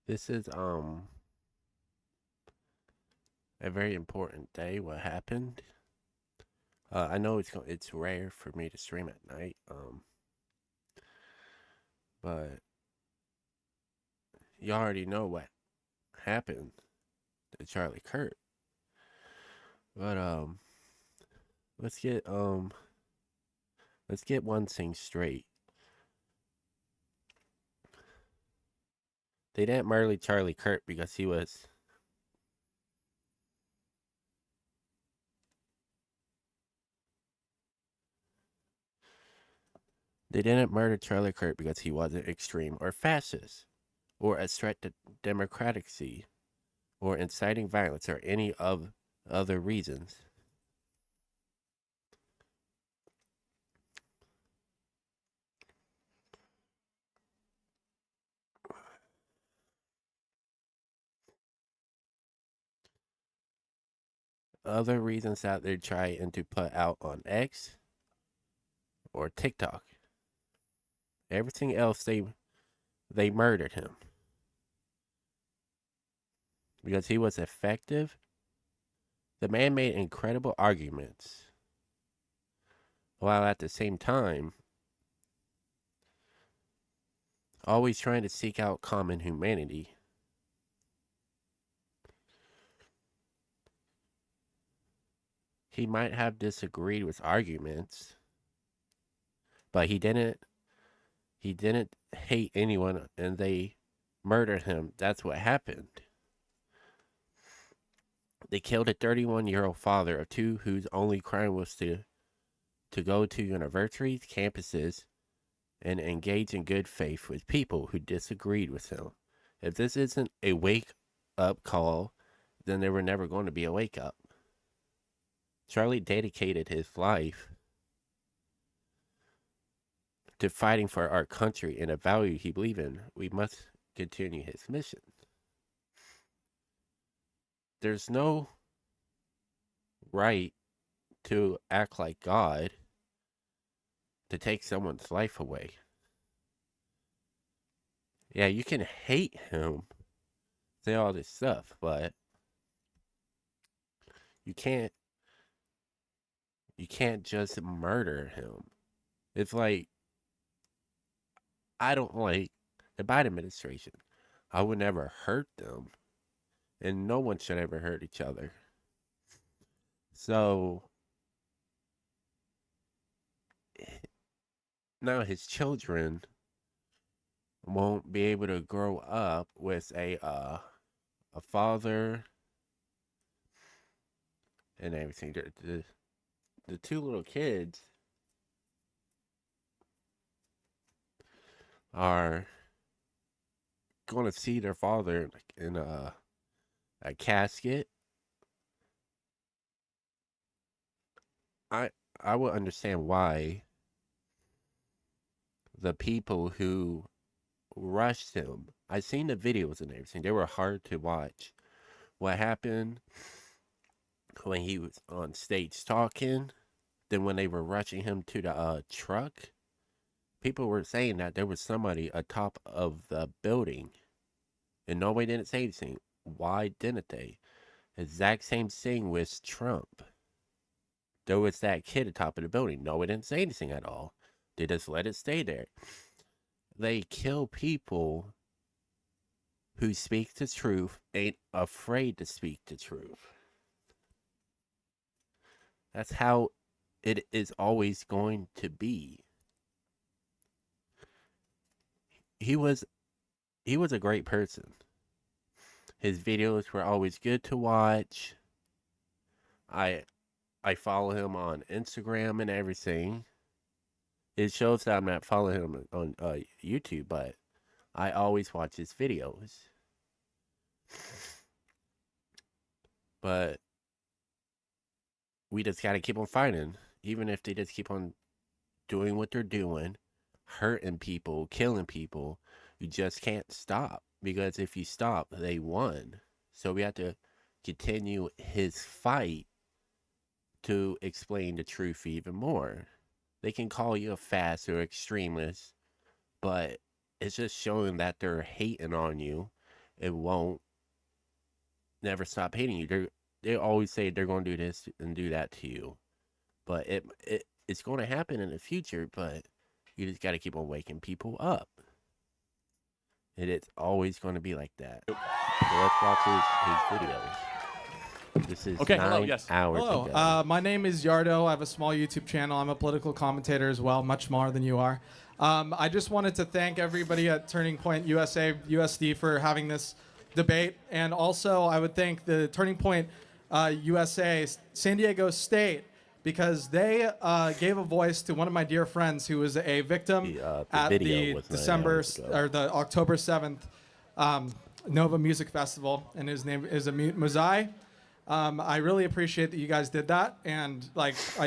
This is a very important day. What happened? I know it's rare for me to stream at night. But you already know what happened to Charlie Kirk. But let's get um let's get one thing straight. They didn't murder Charlie Kirk because he was. They didn't murder Charlie Kirk because he wasn't extreme or fascist, or a threat to democracy, or inciting violence, or any of other reasons. Other reasons that they're trying to put out on X or TikTok. Everything else they murdered him because he was effective. The man made incredible arguments while at the same time always trying to seek out common humanity. He might have disagreed with arguments, but he didn't hate anyone and they murdered him. That's what happened. They killed a 31-year-old father of two whose only crime was to go to universities, campuses, and engage in good faith with people who disagreed with him. If this isn't a wake up call, then there were never going to be a wake up. Charlie dedicated his life to fighting for our country and a value he believed in. We must continue his mission. There's no right to act like God to take someone's life away. Yeah, you can hate him, say all this stuff, but you can't you can't just murder him. It's like I don't like the Biden administration. I would never hurt them, and no one should ever hurt each other. So now his children won't be able to grow up with a father and everything. The two little kids are going to see their father in a casket. I I would understand why the people who rushed him. I seen the videos and everything. They were hard to watch. What happened when he was on stage talking? Then when they were rushing him to the truck, people were saying that there was somebody atop of the building, and nobody didn't say anything. Why didn't they? Exact same thing with Trump. There was that kid atop of the building. Nobody didn't say anything at all. They just let it stay there. They kill people who speak the truth, ain't afraid to speak the truth. That's how it is always going to be. He was he was a great person. His videos were always good to watch. I I follow him on Instagram and everything. It shows that I'm not following him on YouTube, but I always watch his videos. But we just gotta keep on fighting, even if they just keep on doing what they're doing, hurting people, killing people. You just can't stop because if you stop, they won. So we have to continue his fight to explain the truth even more. They can call you a fast or extremist, but it's just showing that they're hating on you it won't never stop hating you. They always say they're going to do this and do that to you, but it's going to happen in the future. But you just got to keep on waking people up, and it's always going to be like that. So let's watch his videos. This is okay, 9 hello, yes. hours Hello, ago. my name is Yardo. I have a small YouTube channel. I'm a political commentator as well, much smaller than you are. I just wanted to thank everybody at Turning Point USA, USD for having this debate. And also, I would thank the Turning Point USA, San Diego State, because they gave a voice to one of my dear friends who was a victim at the the October 7th Nova Music Festival, and his name is Muzai. I really appreciate that you guys did that, and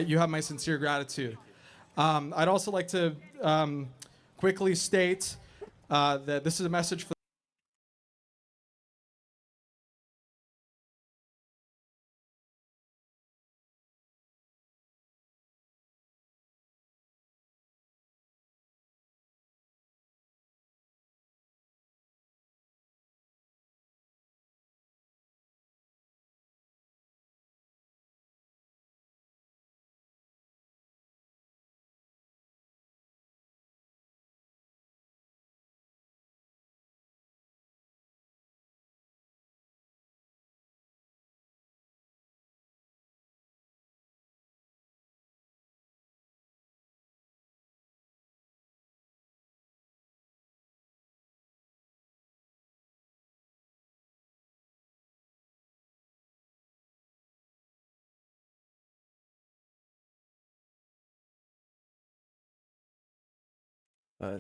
you have my sincere gratitude. I'd also like to quickly state that this is a message for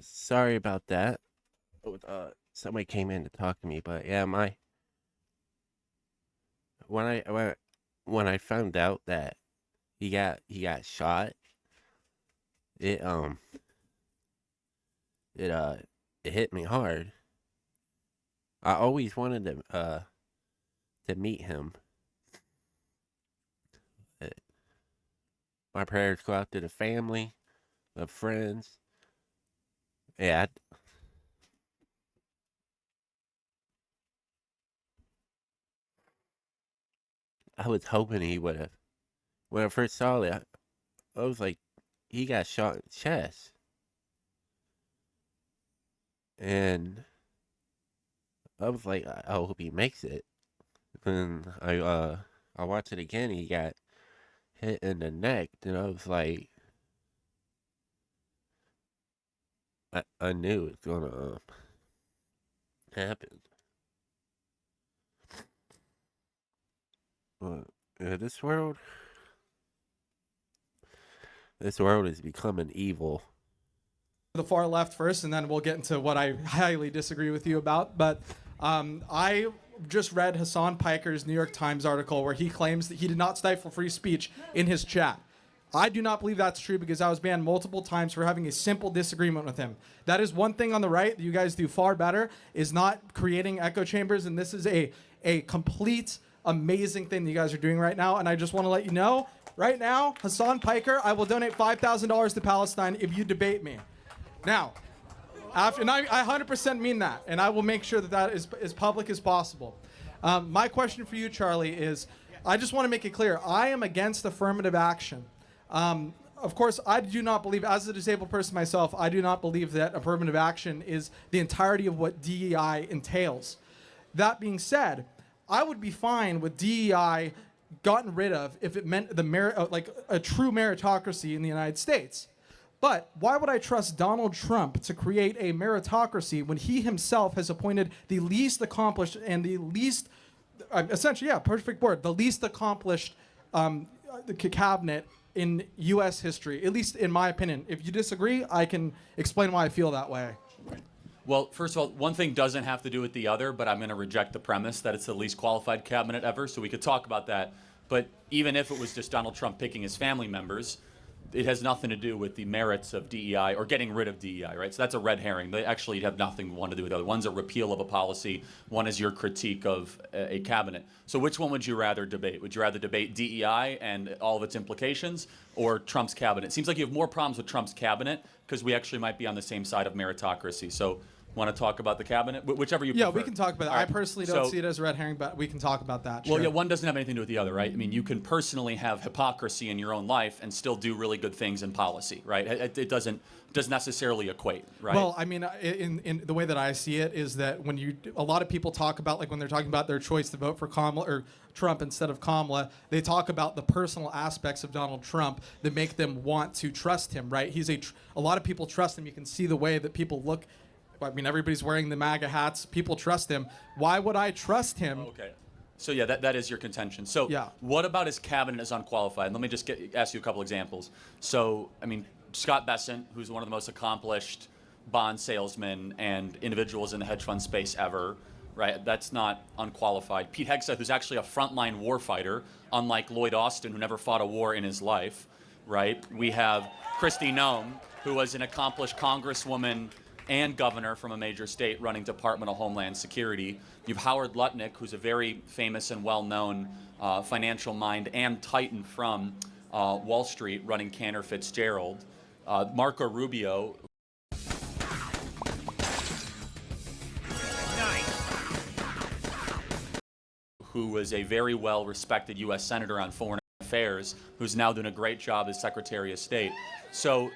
Sorry about that. Somebody came in to talk to me, but yeah, when I found out that he got shot, it it it hit me hard. I always wanted to meet him. My prayers go out to the family, the friends. Yeah, I was hoping he would have. When I first saw it, I was like, he got shot in the chest, and I was like, I hope he makes it. Then I watched it again. He got hit in the neck, and I was like, I knew it was gonna happen. But yeah, this world is becoming evil. the far left first, and then we'll get into what I highly disagree with you about. But I just read Hassan Piker's New York Times article where he claims that he did not stifle free speech in his chat. I do not believe that's true because I was banned multiple times for having a simple disagreement with him. That is one thing on the right that you guys do far better, is not creating echo chambers, and this is a complete amazing thing that you guys are doing right now. And I just want to let you know, right now, Hassan Piker, I will donate $5,000 to Palestine if you debate me. Now, and I 100% mean that, and I will make sure that that is as public as possible. My question for you, Charlie, is I just want to make it clear, I am against affirmative action. Of course, I do not believe, as a disabled person myself, I do not believe that affirmative action is the entirety of what DEI entails. That being said, I would be fine with DEI gotten rid of if it meant like a true meritocracy in the United States. But why would I trust Donald Trump to create a meritocracy when he himself has appointed the least accomplished and the least, essentially, yeah, perfect word, the least accomplished cabinet in U.S. history, at least in my opinion. If you disagree, I can explain why I feel that way. Well, first of all, one thing doesn't have to do with the other, but I'm going to reject the premise that it's the least qualified cabinet ever, so we could talk about that. But even if it was just Donald Trump picking his family members, it has nothing to do with the merits of DEI or getting rid of DEI, right? So that's a red herring. They actually have nothing one to do with the other. One's a repeal of a policy. One is your critique of a cabinet. So which one would you rather debate? Would you rather debate DEI and all of its implications or Trump's cabinet? It seems like you have more problems with Trump's cabinet because we actually might be on the same side of meritocracy. So Want to talk about the cabinet? Whichever you Yeah, prefer. we can talk about that. All I right. personally don't So- see it as a red herring, but we can talk about that. Well, sure. yeah, one doesn't have anything to do with the other, right? I mean, you can personally have hypocrisy in your own life and still do really good things in policy, right? It doesn't necessarily equate, right? Well, I mean, in the way that I see it is that when a lot of people talk about, like when they're talking about their choice to vote for Kamala or Trump instead of Kamala, they talk about the personal aspects of Donald Trump that make them want to trust him, right? A lot of people trust him. You can see the way that people look. I mean, everybody's wearing the MAGA hats. People trust him. Why would I trust him? Okay. So yeah, that is your contention. So Yeah. what about his cabinet is unqualified? Let me just ask you a couple examples. So, I mean, Scott Bessent, who's one of the most accomplished bond salesmen and individuals in the hedge fund space ever, right? That's not unqualified. Pete Hegseth, who's actually a frontline warfighter, unlike Lloyd Austin, who never fought a war in his life, right? We have Kristi Noem, who was an accomplished congresswoman and governor from a major state running Department of Homeland Security. You have Howard Lutnick, who's a very famous and well-known financial mind and titan from Wall Street running Cantor Fitzgerald. Marco Rubio, who was a very well-respected U.S. Senator on Foreign Affairs, who's now doing a great job as Secretary of State. So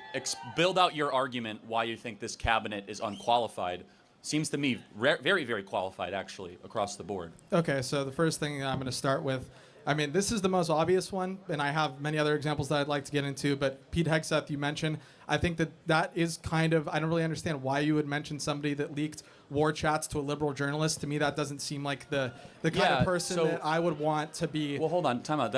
build out your argument why you think this cabinet is unqualified. Seems to me very, very qualified, actually, across the board. Okay, so the first thing I'm going to start with, I mean, this is the most obvious one, and I have many other examples that I'd like to get into, but Pete Hegseth, you mentioned, I think that is kind of, I don't really understand why you would mention somebody that leaked war chats to a liberal journalist. To me, that doesn't seem like the kind of person that I would want to be. Well, hold on, time out.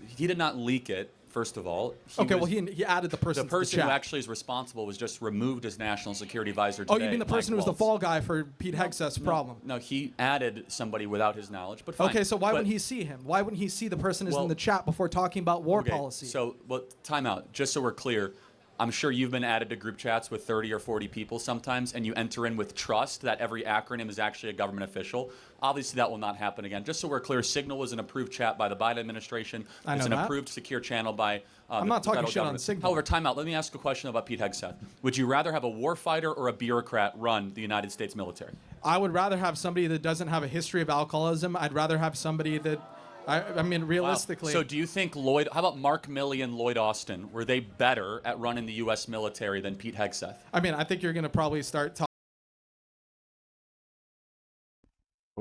He did not leak it. First of all, he added the person. The person to the who chat. actually is responsible was just removed as national security advisor today. Oh, you mean the person who was the fall guy for Pete Hegseth's problem? No, he added somebody without his knowledge. But fine. Okay, so why wouldn't he see him? Why wouldn't he see the person who's in the chat before talking about war policy? So, time out. Just so we're clear, I'm sure you've been added to group chats with 30 or 40 people sometimes, and you enter in with trust that every acronym is actually a government official. Obviously, that will not happen again. Just so we're clear, Signal was an approved chat by the Biden administration. It's an approved secure channel by I'm not talking shit on Signal. However, time out. Let me ask a question about Pete Hegseth. Would you rather have a warfighter or a bureaucrat run the United States military? I would rather have somebody that doesn't have a history of alcoholism. I'd rather have somebody that, I mean, realistically. Wow. So do you think how about Mark Milley and Lloyd Austin, were they better at running the U.S. military than Pete Hegseth? I mean, I think you're going to probably start talking.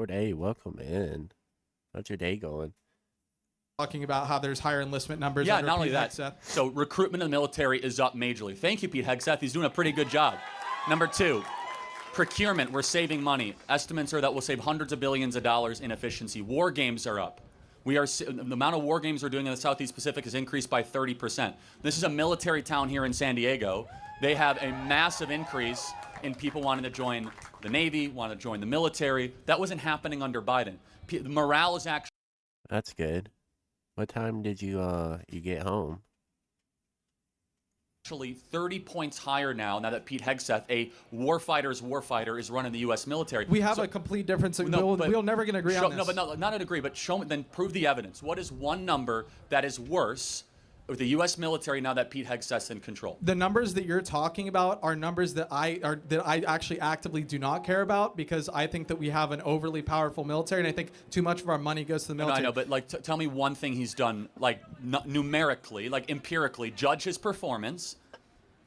Hey, welcome in. How's your day going? Talking about how there's higher enlistment numbers. Yeah, under not only Pete that. Hegseth. So recruitment in the military is up majorly. Thank you, Pete Hegseth. He's doing a pretty good job. Number two, procurement. We're saving money. Estimates are that we'll save hundreds of billions of dollars in efficiency. War games are up. The amount of war games we're doing in the Southeast Pacific has increased by 30%. This is a military town here in San Diego. They have a massive increase in people wanting to join the Navy, wanting to join the military. That wasn't happening under Biden. The morale is actually... That's good. What time did you get home? Actually 30 points higher now that Pete Hegseth, a warfighter's warfighter, is running the U.S. military. We have a complete difference. We're never going to agree on this. No, but not agree, but show me, then prove the evidence. What is one number that is worse with the U.S. military now that Pete Hegseth's in control? The numbers that you're talking about are numbers that I actually actively do not care about, because I think that we have an overly powerful military, and I think too much of our money goes to the military. No, I know, but tell me one thing he's done, numerically, empirically, judge his performance,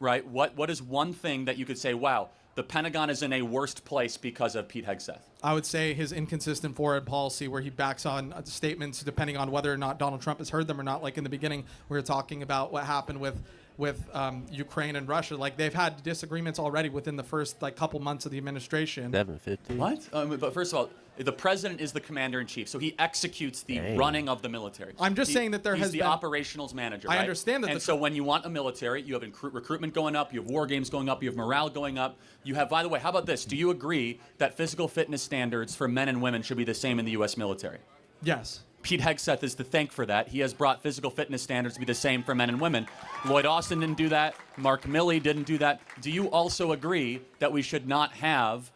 right? What is one thing that you could say, wow, the Pentagon is in a worst place because of Pete Hegseth? I would say his inconsistent foreign policy, where he backs on statements depending on whether or not Donald Trump has heard them or not. Like in the beginning, we were talking about what happened with Ukraine and Russia. Like, they've had disagreements already within the first couple months of the administration. 750. What? But first of all, the president is the commander-in-chief, so he executes the running of the military. I'm just saying that he's the operationals manager, right? I understand that. And so when you want a military, you have recruitment going up, you have war games going up, you have morale going up. You have, by the way, how about this? Do you agree that physical fitness standards for men and women should be the same in the U.S. military? Yes. Pete Hegseth is to thank for that. He has brought physical fitness standards to be the same for men and women. Lloyd Austin didn't do that. Mark Milley didn't do that. Do you also agree that we should not have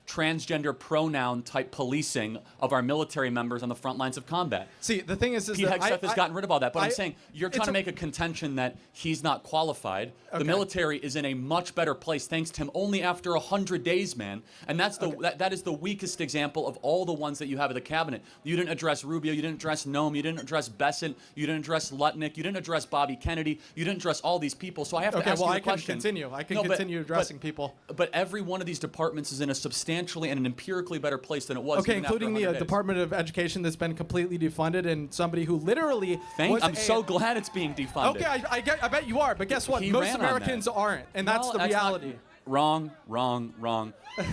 transgender pronoun type policing of our military members on the front lines of combat. See, the thing is Pete that Hegseth has gotten rid of all that, but I'm saying you're trying to a- make a contention that he's not qualified. Okay. The military is in a much better place thanks to him only after 100 days, man. And that's that is the weakest example of all the ones that you have in the cabinet. You didn't address Rubio, you didn't address Noem, you didn't address Bessent, you didn't address Lutnick, you didn't address Bobby Kennedy, you didn't address all these people. So I have to Okay, ask well, you I the can question. continue. I can No, but- continue addressing people. But every one of these departments is in a substantially and an empirically better place than it was. Okay, even after including the 100 days. Department of Education that's been completely defunded, and somebody who literally was I'm a- so glad it's being defunded. Okay, I bet you are, but guess what? He Most ran on that. Americans aren't, and that's No, the not- reality. Wrong.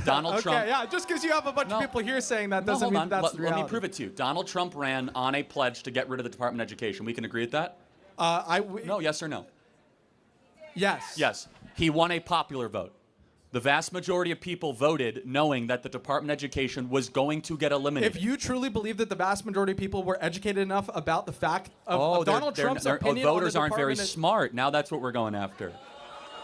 Donald Okay, Trump. yeah, just because you have a bunch No. of people here saying that No, doesn't hold mean on. that's the Let reality. me prove it to you. Donald Trump ran on a pledge to get rid of the Department of Education. We can agree with that? No, yes or no? Yes. Yes. He won a popular vote. The vast majority of people voted knowing that the Department of Education was going to get eliminated. If you truly believe that the vast majority of people were educated enough about the fact of Donald Trump's opinion on the voters aren't very Department of- smart. Now that's what we're going after.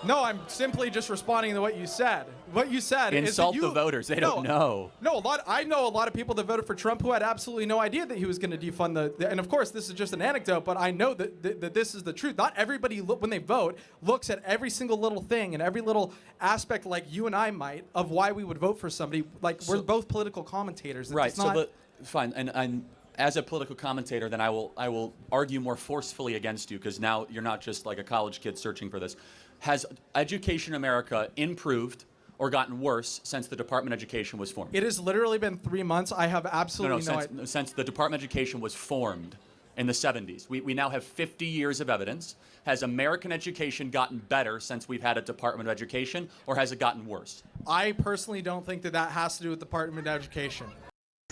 No, I'm simply just responding to what you said. What you said is that Insult you, the voters. They don't know. No, I know a lot of people that voted for Trump who had absolutely no idea that he was going to defund and of course this is just an anecdote, but I know that this is the truth. Not everybody when they vote looks at every single little thing and every little aspect like you and I might of why we would vote for somebody. Like we're both political commentators. Right. It's not, Fine. And as a political commentator, then I will argue more forcefully against you because now you're not just like a college kid searching for this. Has education in America improved or gotten worse since the Department of Education was formed? it has literally been 3 months. I have absolutely no idea. Since the Department of Education was formed in the 70s. We now have 50 years of evidence. Has American education gotten better since we've had a Department of Education, or has it gotten worse? I personally don't think that has to do with the Department of Education.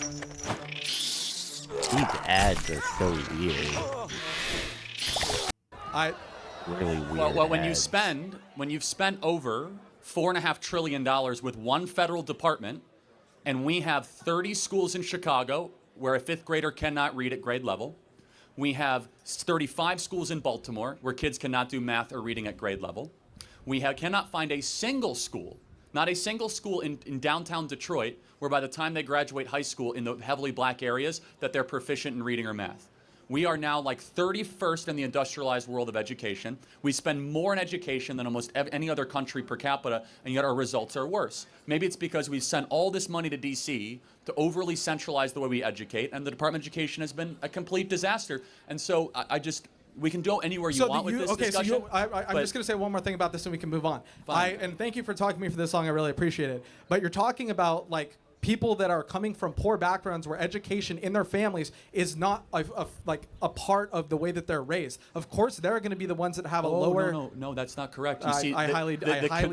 These ads are so weird. Really weird. Well, when ads. you've spent over $4.5 trillion with one federal department, and we have 30 schools in Chicago where a fifth grader cannot read at grade level. We have 35 schools in Baltimore where kids cannot do math or reading at grade level. We cannot find a single school, not a single school in downtown Detroit, where by the time they graduate high school in the heavily black areas, that they're proficient in reading or math. We are now like 31st in the industrialized world of education. We spend more in education than almost any other country per capita, and yet our results are worse. Maybe it's because we sent all this money to D.C. to overly centralize the way we educate, and the Department of Education has been a complete disaster. And so we can go anywhere you want with this discussion. I'm just going to say one more thing about this and we can move on. Fine. And thank you for talking to me for this long. I really appreciate it. But you're talking about like people that are coming from poor backgrounds where education in their families is not a part of the way that they're raised. Of course, they're going to be the ones that have a lower. No, that's not correct. You I see, highly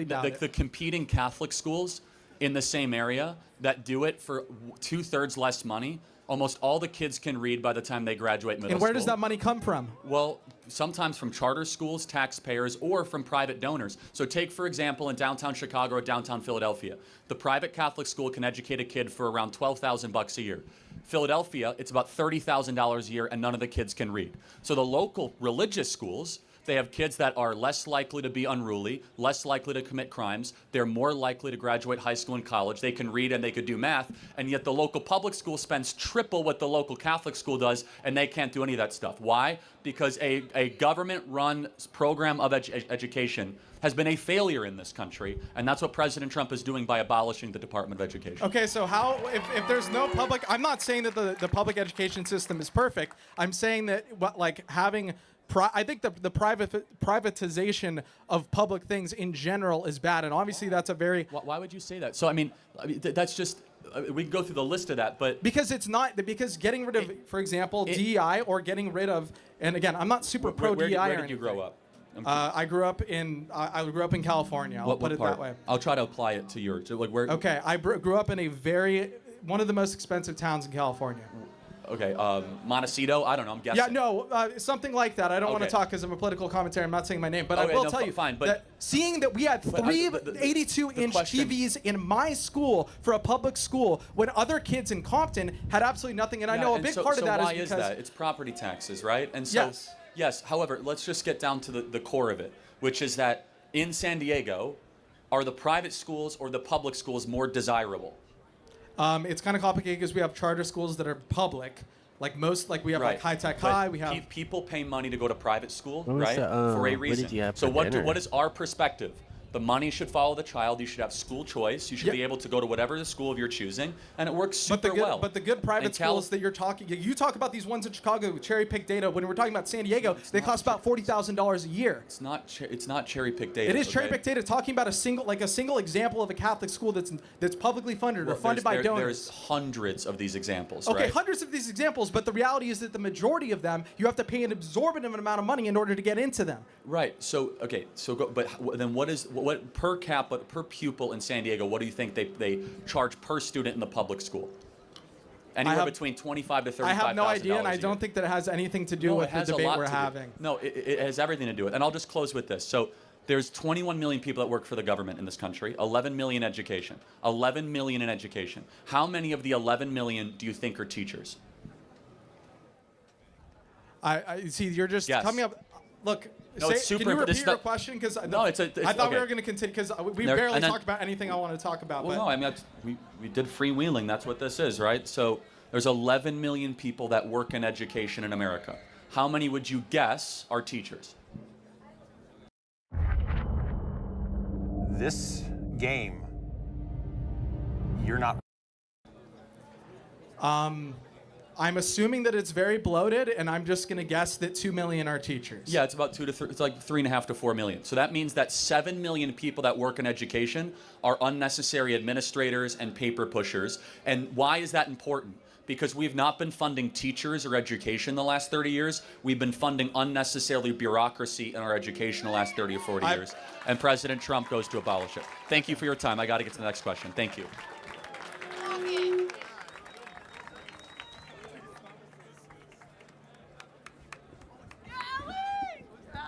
doubt it. The competing Catholic schools in the same area that do it for 2/3 less money. Almost all the kids can read by the time they graduate middle school. And where does that money come from? Well, sometimes from charter schools, taxpayers, or from private donors. So take, for example, in downtown Chicago or downtown Philadelphia, the private Catholic school can educate a kid for around $12,000 a year. Philadelphia, it's about $30,000 a year, and none of the kids can read. So the local religious schools, they have kids that are less likely to be unruly, less likely to commit crimes. They're more likely to graduate high school and college. They can read and they could do math, and yet the local public school spends triple what the local Catholic school does, and they can't do any of that stuff. Why? Because a government-run program of education has been a failure in this country, and that's what President Trump is doing by abolishing the Department of Education. Okay, so how, if there's no public, I'm not saying that the public education system is perfect. I'm saying that having I think the privatization of public things in general is bad, and obviously that's a very. Why would you say that? So I mean that's just we can go through the list of that, but because getting rid of, for example, DEI or getting rid of, and again, I'm not super pro DEI. Where did you grow up? I grew up in California. I'll put it that way. I'll try to apply it to yours. Like where? Okay, I grew up in one of the most expensive towns in California. Okay, Montecito? I don't know, I'm guessing. Yeah, no, something like that. I don't want to Okay. talk because I'm a political commentator. I'm not saying my name, but I Okay, will no, tell you fine, but- that seeing that we had three 82-inch question- TVs in my school for a public school when other kids in Compton had absolutely nothing, and I know a big part of that why is is because that? It's property taxes, right? And so, yes. However, let's just get down to the core of it, which is that in San Diego, are the private schools or the public schools more desirable? It's kind of complicated because we have charter schools that are public. Like we have Right. like High Tech But High. We have people pay money to go to private school, What was right? the, For a what reason. did you have So for what dinner? what is our perspective? The money should follow the child. You should have school choice. You should be Yep. able to go to whatever the school of your choosing, and it works super But the good, well. but the good private And Cal- schools that you're talking, you talk about these ones in Chicago with cherry pick data. When we're talking about San Diego, they cost about $40,000 a year. It's not cherry pick data. It is okay? cherry pick data. Talking about a single example of a Catholic school that's publicly funded Well, or funded by there's donors. hundreds of these examples, Okay, right? hundreds of these examples, but the reality is that the majority of them, you have to pay an exorbitant amount of money in order to get into them. Right. So okay. So go. But then what per capita per pupil in San Diego? What do you think they charge per student in the public school? Anywhere have- between $25,000 to $35,000. I have no idea, and I don't think that it has anything to do No, with it the has a debate lot we're to do. having. No, it has everything to do with it. And I'll just close with this. So there's 21 million people that work for the government in this country, 11 million education, 11 million in education. How many of the 11 million do you think are teachers? I see. You're just Yes. coming up. Look, No, it's super can you imp- repeat this your not- question? Because No, it's I thought we okay. were going to continue because we There- barely and then- talked about anything I want to talk about. Well, but no, I mean, we did freewheeling. That's what this is, right? So there's 11 million people that work in education in America. How many would you guess are teachers? This game, you're not. I'm assuming that it's very bloated, and I'm just going to guess that 2 million are teachers. Yeah, it's about it's like 3.5 to 4 million. So that means that 7 million people that work in education are unnecessary administrators and paper pushers. And why is that important? Because we've not been funding teachers or education the last 30 years. We've been funding unnecessarily bureaucracy in our education the last 30 or 40 years. And President Trump goes to abolish it. Thank you for your time. I got to get to the next question. Thank you.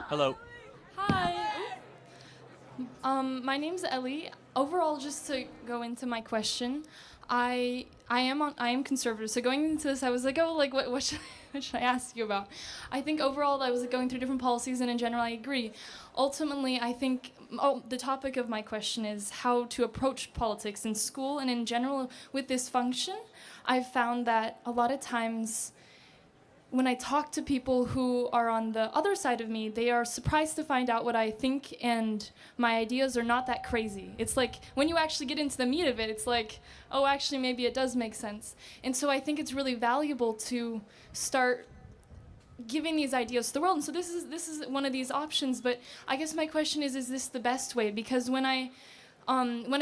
Hello. Hi. My name's Ellie. Overall, just to go into my question, I am conservative. So going into this, I was like, what should what should I ask you about? I think overall, I was going through different policies, and in general, I agree. Ultimately, I think the topic of my question is how to approach politics in school and in general with this function. I've found that a lot of times, when I talk to people who are on the other side of me, they are surprised to find out what I think, and my ideas are not that crazy. It's like when you actually get into the meat of it, it's like, oh, actually, maybe it does make sense. And so I think it's really valuable to start giving these ideas to the world. And so this is one of these options. But I guess my question is this the best way? Because when I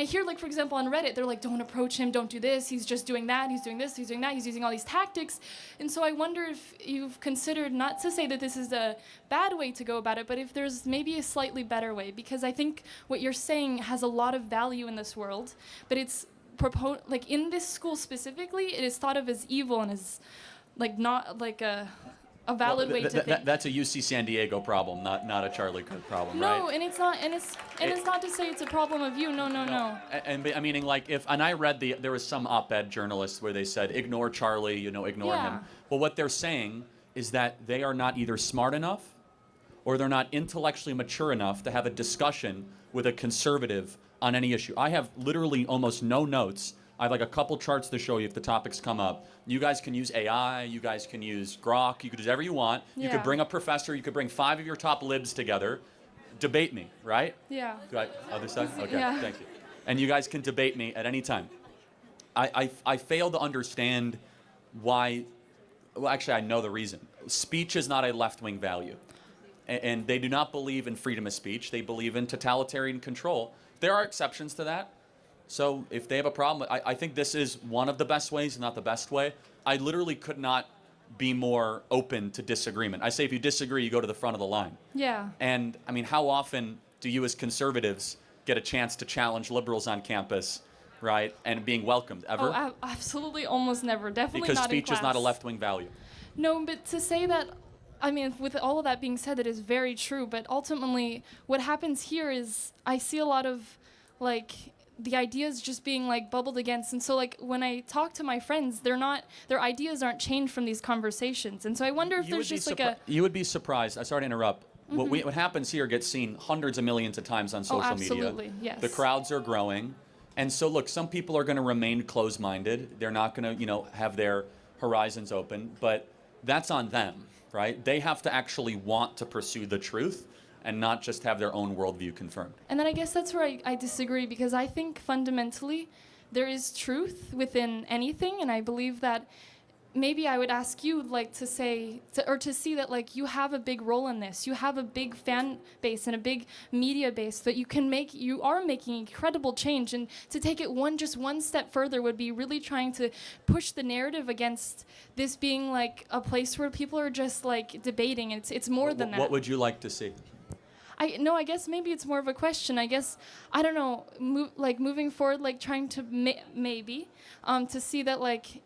hear, like, for example, on Reddit, they're like, don't approach him, don't do this, he's just doing that, he's doing this, he's doing that, he's using all these tactics. And so I wonder if you've considered, not to say that this is a bad way to go about it, but if there's maybe a slightly better way, because I think what you're saying has a lot of value in this world, but it's like in this school specifically, it is thought of as evil and as like not like a valid way to think. That's a UC San Diego problem, not a Charlie Kirk problem, right? No, and it's not, and it's not to say it's a problem of you. No. And I meaning, like, and I read there was some op-ed journalists where they said ignore Charlie, ignore Yeah. him. Well, what they're saying is that they are not either smart enough or they're not intellectually mature enough to have a discussion with a conservative on any issue. I have literally almost no notes. I have like a couple charts to show you if the topics come up. You guys can use AI, you guys can use Grok, you could do whatever you want. You could Yeah. bring a professor, you could bring 5 of your top libs together, debate me, right? Yeah. Do I, other side? Okay, Yeah. thank you. And you guys can debate me at any time. I fail to understand why, well, actually, I know the reason. Speech is not a left-wing value. And they do not believe in freedom of speech. They believe in totalitarian control. There are exceptions to that. So if they have a problem, I think this is one of the best ways, not the best way. I literally could not be more open to disagreement. I say if you disagree, you go to the front of the line. Yeah. And I mean, how often do you as conservatives get a chance to challenge liberals on campus, right? And being welcomed, ever? Oh, absolutely, almost never. Definitely Because not in speech is not a class. left-wing value. No, but to say that, I mean, with all of that being said, that is very true. But ultimately, what happens here is I see a lot of, like, the ideas just being like bubbled against, and so like when I talk to my friends, their ideas aren't changed from these conversations, and so I wonder if there's just like a. You would be surprised. I'm sorry to interrupt. What happens here gets seen hundreds of millions of times on social absolutely, media. yes. The crowds are growing. And so, look, some people are going to remain closed-minded. They're not going to, have their horizons open, but that's on them, right? They have to actually want to pursue the truth and not just have their own worldview confirmed. And then I guess that's where I disagree, because I think fundamentally there is truth within anything, and I believe that maybe I would ask you to see that you have a big role in this. You have a big fan base and a big media base that you are making incredible change, and to take it just one step further would be really trying to push the narrative against this being a place where people are just debating. It's more than that. What would you like to see? I guess maybe it's more of a question. I guess, I don't know, moving forward, trying to maybe to see that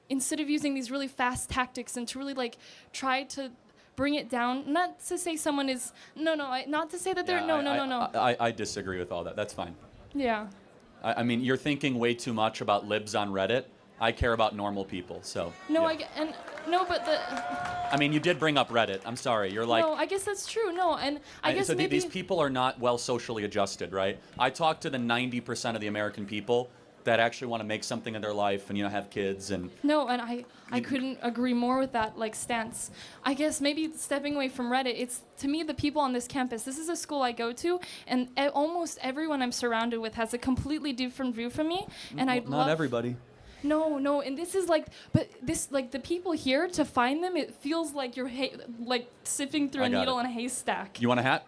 instead of using these really fast tactics and to really try to bring it down, not to say someone is, not to say that they're, no. I disagree with all that. That's fine. Yeah. I mean, you're thinking way too much about libs on Reddit. I care about normal people, so. No, yeah. But I mean, you did bring up Reddit. I'm sorry. You're like. No, I guess that's true. No, and I guess so maybe. These people are not well socially adjusted, right? I talk to the 90% of the American people that actually want to make something of their life and have kids and. No, and I couldn't agree more with that stance. I guess maybe stepping away from Reddit, it's to me the people on this campus. This is a school I go to, and almost everyone I'm surrounded with has a completely different view from me, and Not everybody. No, and this is the people here, to find them, it feels like you're sifting through a needle in a haystack. You want a hat?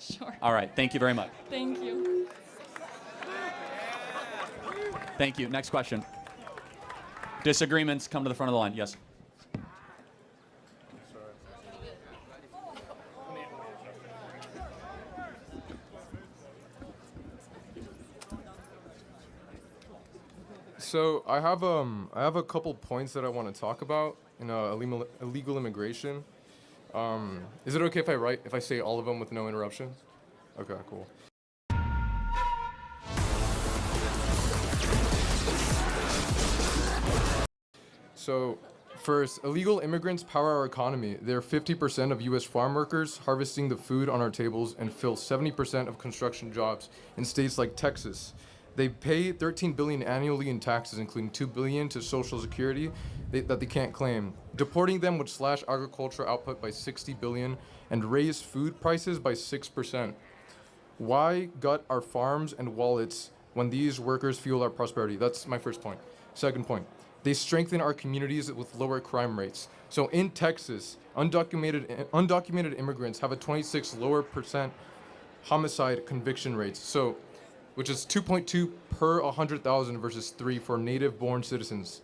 Sure. All right, thank you very much. Thank you. Thank you. Next question. Disagreements, come to the front of the line. Yes. So I have a couple points that I want to talk about in illegal immigration. Is it okay if I say all of them with no interruptions? Okay, cool. So first, illegal immigrants power our economy. They're 50% of U.S. farm workers, harvesting the food on our tables, and fill 70% of construction jobs in states like Texas. They pay $13 billion annually in taxes, including $2 billion to Social Security that they can't claim. Deporting them would slash agricultural output by $60 billion and raise food prices by 6%. Why gut our farms and wallets when these workers fuel our prosperity? That's my first point. Second point, they strengthen our communities with lower crime rates. So in Texas, undocumented immigrants have a 26% lower homicide conviction rates. Which is 2.2 per 100,000 versus 3 for native-born citizens.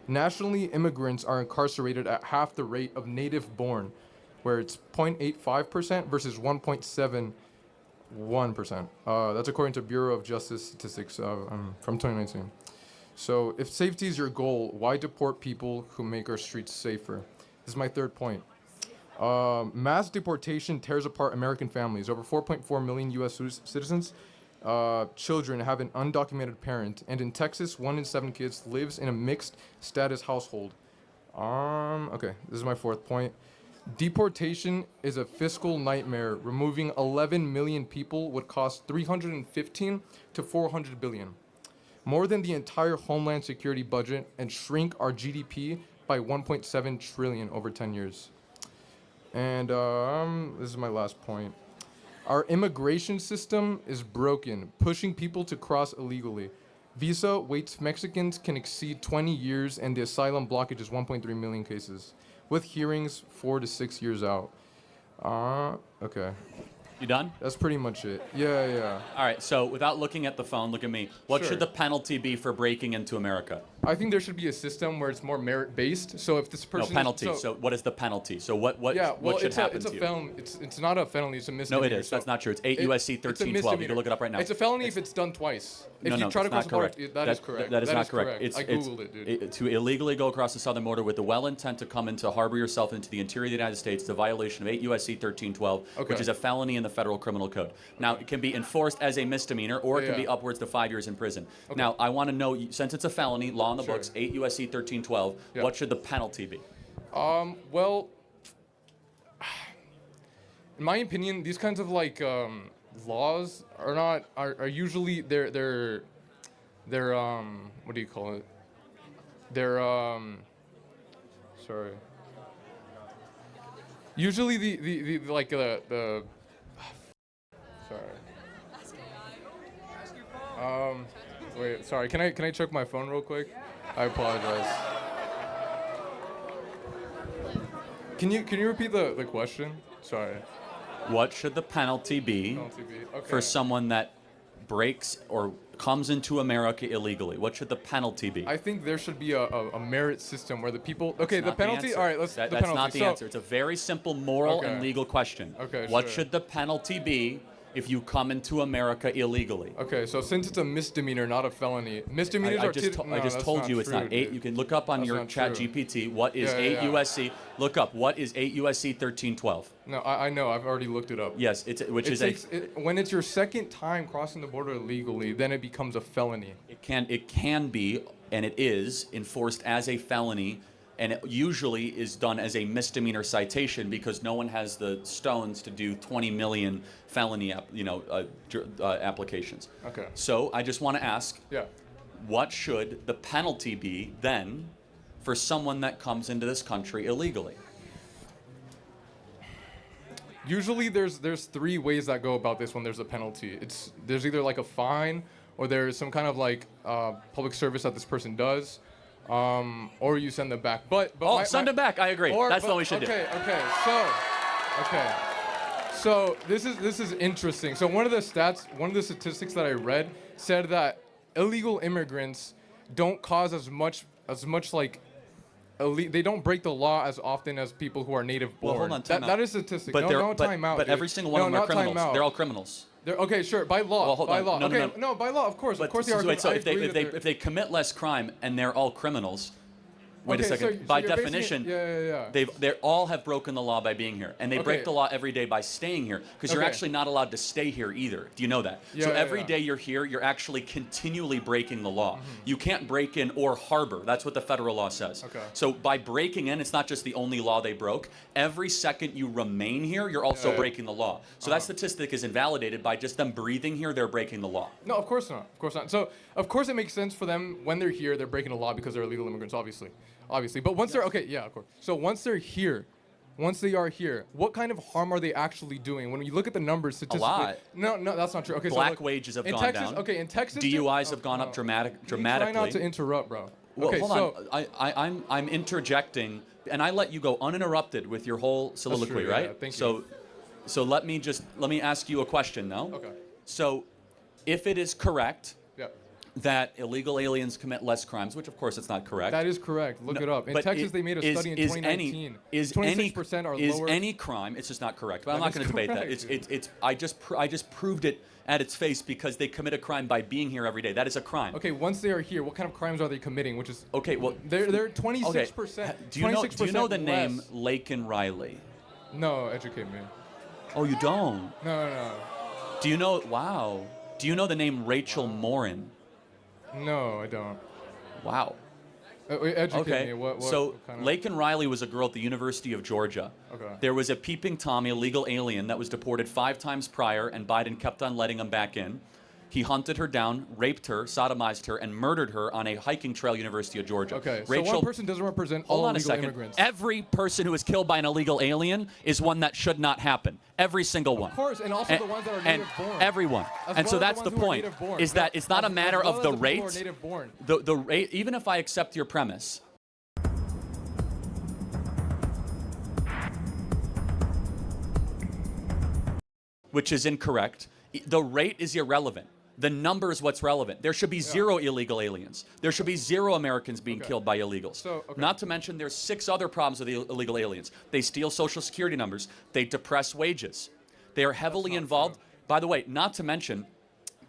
Nationally, immigrants are incarcerated at half the rate of native-born, where it's 0.85% versus 1.71%. That's according to Bureau of Justice Statistics from 2019. So if safety is your goal, why deport people who make our streets safer? This is my third point. Mass deportation tears apart American families. Over 4.4 million U.S. citizens children have an undocumented parent, and in Texas, 1 in 7 kids lives in a mixed status household. Okay, this is my fourth point. Deportation is a fiscal nightmare. Removing 11 million people would cost $315 to $400 billion, more than the entire Homeland Security budget, and shrink our GDP by 1.7 trillion over 10 years. And this is my last point. Our immigration system is broken, pushing people to cross illegally. Visa waits Mexicans can exceed 20 years, and the asylum blockage is 1.3 million cases, with hearings 4 to 6 years out. Okay. You done? That's pretty much it. Yeah. All right, so without looking at the phone, look at me. What Sure. should the penalty be for breaking into America? I think there should be a system where it's more merit-based. So if this person... No, penalty. So what is the penalty? So what should happen to you? Felony. It's not a felony, it's a misdemeanor. No, it is. That's not true. It's 8 U.S.C. It's a 1312. You can look it up right now. It's a felony if it's done twice. If No, you try to it's cross not the border, correct. that is correct. That is not correct. I Googled it, dude. To illegally go across the southern border with the well intent to come into harbor yourself into the interior of the United States, the violation of 8 U.S.C. 1312, Okay. which is a felony in the federal criminal code. Now, it can be enforced as a misdemeanor, or it can Yeah. be upwards to 5 years in prison. Now, I want to know, since it's a felony, law in the Sure. books, 8 U.S.C. 1312, Yeah. what should the penalty be? Well, in my opinion, these kinds of laws are usually they're They're what do you call it? They're sorry. Usually the like the sorry. Wait, sorry. Can I check my phone real quick? I apologize. Can you repeat the question? Sorry. What should the penalty be Okay. for someone that breaks or comes into America illegally? What should the penalty be? I think there should be a merit system where the people. Okay, the Not penalty. answer. All right, let's. That's the penalty. not the answer. It's a very simple moral Okay. and legal question. Okay, What sure. should the penalty be if you come into America illegally? Okay, so since it's a misdemeanor, not a felony, misdemeanors I are. just that's told you it's true, not 8. dude. You can look up on That's your not chat true. GPT what is Yeah, 8 yeah. USC. Look up what is 8 USC 1312. No, I know. I've already looked it up. Yes, When it's your second time crossing the border illegally, then it becomes a felony. it can be, and it is enforced as a felony, and it usually is done as a misdemeanor citation because no one has the stones to do 20 million felony applications. Okay. So I just want to ask, Yeah. what should the penalty be then for someone that comes into this country illegally? Usually there's 3 ways that go about this when there's a penalty. There's either like a fine, or there's some kind of like public service that this person does, or you send them back. But Send them back. I agree. That's what we should do. Okay. So this is interesting. So one of the statistics that I read said that illegal immigrants don't cause as much like they don't break the law as often as people who are native born. Well, hold on, time out. That is a statistic. But time out. But dude. every single one of them are not time criminals. out. They're all criminals. Okay, sure. By law. Well, hold by on. law. No, okay, no. by law, of course. Of course they are. Wait, so I if they agree that if they commit less crime and they're all criminals, wait a Okay, second. so By you're basing definition, it- yeah. they all have broken the law by being here, and they break Okay. the law every day by staying here because you're Okay. actually not allowed to stay here either. Do you know that? So Yeah, every yeah. day you're here, you're actually continually breaking the law. You can't break in or harbor. That's what the federal law says. Okay. So by breaking in, it's not just the only law they broke. Every second you remain here, you're also Yeah. breaking the law. So that statistic is invalidated by just them breathing here. They're breaking the law. No, of course not. Of course not. So, of course, it makes sense for them when they're here. They're breaking the law because they're illegal immigrants, obviously. But once they're of course. So once they are here, what kind of harm are they actually doing? When you look at the numbers statistically, lot. No, that's not true. Okay, Black so look, wages have in gone Texas, down. Okay, in Texas, DUIs have gone up dramatically. Try not to interrupt, bro. Well, okay, hold so on. I'm interjecting, and I let you go uninterrupted with your whole soliloquy, true, right? yeah, thank so, you. So let me ask you a question, though. Okay. So, if it is correct yeah, that illegal aliens commit less crimes, which of course it's not correct. that is correct. Look it up. In but Texas, they made a study in 2019. 26% are is lower. any crime? It's just not correct. But I'm That not is going to debate that. correct, It's I just proved it at its face because they commit a crime by being here every day. That is a crime. Okay, once they are here, what kind of crimes are they committing? Which is Okay. Well, they're okay. 26%. Do you know the name less. Laken Riley? No, educate me. Oh, you don't. No. Do you know? Wow. Do you know the name Rachel Morin? No, I don't. Wow. Wait, educate Okay. me. What So kind of... Laken Riley was a girl at the University of Georgia. Okay. There was a peeping Tommy, a legal alien, that was deported 5 times prior, and Biden kept on letting him back in. He hunted her down, raped her, sodomized her, and murdered her on a hiking trail, University of Georgia. Okay, so Rachel, one person doesn't represent hold all on a illegal second. immigrants. Every person who is killed by an illegal alien is one that should not happen. Every single one. Of course, and also the ones that are and native born. everyone. As And well so as that's the ones who are point. native born. Is that it's not a As matter well of as the people who are rate. native born. The rate, even if I accept your premise, which is incorrect, the rate is irrelevant. The number is what's relevant. There should be 0 illegal aliens. There should be 0 Americans being killed by illegals. So, okay. Not to mention there's 6 other problems with the illegal aliens. They steal Social Security numbers. They depress wages. They are heavily involved. By the way, not to mention,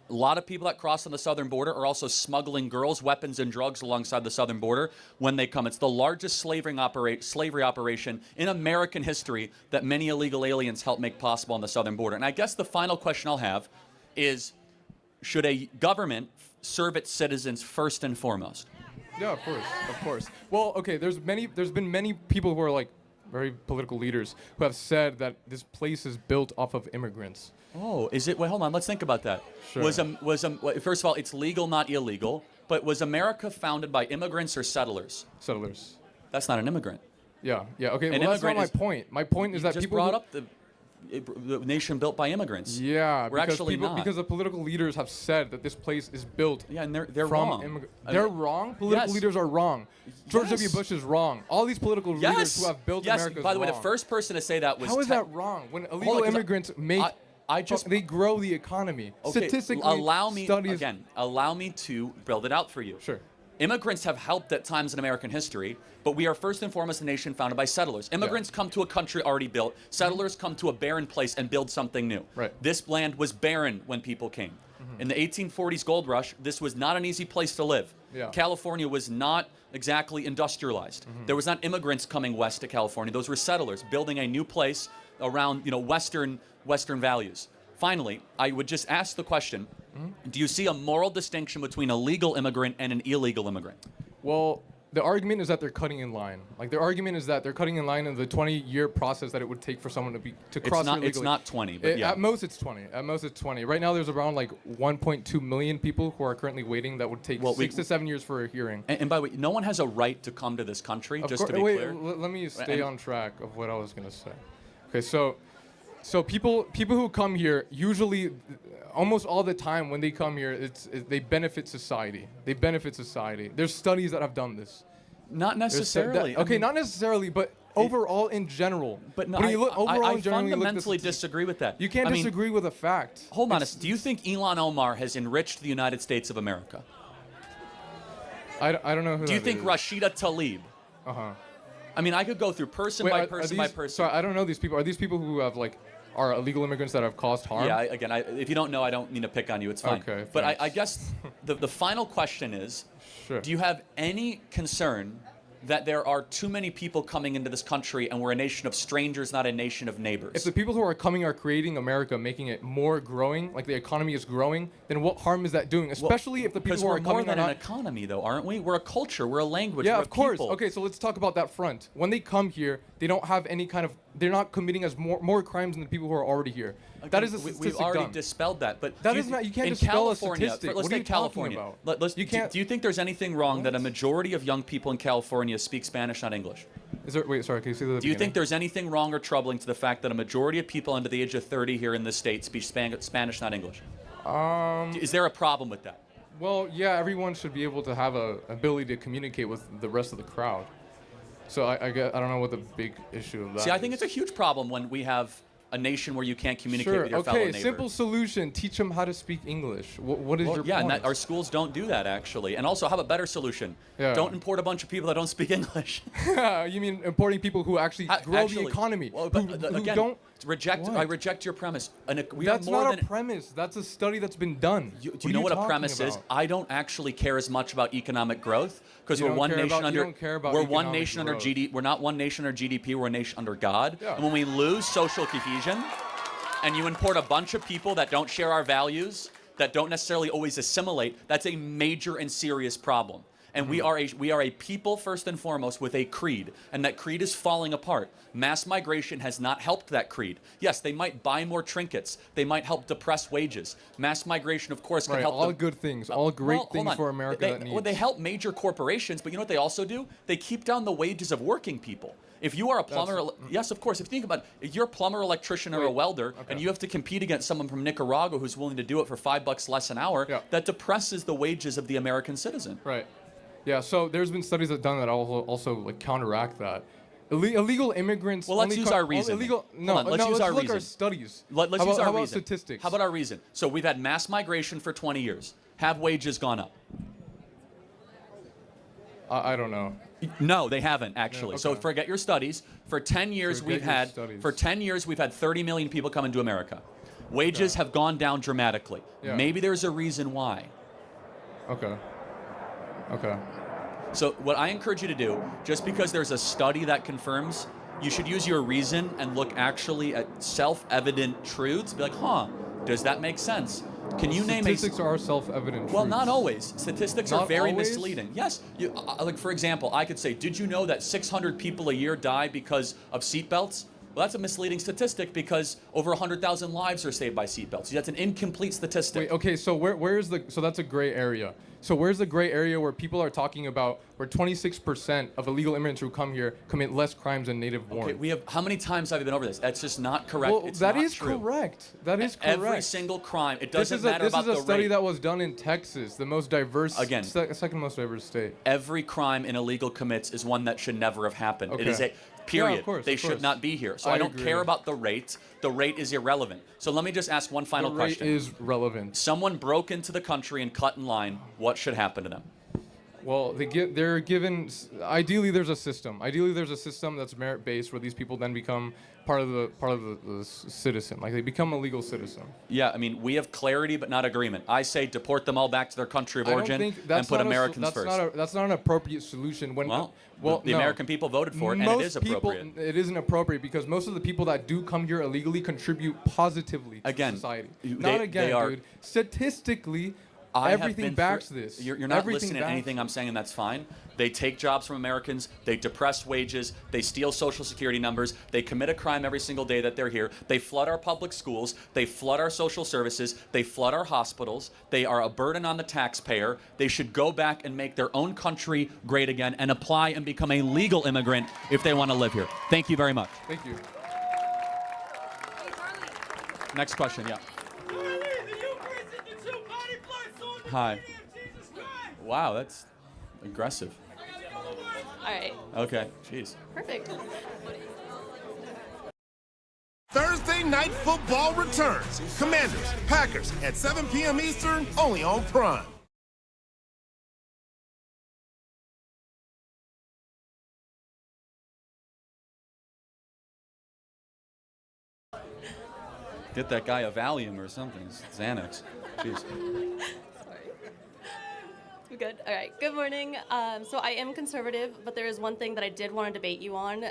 a lot of people that cross on the southern border are also smuggling girls, weapons, and drugs alongside the southern border when they come. It's the largest slavery operation in American history that many illegal aliens help make possible on the southern border. And I guess the final question I'll have is, should a government serve its citizens first and foremost? Yeah, of course. Well, okay, there's been many people who are like very political leaders who have said that this place is built off of immigrants. Oh, is it? Wait, hold on. Let's think about that. Sure. First of all, it's legal, not illegal. But was America founded by immigrants or settlers? Settlers. That's not an immigrant. Yeah. Okay. An Well, that's not immigrant my is- point. My point is You that just people brought who- up the nation built by immigrants. Yeah, We're because actually people, not. because the political leaders have said that this place is built. Yeah, and they're from wrong. They're wrong. Political yes. leaders are wrong. George W. Yes. Bush is wrong. All these political leaders who have built yes. America. By the way, the wrong. first person to say that was. How is that wrong? When illegal 'cause immigrants make, they grow the economy. Okay, Statistically, allow me studies. allow me to build it out for you. Sure. Immigrants have helped at times in American history, but we are first and foremost a nation founded by settlers. Immigrants come to a country already built. Settlers come to a barren place and build something new. Right. This land was barren when people came. In the 1840s gold rush, this was not an easy place to live. Yeah. California was not exactly industrialized. There was not immigrants coming west to California. Those were settlers building a new place around, Western values. Finally, I would just ask the question, do you see a moral distinction between a legal immigrant and an illegal immigrant? Well, the argument is that they're cutting in line. Like their argument is that they're cutting in line in the 20-year process that it would take for someone to cross here legally. It's not 20, but yeah. At most it's 20. At most it's 20. Right now there's around like 1.2 million people who are currently waiting that would take 6 to 7 years for a hearing. And by the way, no one has a right to come to this country, just to be wait, clear. let me stay on track of what I was going to say. Okay, so people who come here usually, almost all the time when they come here, they benefit society. They benefit society. There's studies that have done this. Not necessarily. Okay, not necessarily, but overall in general. But no, when you look overall I in general, when you look at the fundamentally statistics, disagree with that. you can't I mean, disagree with a fact. Hold on. Do you think Elon Omar has enriched the United States of America? I don't know who. Do you that think is. Rashida Tlaib? Uh-huh. I mean, I could go through person Wait, by are person these, by person. Sorry, I don't know these people. Are these people who have are illegal immigrants that have caused harm? Yeah, if you don't know, I don't mean to pick on you. It's fine. Okay, But I thanks. guess the final question is, Sure. do you have any concern that there are too many people coming into this country and we're a nation of strangers, not a nation of neighbors? If the people who are coming are creating America, making it more growing, like the economy is growing, then what harm is that doing? Especially if the people Because who we're are more coming are than an not. economy, though, aren't we? We're a culture. We're a language. Yeah, we're of course. people. Okay, so let's talk about that front. When they come here, they don't have any kind of. They're not committing as more crimes than the people who are already here. That is a We've statistic already done. dispelled that. But That do is not- you can't in dispel a California, statistic. Let's What are take you talking California. about? Let's, You can't- do you think there's anything wrong that a majority of young people in California speak Spanish, not English? Wait, sorry. Can you see the? Do you think there's anything wrong or troubling to the fact that a majority of people under the age of 30 here in the state speak Spanish, not English? Is there a problem with that? Well, yeah, everyone should be able to have a ability to communicate with the rest of the crowd. So I don't know what the big issue of that. See, I think it's a huge problem when we have a nation where you can't communicate Sure. with your fellow Okay. neighbor. Simple solution. Teach them how to speak English. What is your Yeah, and point? our schools don't do that actually. And also, have a better solution. Yeah. Don't import a bunch of people that don't speak English. You mean importing people who actually grow the economy? Well, but, who again, don't. I What? reject your premise. We That's are more not than a premise. That's a study that's been done. Do What you are know what a talking premise is? about? I don't actually care as much about economic growth because You we're don't one care nation about- you under. don't care about We're one economic nation under growth. GDP. We're not one nation under GDP. We're a nation under God. Yeah. And when we lose social cohesion, and you import a bunch of people that don't share our values, that don't necessarily always assimilate, that's a major and serious problem. And we are a people first and foremost with a creed, and that creed is falling apart. Mass migration has not helped that creed. Yes, they might buy more trinkets. They might help depress wages. Mass migration, of course, can Right, help. all them- good things, all great Well, hold things on. for America They, that needs. well, they help major corporations, but you know what they also do? They keep down the wages of working people. If you are a plumber, yes, of course. If you think about it, if you're a plumber, electrician, or a welder, and you have to compete against someone from Nicaragua who's willing to do it for $5 less an hour, Yeah. that depresses the wages of the American citizen. Right. Yeah. So there's been studies that have done that also like counteract that. Illegal immigrants. Well, let's only use our reason. Illegal. No, Hold on, let's no. use Let's our look reason. our studies. Let's how use about, our how about reason. statistics? How about our reason? So we've had mass migration for 20 years. Have wages gone up? I don't know. No, they haven't actually. Yeah, So okay. forget your studies. For 10 years Forget we've your had studies. for 10 years we've had 30 million people come into America. Wages have gone down dramatically. Yeah. Maybe there's a reason why. Okay. Okay. So what I encourage you to do, just because there's a study that confirms, you should use your reason and look actually at self-evident truths. Be like, does that make sense? Can you name Statistics are self-evident. Well, truths. not always. Statistics are Not very always? misleading. Yes. Like, for example, I could say, did you know that 600 people a year die because of seatbelts? Well, that's a misleading statistic because over 100,000 lives are saved by seatbelts. That's an incomplete statistic. Wait, okay, so so that's a gray area. So where's the gray area where people are talking about where 26% of illegal immigrants who come here commit less crimes than native born? Okay, how many times have you been over this? That's just not correct. Well, It's that not is true. correct. That is correct. Every single crime. It This doesn't is matter about the This is a study rate. that was done in Texas, the most diverse, Again. second most diverse state. Every crime an illegal commits is one that should never have happened. It is Okay. a period. Yeah, of course, they of should course. not be here. So I I don't agree. care about the rate. The rate is irrelevant. So let me just ask one final The rate question. is relevant. Someone broke into the country and cut in line. What should happen to them? Well, they're given. Ideally, there's a system. Ideally, there's a system that's merit-based where these people then become part of the citizen. Like they become a legal citizen. Yeah, I mean, we have clarity but not agreement. I say deport them all back to their country of I don't origin think and that's put not Americans that's first. That's not an appropriate solution. well, the no. American people voted for it, and it is appropriate. It isn't appropriate because most of the people that do come here illegally contribute positively to Again, society. they- Not again, they are- dude. Statistically, I have everything been backs through- this. You're not Everything listening to backs anything it. I'm saying, and that's fine. They take jobs from Americans. They depress wages. They steal Social Security numbers. They commit a crime every single day that they're here. They flood our public schools. They flood our social services. They flood our hospitals. They are a burden on the taxpayer. They should go back and make their own country great again and apply and become a legal immigrant if they want to live here. Thank you very much. Thank you. Next question, yeah. Hi. Wow, that's aggressive. All right, Okay, jeez. perfect. Thursday Night Football returns. Commanders, Packers at 7 p.m. Eastern, only on Prime. Get that guy a Valium or something. Xanax. Jeez. We're good. All right. Good morning. So I am conservative, but there is one thing that I did want to debate you on.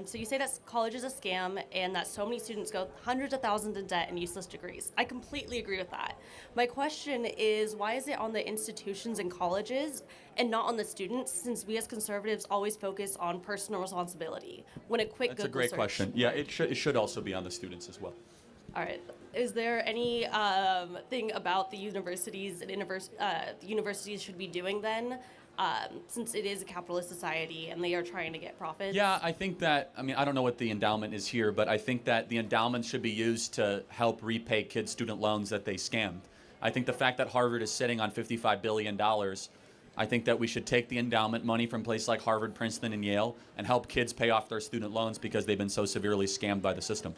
So you say that college is a scam and that so many students go hundreds of thousands in debt and useless degrees. I completely agree with that. My question is, why is it on the institutions and colleges and not on the students, since we as conservatives always focus on personal responsibility? When a quick That's a Google great search question. Yeah, it should also be on the students as well. All right. Is there any thing about the universities and the universities should be doing then, since it is a capitalist society and they are trying to get profits? Yeah, I think that, I mean, I don't know what the endowment is here, but I think that the endowment should be used to help repay kids' student loans that they scammed. I think the fact that Harvard is sitting on $55 billion, I think that we should take the endowment money from places like Harvard, Princeton, and Yale and help kids pay off their student loans because they've been so severely scammed by the system.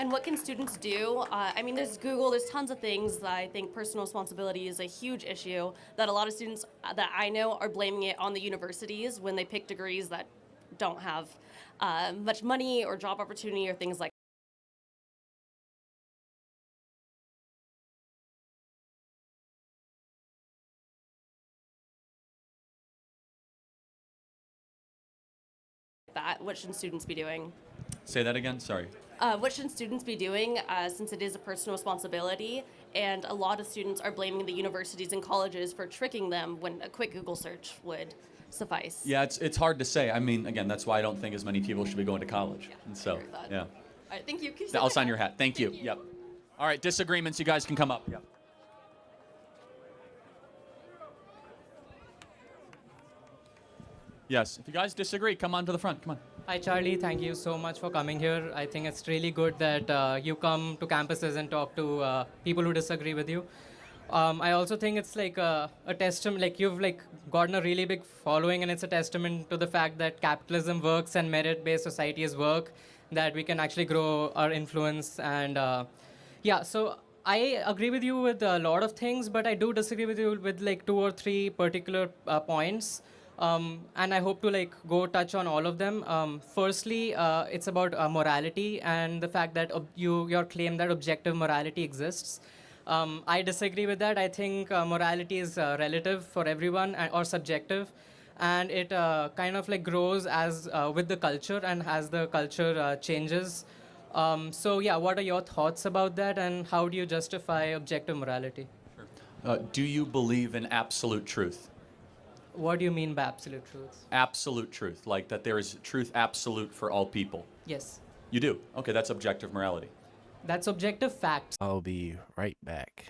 And what can students do? I mean, there's Google, there's tons of things that I think personal responsibility is a huge issue that a lot of students that I know are blaming it on the universities when they pick degrees that don't have much money or job opportunity or things like that. What should students be doing? Say that again? Sorry. What should students be doing since it is a personal responsibility? And a lot of students are blaming the universities and colleges for tricking them when a quick Google search would suffice. Yeah, it's hard to say. I mean, again, that's why I don't think as many people should be going to college. Yeah, And I so, agree with that. yeah. All right, thank you. I'll sign your hat. Thank you. Yep. All right, disagreements, you guys can come up. Yep. Yes, if you guys disagree, come on to the front. Come on. Hi, Charlie. Thank you so much for coming here. I think it's really good that you come to campuses and talk to people who disagree with you. I also think it's like a testament, like you've like gotten a really big following, and it's a testament to the fact that capitalism works and merit-based societies work, that we can actually grow our influence. And yeah, so I agree with you with a lot of things, but I do disagree with you with like 2 or 3 particular points. And I hope to like go touch on all of them. Firstly, it's about morality and the fact that your claim that objective morality exists. I disagree with that. I think morality is relative for everyone or subjective, and it kind of like grows as with the culture and as the culture changes. So yeah, what are your thoughts about that, and how do you justify objective morality? Do you believe in absolute truth? What do you mean by absolute truth? Absolute truth, like that there is truth absolute for all people. Yes. You do? Okay, that's objective morality. That's objective facts. I'll be right back.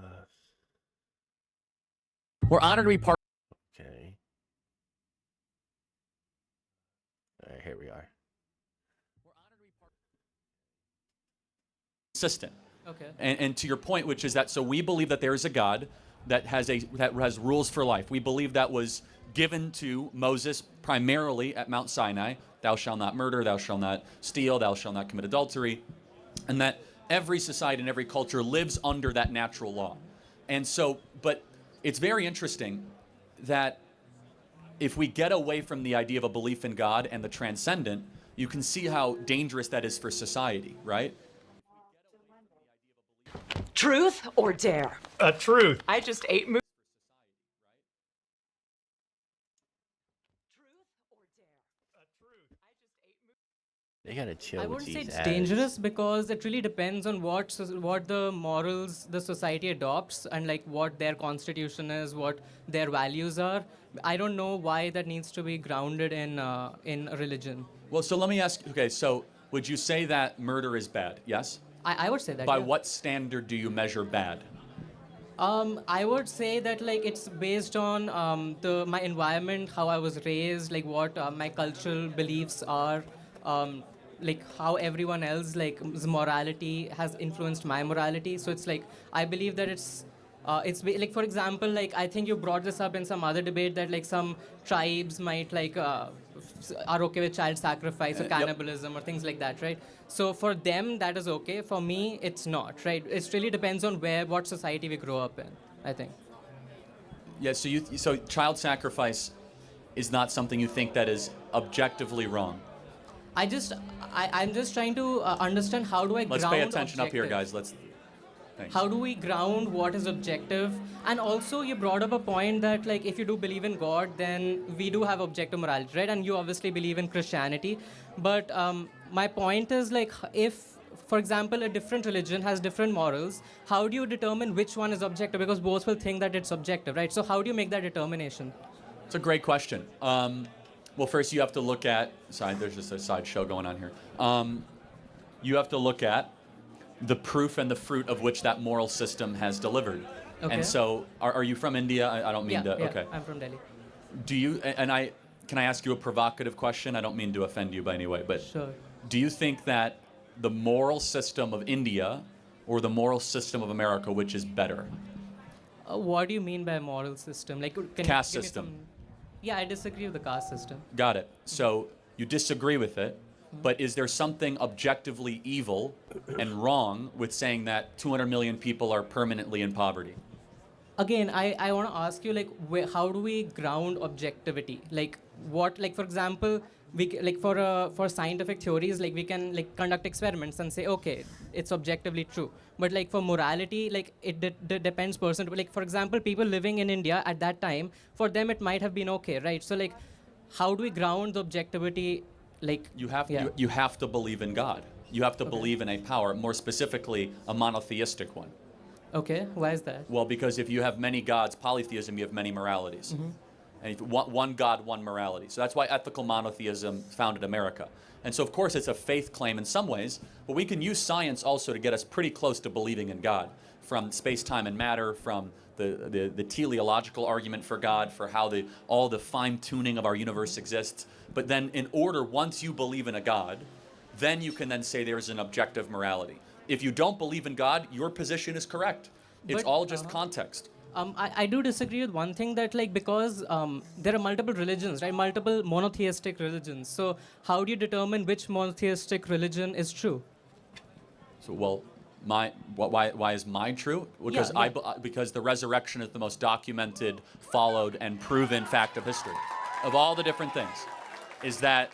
Uh, We're honored to be part. okay. All right, here we are. Consistent. Okay. And to your point, which is that so we believe that there is a God that has rules for life. We believe that was given to Moses primarily at Mount Sinai. Thou shalt not murder, thou shalt not steal, thou shalt not commit adultery, and that every society and every culture lives under that natural law. And so, but it's very interesting that if we get away from the idea of a belief in God and the transcendent, you can see how dangerous that is for society, right? Truth or dare? Truth. I just ate moose. They gotta chill I with wouldn't say these it's ads. dangerous because it really depends on what the morals the society adopts and like what their constitution is, what their values are. I don't know why that needs to be grounded in religion. Well, so let me ask, okay, so would you say that murder is bad? Yes? I would say that. By yeah. what standard do you measure bad? I would say that like it's based on my environment, how I was raised, like what my cultural beliefs are, like how everyone else morality has influenced my morality. So it's like I believe that like for example, like I think you brought this up in some other debate that like some tribes might are okay with child sacrifice or Yep. cannibalism or things like that, right? So for them that is okay. For me, it's not, right? It really depends on what society we grow up in, I think. Yeah, so child sacrifice is not something you think that is objectively wrong. I'm just trying to understand how do I Let's ground pay attention up here, objective? guys. Thanks. How do we ground what is objective? And also, you brought up a point that, like, if you do believe in God, then we do have objective morality, right? And you obviously believe in Christianity. But my point is, like, if, for example, a different religion has different morals, how do you determine which one is objective? Because both will think that it's objective, right? So how do you make that determination? It's a great question. Well, first you have to look at, sorry, there's just a side show going on here. You have to look at the proof and the fruit of which that moral system has delivered. Okay. And so, are you from India? I don't mean Yeah, to, okay. I'm from Delhi. Do you, can I ask you a provocative question? I don't mean to offend you by any way, but Sure. do you think that the moral system of India or the moral system of America, which is better? What do you mean by moral system? Like, can Caste you give me system. Yeah, I disagree with the caste system. Got it. So you disagree with it, but is there something objectively evil and wrong with saying that 200 million people are permanently in poverty? Again, I want to ask you, like, how do we ground objectivity? Like, what, like, for example, like for scientific theories, like we can like conduct experiments and say, okay, it's objectively true. But like for morality, like it depends person to, like for example, people living in India at that time, for them it might have been okay, right? So like, how do we ground the objectivity? Like You have yeah. you have to believe in God. You have to believe in a power, more specifically a monotheistic one. Okay, why is that? Well, because if you have many gods, polytheism, you have many moralities. And if one God, one morality. So that's why ethical monotheism founded America. And so, of course, it's a faith claim in some ways, but we can use science also to get us pretty close to believing in God, from space, time, and matter, from the teleological argument for God, for how all the fine-tuning of our universe exists. But then in order, once you believe in a God, then you can then say there's an objective morality. If you don't believe in God, your position is correct. It's But, all just context. I do disagree with one thing, that like because there are multiple religions, right? Multiple monotheistic religions. So how do you determine which monotheistic religion is true? So, well, why is mine true? Because Yeah, because the resurrection is the most documented, followed, and proven fact of history. Of all the different things, is that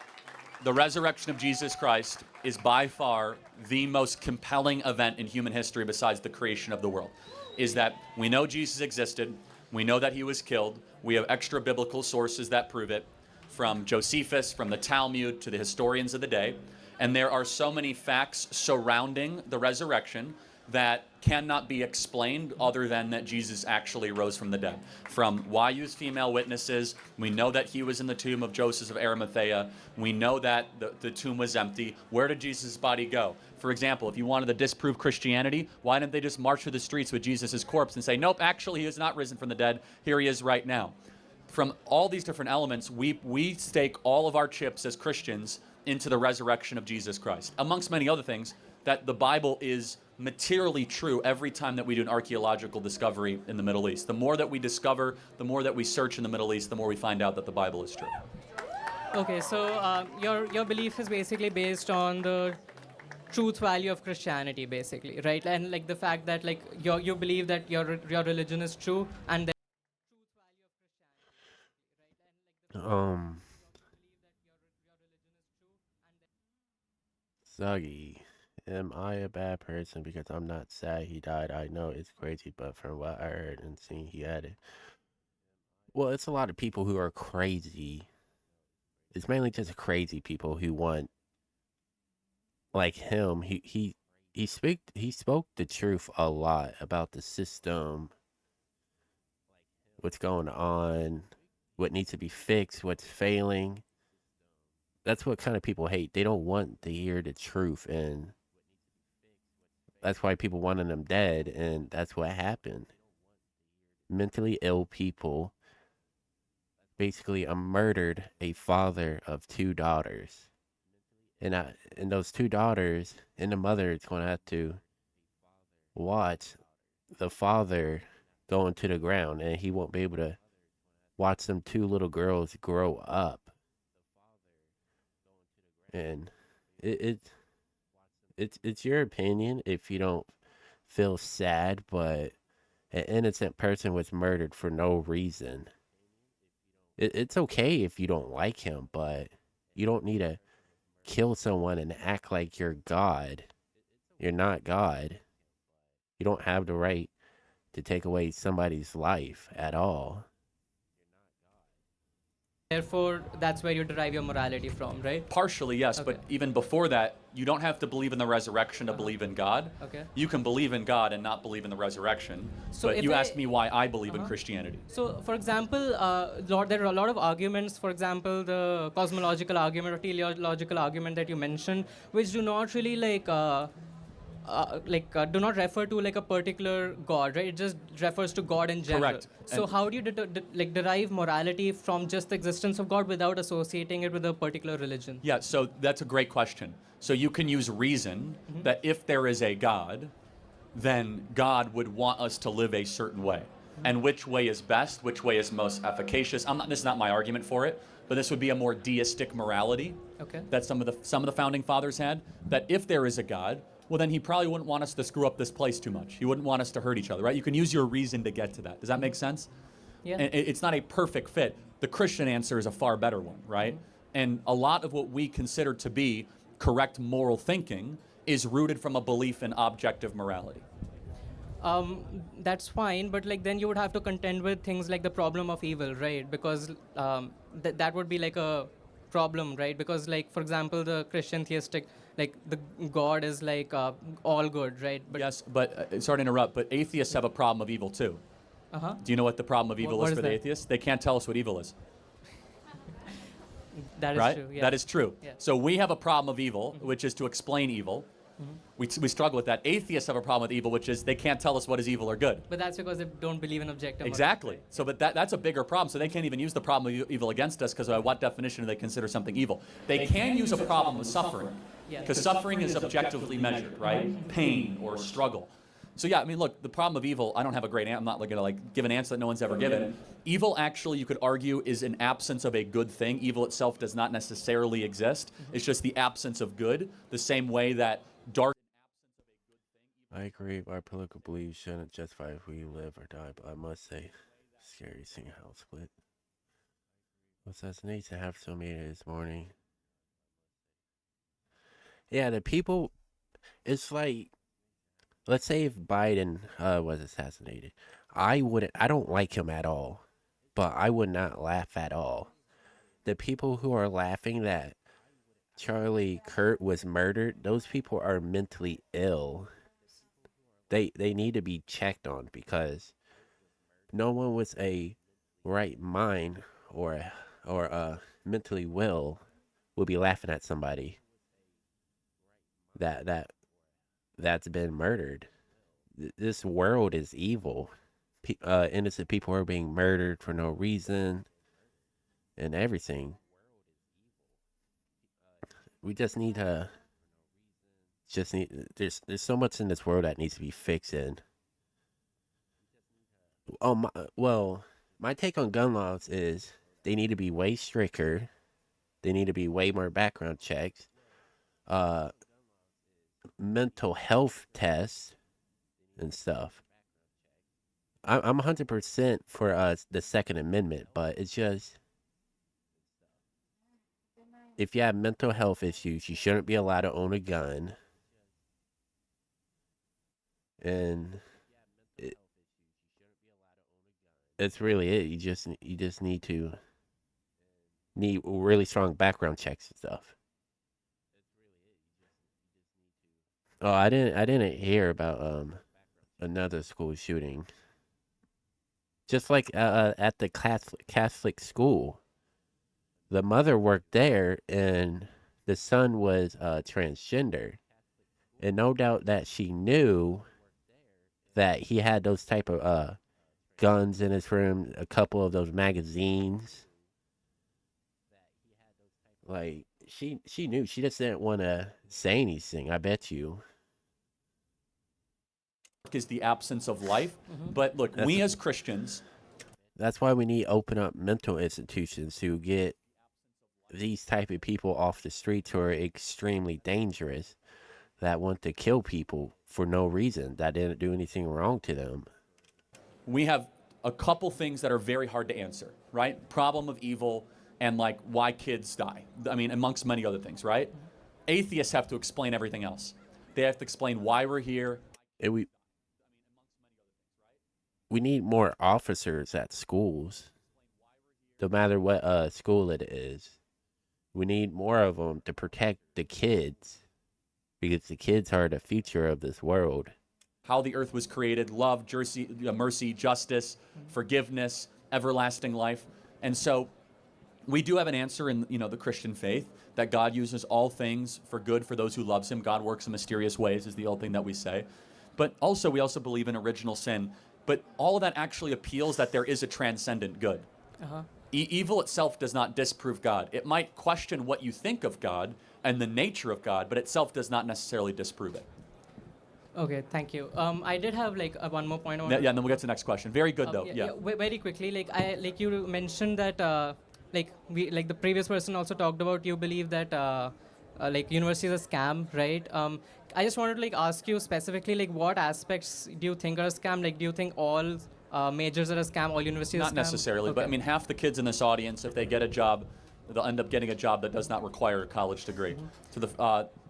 the resurrection of Jesus Christ is by far the most compelling event in human history besides the creation of the world. Is that we know Jesus existed, we know that he was killed, we have extra biblical sources that prove it, from Josephus, from the Talmud, to the historians of the day, and there are so many facts surrounding the resurrection that cannot be explained other than that Jesus actually rose from the dead. From Wayu's female witnesses, we know that he was in the tomb of Joseph of Arimathea. We know that the tomb was empty. Where did Jesus' body go? For example, if you wanted to disprove Christianity, why didn't they just march through the streets with Jesus' corpse and say, nope, actually he is not risen from the dead. Here he is right now. From all these different elements, we stake all of our chips as Christians into the resurrection of Jesus Christ. Amongst many other things, that the Bible is materially true every time that we do an archaeological discovery in the Middle East. The more that we discover, the more that we search in the Middle East, the more we find out that the Bible is true. Okay, so your belief is basically based on the truth value of Christianity, basically, right? And like the fact that like you believe that your religion is true, and Zuggy, am I a bad person because I'm not sad he died? I know it's crazy, but from what I heard and seen, he had it. Well, it's a lot of people who are crazy. It's mainly just crazy people who want, like him. He spoke the truth a lot about the system, what's going on, what needs to be fixed, what's failing. That's what kind of people hate. They don't want to hear the truth, and that's why people wanted him dead, and that's what happened. Mentally ill people basically murdered a father of 2 daughters. And those 2 daughters and the mother is going to have to watch the father go into the ground, and he won't be able to watch them 2 little girls grow up. And it's your opinion if you don't feel sad, but an innocent person was murdered for no reason. It's okay if you don't like him, but you don't need to kill someone and act like you're God. You're not God. You don't have the right to take away somebody's life at all. therefore that's where you derive your morality from, right? Partially, yes, Okay. but even before that, you don't have to believe in the resurrection to believe in God. Okay. You can believe in God and not believe in the resurrection. So but if you I- asked me why I believe in Christianity. So, for example, there are a lot of arguments, for example, the cosmological argument or teleological argument that you mentioned, which do not really do not refer to like a particular god, right? It just refers to God in general. Correct. So And- how do you derive morality from just the existence of God without associating it with a particular religion? Yeah, so that's a great question. So you can use reason that if there is a God, then God would want us to live a certain way. And which way is best, which way is most efficacious. This is not my argument for it, but this would be a more deistic morality Okay. that some of the founding fathers had, that if there is a God, well then he probably wouldn't want us to screw up this place too much. He wouldn't want us to hurt each other, right? You can use your reason to get to that. Does that make sense? Yeah. And it's not a perfect fit. The Christian answer is a far better one, right? And a lot of what we consider to be correct moral thinking is rooted from a belief in objective morality. That's fine, but like then you would have to contend with things like the problem of evil, right? Because that would be like a problem, right? Because like for example, the Christian theistic, like the God is like all good, right? But Yes, but sorry to interrupt, but atheists have a problem of evil too. Do you know what the problem of evil What is is for the that? atheists? They can't tell us what evil is. that is Right? true. Yeah. That is true. Yeah. So we have a problem of evil, which is to explain evil. We struggle with that. Atheists have a problem with evil, which is they can't tell us what is evil or good. But that's because they don't believe in objective. Exactly. So, but that's a bigger problem. So they can't even use the problem of evil against us because by what definition do they consider something evil? They can use a problem of suffering Yeah. because suffering is objectively measured, right? Pain or struggle. So yeah, I mean, look, the problem of evil, I don't have a great answer. I'm not going to like give an answer that no one's ever given. Evil actually, you could argue, is an absence of a good thing. Evil itself does not necessarily exist. It's just the absence of good, the same way that dark. I agree. Our political beliefs shouldn't justify if we live or die, but I must say, scary seeing how it's split. Assassination happened to me this morning. Yeah, the people, it's like, let's say if Biden was assassinated, I don't like him at all, but I would not laugh at all. The people who are laughing that Charlie Kirk was murdered, those people are mentally ill. They need to be checked on because no one with a right mind or mentally well will be laughing at somebody that's been murdered. This world is evil. Innocent people are being murdered for no reason and everything. We just need to there's so much in this world that needs to be fixed in. My take on gun laws is they need to be way stricter. They need to be way more background checks. Mental health tests and stuff. I'm 100% for the Second Amendment, but it's just if you have mental health issues, you shouldn't be allowed to own a gun. And it's really it. You just need really strong background checks and stuff. Oh, I didn't hear about another school shooting. Just like at the Catholic school, the mother worked there, and the son was transgender, and no doubt that she knew that he had those type of guns in his room, a couple of those magazines. Like she knew. She just didn't want to say anything. I bet you. Is the absence of life. But look, we as Christians. That's why we need open up mental institutions to get these type of people off the streets who are extremely dangerous, that want to kill people for no reason, that didn't do anything wrong to them. We have a couple things that are very hard to answer, right? Problem of evil and like why kids die. I mean, amongst many other things, right? Atheists have to explain everything else. They have to explain why we're here. And we need more officers at schools, no matter what school it is. We need more of them to protect the kids, because the kids are the future of this world. How the earth was created, love, mercy, justice, forgiveness, everlasting life. And so we do have an answer in the Christian faith that God uses all things for good for those who loves him. God works in mysterious ways is the old thing that we say. But also we also believe in original sin. But all of that actually appeals that there is a transcendent good. Evil itself does not disprove God. It might question what you think of God and the nature of God, but itself does not necessarily disprove it. Okay, thank you. I did have like one more point. Yeah, and then we'll get to the next question. Very good though. Very quickly, like you mentioned that the previous person also talked about, you believe that like university is a scam, right? I just wanted to like ask you specifically, like what aspects do you think are a scam? Like, do you think all majors are a scam, all universities are a scam? Not necessarily, Okay. but I mean, half the kids in this audience, if they get a job they'll end up getting a job that does not require a college degree.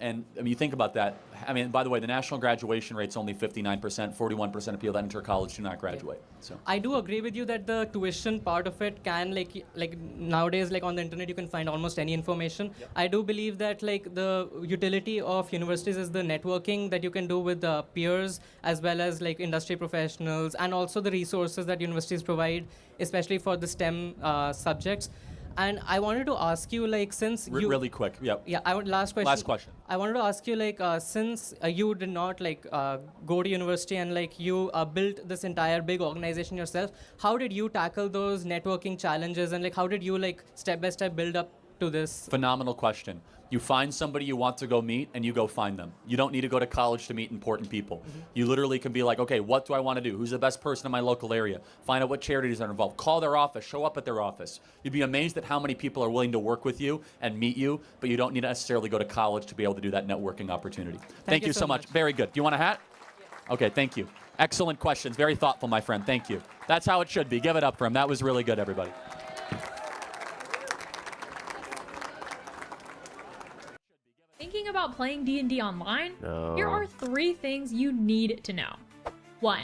And I mean, you think about that. I mean, by the way, the national graduation rate's only 59%. 41% of people that enter college do not graduate. So I do agree with you that the tuition part of it can like nowadays, like on the internet you can find almost any information. Yep. I do believe that like the utility of universities is the networking that you can do with peers as well as like industry professionals, and also the resources that universities provide, especially for the STEM subjects. And I wanted to ask you, like, since you really quick, yep. Yeah, last question. Last question. I wanted to ask you, like, since you did not like go to university and like you built this entire big organization yourself, how did you tackle those networking challenges, and like how did you like step by step build up to this? Phenomenal question. You find somebody you want to go meet, and you go find them. You don't need to go to college to meet important people. Mm-hmm. You literally can be like, okay, what do I want to do? Who's the best person in my local area? Find out what charities are involved. Call their office. Show up at their office. You'd be amazed at how many people are willing to work with you and meet you, but you don't need to necessarily go to college to be able to do that networking opportunity. Thank you so much. Very good. Do you want a hat? Yes. Okay, thank you. Excellent questions. Very thoughtful, my friend. Thank you. That's how it should be. Give it up for him. That was really good, everybody. Thinking about playing D&D online? No. Here are 3 things you need to know. 1.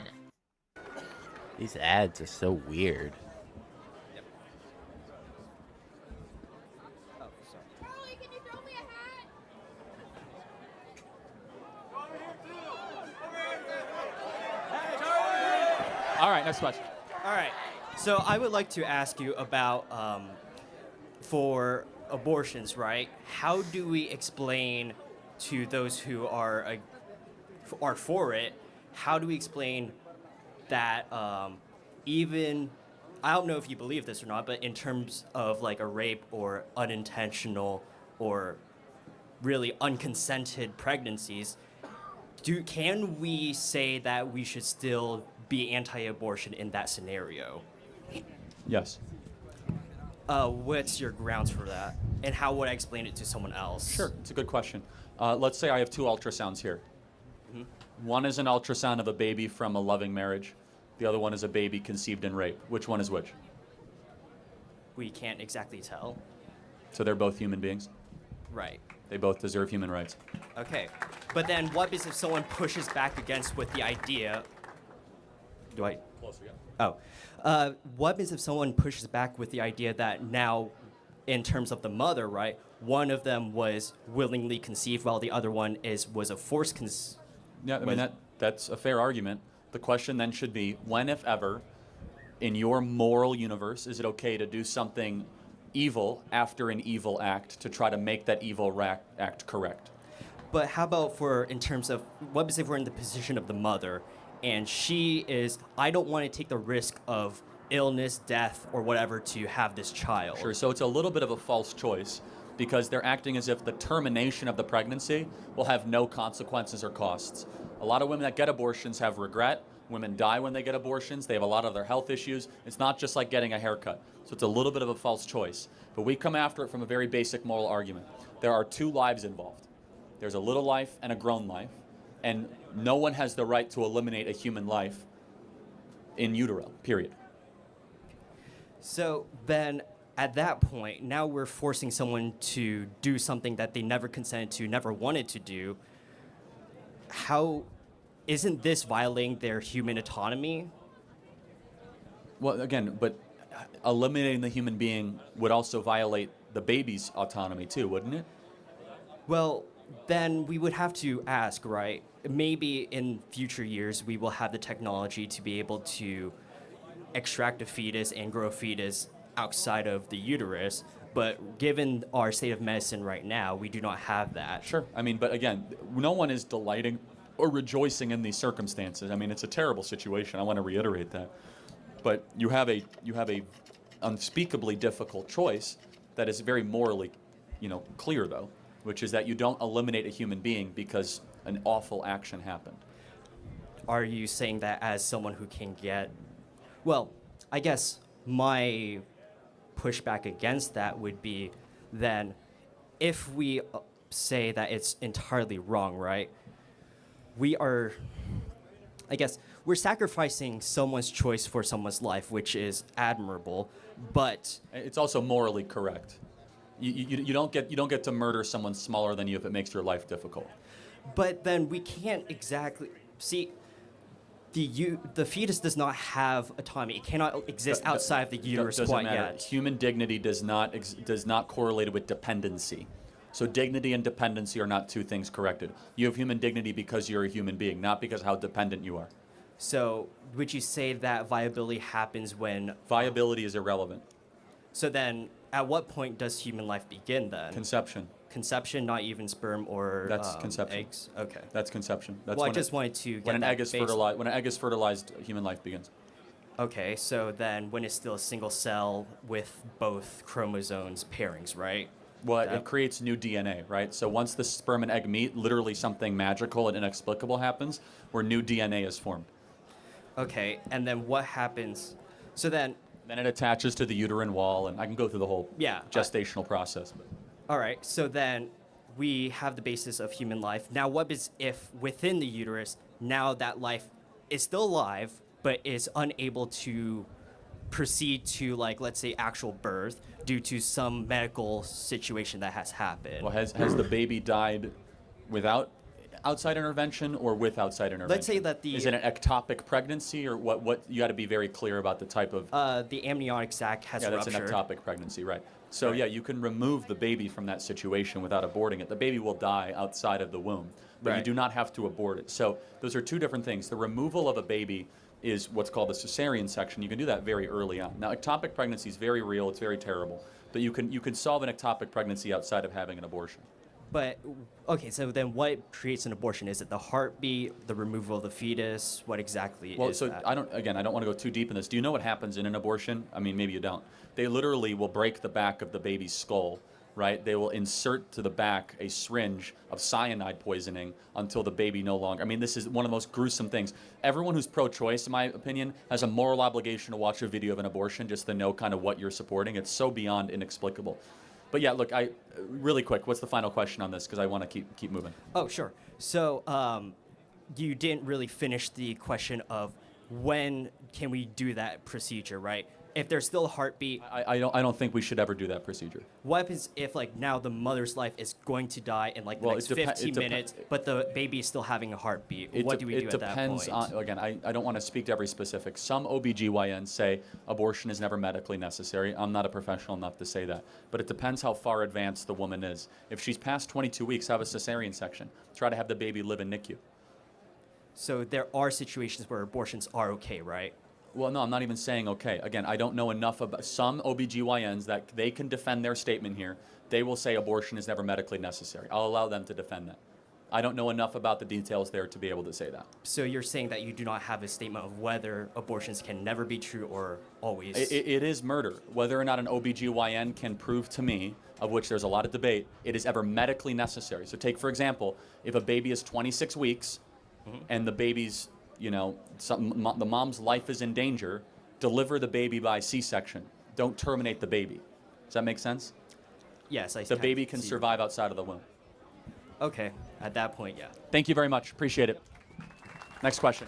These ads are so weird. Yep. Oh, sorry. Charlie, can you throw me a hat? All right, next question. All right. So I would like to ask you about for abortions, right? How do we explain to those who are for it? How do we explain that even, I don't know if you believe this or not, but in terms of like a rape or unintentional or really unconsented pregnancies, can we say that we should still be anti-abortion in that scenario? Yes. What's your grounds for that? And how would I explain it to someone else? Sure, it's a good question. Let's say I have 2 ultrasounds here. Mm-hmm. One is an ultrasound of a baby from a loving marriage. The other one is a baby conceived in rape. Which one is which? We can't exactly tell. So they're both human beings? Right. They both deserve human rights. Okay. But then what is if someone pushes back against with the idea... Do I... Closer, yeah. Oh. What is if someone pushes back with the idea that now, in terms of the mother, right, one of them was willingly conceived while the other one was a forced conceived? Yeah, I mean, that's a fair argument. The question then should be, when, if ever, in your moral universe, is it okay to do something evil after an evil act to try to make that evil act correct? But how about in terms of, what if we're in the position of the mother, and she is, I don't want to take the risk of illness, death, or whatever to have this child. Sure, so it's a little bit of a false choice because they're acting as if the termination of the pregnancy will have no consequences or costs. A lot of women that get abortions have regret. Women die when they get abortions. They have a lot of their health issues. It's not just like getting a haircut. So it's a little bit of a false choice. But we come after it from a very basic moral argument. There are 2 lives involved. There's a little life and a grown life. And no one has the right to eliminate a human life in utero, period. So then, at that point, now we're forcing someone to do something that they never consented to, never wanted to do. How isn't this violating their human autonomy? Well, again, but eliminating the human being would also violate the baby's autonomy too, wouldn't it? Well, then we would have to ask, right? Maybe in future years we will have the technology to be able to extract a fetus and grow a fetus outside of the uterus, but given our state of medicine right now, we do not have that. Sure. I mean, but again, no one is delighting or rejoicing in these circumstances. I mean, it's a terrible situation. I want to reiterate that. But you have a unspeakably difficult choice that is very morally, clear though, which is that you don't eliminate a human being because an awful action happened. Are you saying that as someone who can get... Well, I guess my pushback against that would be then if we say that it's entirely wrong, right? We're sacrificing someone's choice for someone's life, which is admirable, but... It's also morally correct. You don't get to murder someone smaller than you if it makes your life difficult. But then we can't exactly see. The fetus does not have autonomy. It cannot exist outside of the uterus Doesn't quite matter. yet. Human dignity does not correlate with dependency. So dignity and dependency are not two things corrected. You have human dignity because you're a human being, not because how dependent you are. So would you say that viability happens when... Viability is irrelevant. So then, at what point does human life begin then? Conception. Conception, not even sperm or That's conception. eggs? Okay. That's conception. That's Well, I when just wanted to get when an that egg is base- fertilized. When an egg is fertilized, human life begins. Okay, so then when it's still a single cell with both chromosomes pairings, right? Well, it creates new DNA, right? So once the sperm and egg meet, literally something magical and inexplicable happens where new DNA is formed. Okay, and then what happens? So then... Then it attaches to the uterine wall, and I can go through the whole gestational process. All right, so then we have the basis of human life. Now, what is if within the uterus, now that life is still alive, but is unable to proceed to, like, let's say, actual birth due to some medical situation that has happened? Well, has the baby died without outside intervention or with outside intervention? Let's say that the... Is it an ectopic pregnancy, or what? You got to be very clear about the type of... the amniotic sac has ruptured. Yeah, that's an ectopic pregnancy, right. So, yeah, you can remove the baby from that situation without aborting it. The baby will die outside of the womb, but you do not have to abort it. So those are two different things. The removal of a baby is what's called a cesarean section. You can do that very early on. Now, ectopic pregnancy is very real. It's very terrible. But you can solve an ectopic pregnancy outside of having an abortion. But, okay, so then what creates an abortion? Is it the heartbeat, the removal of the fetus? What exactly is that? I don't want to go too deep in this. Do you know what happens in an abortion? I mean, maybe you don't. They literally will break the back of the baby's skull, right? They will insert to the back a syringe of cyanide poisoning until the baby no longer... I mean, this is one of the most gruesome things. Everyone who's pro-choice, in my opinion, has a moral obligation to watch a video of an abortion just to know kind of what you're supporting. It's so beyond inexplicable. But yeah, look, really quick, what's the final question on this? Because I want to keep moving. Oh, sure. So you didn't really finish the question of when can we do that procedure, right? If there's still a heartbeat... I don't think we should ever do that procedure. What happens if, like, now the mother's life is going to die in, like, the next 15 minutes, but the baby is still having a heartbeat? What do we do at that point? It depends on, again, I don't want to speak to every specific. Some OBGYNs say abortion is never medically necessary. I'm not a professional enough to say that. But it depends how far advanced the woman is. If she's past 22 weeks, have a cesarean section. Try to have the baby live in NICU. So there are situations where abortions are okay, right? Well, no, I'm not even saying okay. Again, I don't know enough about some OBGYNs that they can defend their statement here. They will say abortion is never medically necessary. I'll allow them to defend that. I don't know enough about the details there to be able to say that. So you're saying that you do not have a statement of whether abortions can never be true or always? It is murder. Whether or not an OBGYN can prove to me, of which there's a lot of debate, it is ever medically necessary. So take, for example, if a baby is 26 weeks and the baby's the mom's life is in danger, deliver the baby by C-section. Don't terminate the baby. Does that make sense? Yes, I see. The baby can survive outside of the womb. Okay, at that point, yeah. Thank you very much. Appreciate it. Next question.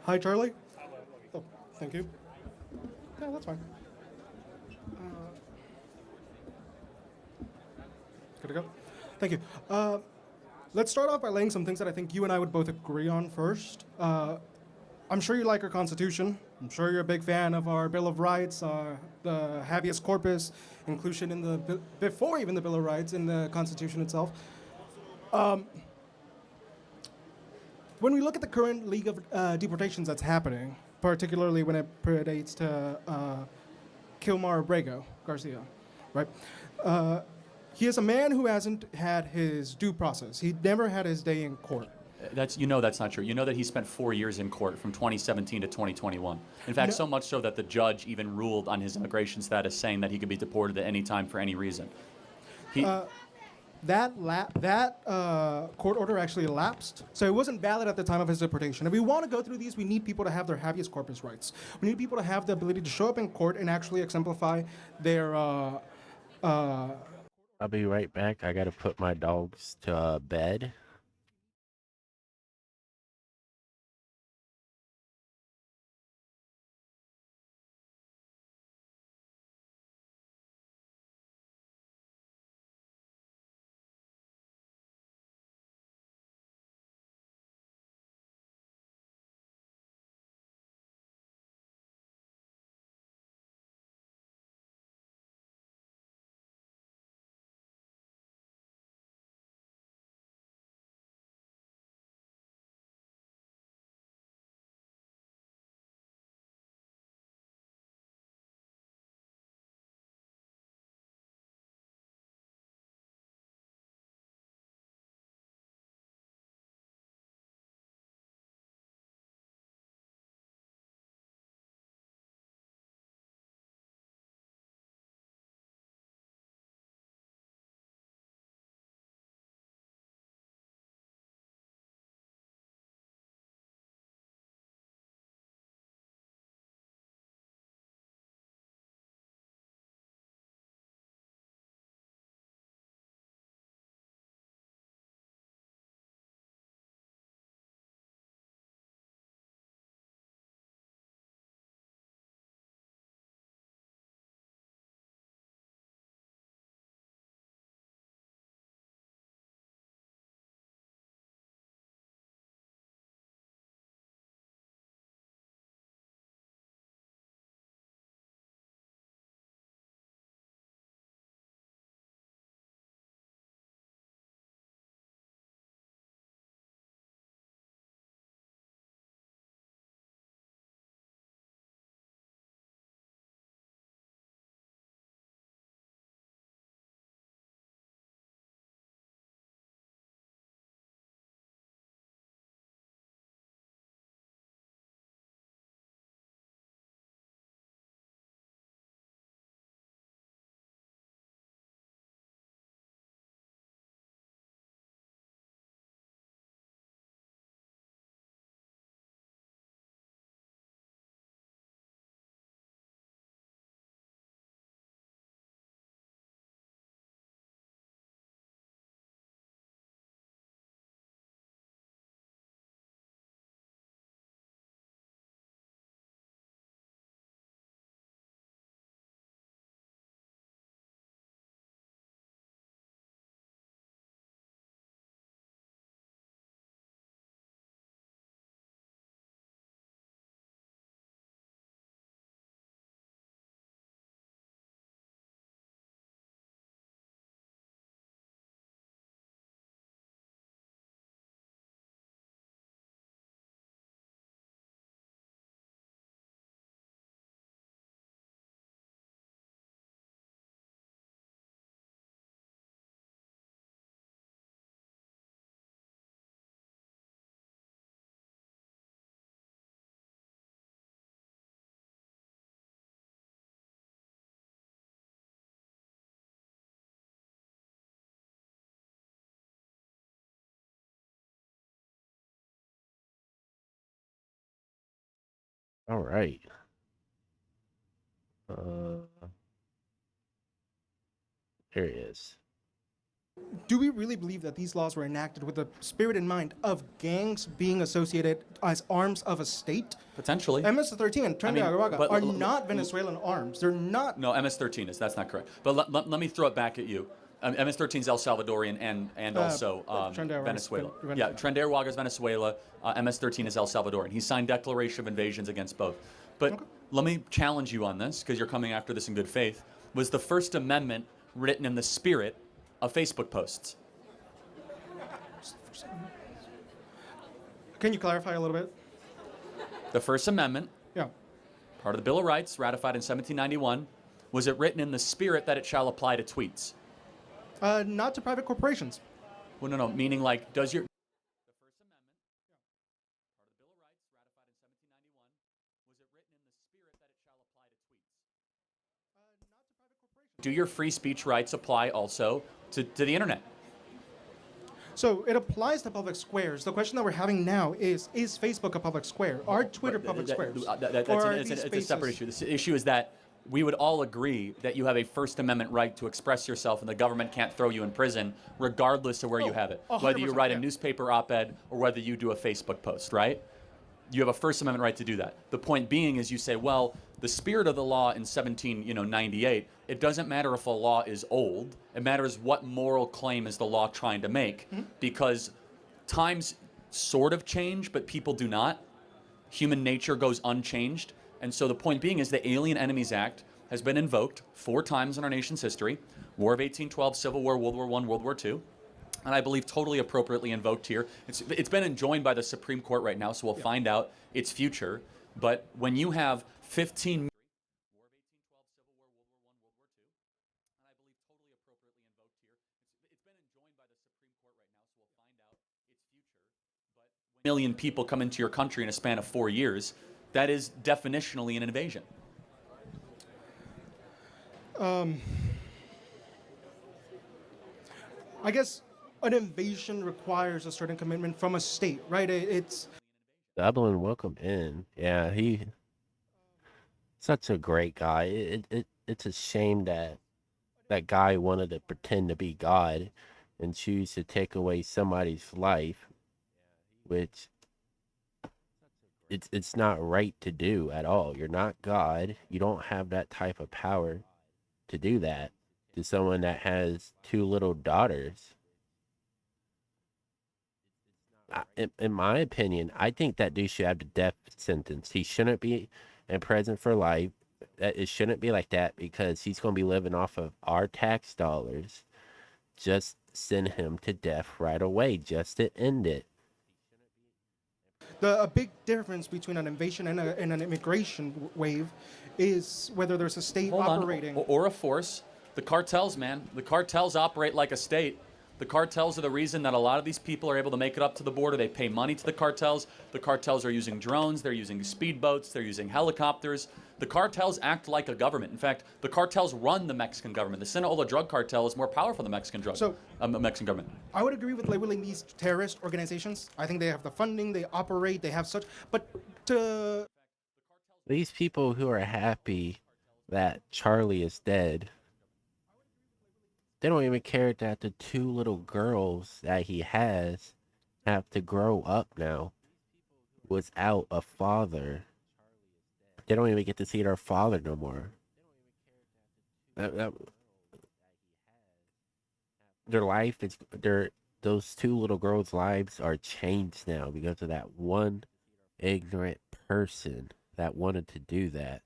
Hi, Charlie. Oh, thank you. Yeah, that's fine. Good to go. Thank you. Let's start off by laying some things that I think you and I would both agree on first. I'm sure you like our Constitution. I'm sure you're a big fan of our Bill of Rights, the habeas corpus, inclusion in the before even the Bill of Rights in the Constitution itself. When we look at the current league of deportations that's happening, particularly when it predates to Kilmar Abrego Garcia, right? He is a man who hasn't had his due process. He never had his day in court. That's not true. You know that he spent 4 years in court from 2017 to 2021. In fact, so much so that the judge even ruled on his immigration status, saying that he could be deported at any time for any reason. That court order actually elapsed, so it wasn't valid at the time of his deportation. If we want to go through these, we need people to have their habeas corpus rights. We need people to have the ability to show up in court and actually exemplify their... I'll be right back. I gotta put my dogs to bed. All right. Uh, here it is. Do we really believe that these laws were enacted with the spirit in mind of gangs being associated as arms of a state? Potentially. MS-13 and Tren de Aragua but are not Venezuelan arms. They're not. No, MS-13 is. That's not correct. But let me throw it back at you. MS-13 is El Salvadorian and also Tren de Aragua is Venezuela. Venezuela. Yeah, Tren de Aragua is Venezuela. MS-13 is El Salvadorian. He signed declaration of invasions against both. But let me challenge you on this, because you're coming after this in good faith. Was the First Amendment written in the spirit of Facebook posts? Can you clarify a little bit? The First Amendment, Yeah. part of the Bill of Rights, ratified in 1791, was it written in the spirit that it shall apply to tweets? Not to private corporations. Well, no, meaning like, does your... The First Amendment, part of the Bill of Rights, ratified in 1791, was it written in the spirit that it shall apply to tweets? Not to private corporations. Do your free speech rights apply also to the internet? So it applies to public squares. The question that we're having now is Facebook a public square? Are Twitter public squares? It's a separate issue. The issue is that we would all agree that you have a First Amendment right to express yourself and the government can't throw you in prison regardless of where you have it. Whether you write a newspaper op-ed or whether you do a Facebook post, right? You have a First Amendment right to do that. The point being is you say, well, the spirit of the law in 1798, it doesn't matter if a law is old. It matters what moral claim is the law trying to make, because times sort of change, but people do not. Human nature goes unchanged. And so the point being is the Alien Enemies Act has been invoked 4 times in our nation's history: War of 1812, Civil War, World War I, World War II. And I believe totally appropriately invoked here. It's been enjoined by the Supreme Court right now, so we'll find out its future. But when you have 15 War of 1812, Civil War, World War I, World War II, and I believe totally appropriately invoked here. It's been enjoined by the Supreme Court right now, so we'll find out its future. But when 1 million people come into your country in a span of 4 years, that is definitionally an invasion. I guess an invasion requires a certain commitment from a state, right? It's Dublin, welcome in. Yeah, he such a great guy. It's a shame that that guy wanted to pretend to be God and choose to take away somebody's life, which it's not right to do at all. You're not God. You don't have that type of power to do that to someone that has 2 little daughters. In my opinion, I think that dude should have the death sentence. He shouldn't be in prison for life. It shouldn't be like that, because he's going to be living off of our tax dollars. Just send him to death right away, just to end it. a big difference between an invasion and an immigration wave is whether there's a state operating. Or a force. The cartels, man. The cartels operate like a state. The cartels are the reason that a lot of these people are able to make it up to the border. They pay money to the cartels. The cartels are using drones. They're using speedboats. They're using helicopters. The cartels act like a government. In fact, the cartels run the Mexican government. The Sinaloa drug cartel is more powerful than the Mexican Mexican government. I would agree with labeling these terrorist organizations. I think they have the funding, they operate, they have such. But these people who are happy that Charlie is dead, they don't even care that the 2 little girls that he has have to grow up now without a father. They don't even get to see their father no more. Their life is those 2 little girls' lives are changed now because of that one ignorant person that wanted to do that.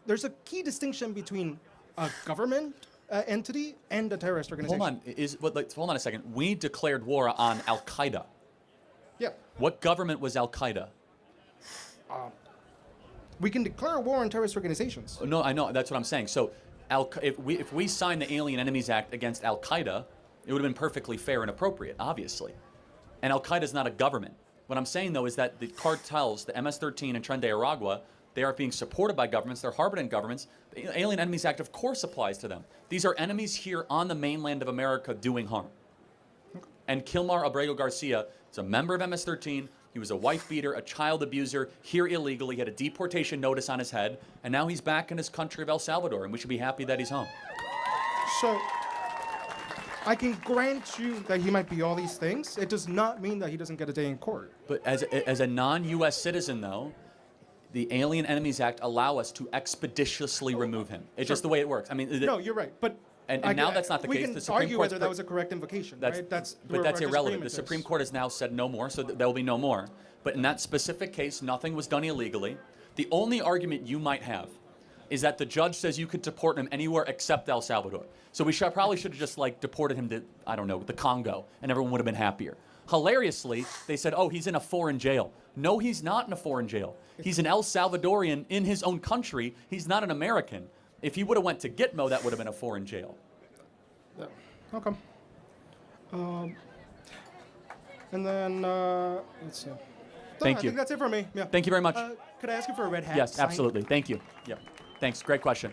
There's a key distinction between a government entity and a terrorist organization. Hold on a second. We declared war on Al Qaeda. Yeah. What government was Al Qaeda? We can declare war on terrorist organizations. No, I know. That's what I'm saying. So, if we signed the Alien Enemies Act against Al Qaeda, it would have been perfectly fair and appropriate, obviously. And Al Qaeda is not a government. What I'm saying, though, is that the cartels, the MS-13 and Tren de Aragua, they are being supported by governments. They're harbored in governments. The Alien Enemies Act, of course, applies to them. These are enemies here on the mainland of America doing harm. And Kilmar Abrego Garcia is a member of MS-13, He was a wife beater, a child abuser, here illegally. He had a deportation notice on his head, and now he's back in his country of El Salvador, and we should be happy that he's home. So, I can grant you that he might be all these things. It does not mean that he doesn't get a day in court. But as a non-U.S. citizen, though, the Alien Enemies Act allow us to expeditiously remove him. It's just the way it works. I mean, No, you're right. But and now that's not the case. We can The Supreme argue Court's whether that was a correct invocation, right? but where that's our irrelevant. The disagreement Supreme is. Court has now said no more, so there will be no more. But in that specific case, nothing was done illegally. The only argument you might have is that the judge says you could deport him anywhere except El Salvador. So we probably should have just like deported him to, I don't know, the Congo, and everyone would have been happier. Hilariously, they said, oh, he's in a foreign jail. No, he's not in a foreign jail. He's an El Salvadorian in his own country. He's not an American. If he would have went to Gitmo, that would have been a foreign jail. Yeah. Okay. And then, let's see. Thank I you. think that's it for me. Yeah. Thank you very much. Could I ask you for a red hat? Yes, signed? absolutely. Thank you. Yeah. Thanks. Great question.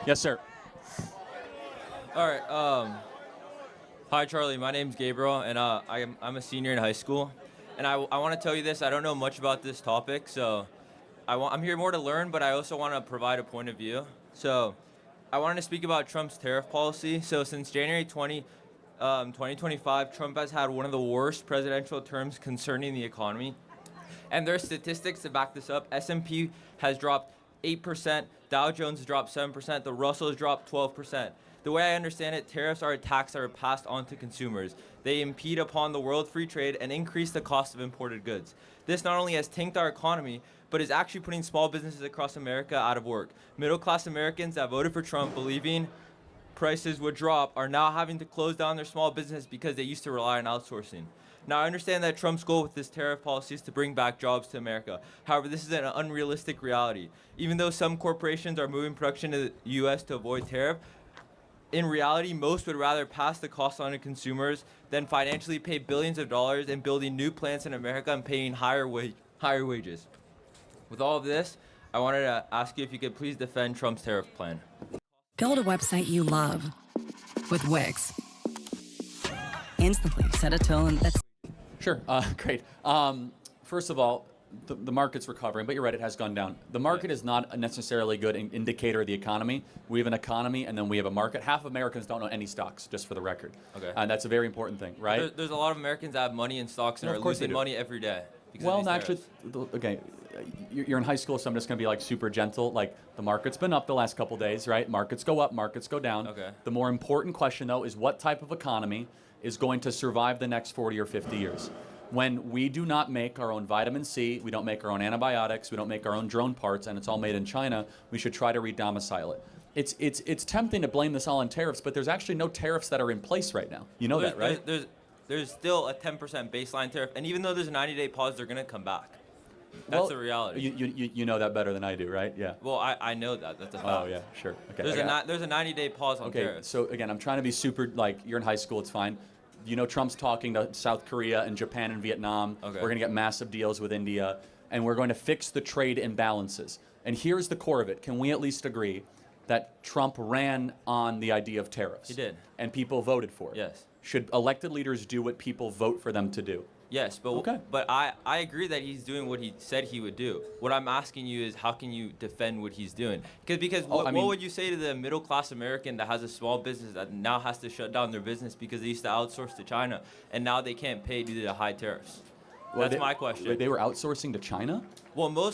Yes, sir. All right. Hi, Charlie. My name's Gabriel, and I'm a senior in high school. And I want to tell you this. I don't know much about this topic, so I'm here more to learn, but I also want to provide a point of view. So I wanted to speak about Trump's tariff policy. So since January 2025, Trump has had one of the worst presidential terms concerning the economy. And there are statistics to back this up. S&P has dropped 8%, Dow Jones has dropped 7%, the Russell has dropped 12%. The way I understand it, tariffs are a tax that are passed on to consumers. They impede upon the world free trade and increase the cost of imported goods. This not only has tanked our economy, but is actually putting small businesses across America out of work. Middle-class Americans that voted for Trump, believing prices would drop, are now having to close down their small business because they used to rely on outsourcing. Now, I understand that Trump's goal with this tariff policy is to bring back jobs to America. However, this is an unrealistic reality. Even though some corporations are moving production to the U.S. to avoid tariff, in reality, most would rather pass the cost on to consumers than financially pay billions of dollars in building new plants in America and paying higher wages. With all of this, I wanted to ask you if you could please defend Trump's tariff plan. Build a website you love with Wix. Instantly set a tone that's... Sure. Great. First of all, the market's recovering, but you're right, it has gone down. The market is not a necessarily good indicator of the economy. We have an economy, and then we have a market. Half of Americans don't own any stocks, just for the record. Okay. And that's a very important thing, right? There's a lot of Americans that have money in stocks and No, are of course they losing do. money every day. Because Well, of these actually, tariffs. okay, you're in high school, so I'm just going to be like super gentle. Like, the market's been up the last couple days, right? Markets go up, markets go down. Okay. The more important question, though, is what type of economy is going to survive the next 40 or 50 years? When we do not make our own vitamin C, we don't make our own antibiotics, we don't make our own drone parts, and it's all made in China, we should try to re-domicile it. It's tempting to blame this all on tariffs, but there's actually no tariffs that are in place right now. You know that, right? There's still a 10% baseline tariff, and even though there's a 90-day pause, they're going to come back. That's the reality. You know that better than I do, right? Yeah. Well, I know that. That's a fact. Oh, yeah, sure. Okay. There's a 90-day pause on Okay, tariffs. so again, I'm trying to be super, like, you're in high school, it's fine. You know Trump's talking to South Korea and Japan and Vietnam. Okay. We're going to get massive deals with India, and we're going to fix the trade imbalances. And here's the core of it. Can we at least agree that Trump ran on the idea of tariffs? He did. And people voted for it? Yes. Should elected leaders do what people vote for them to do? Yes, but I agree that he's doing what he said he would do. What I'm asking you is, how can you defend what he's doing? Because what would you say to the middle class American that has a small business that now has to shut down their business because they used to outsource to China and now they can't pay due to the high tariffs? That's my question. They were outsourcing to China? Well,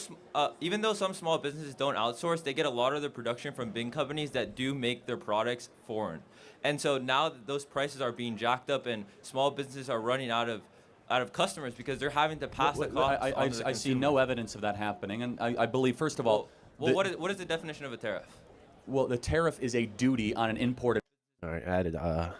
even though some small businesses don't outsource, they get a lot of their production from big companies that do make their products foreign. And so now those prices are being jacked up and small businesses are running out of customers because they're having to pass the cost on to the I see consumer. no evidence of that happening, and I believe, first of all... what is the definition of a tariff? Well, the tariff is a duty on an imported... All right, I had to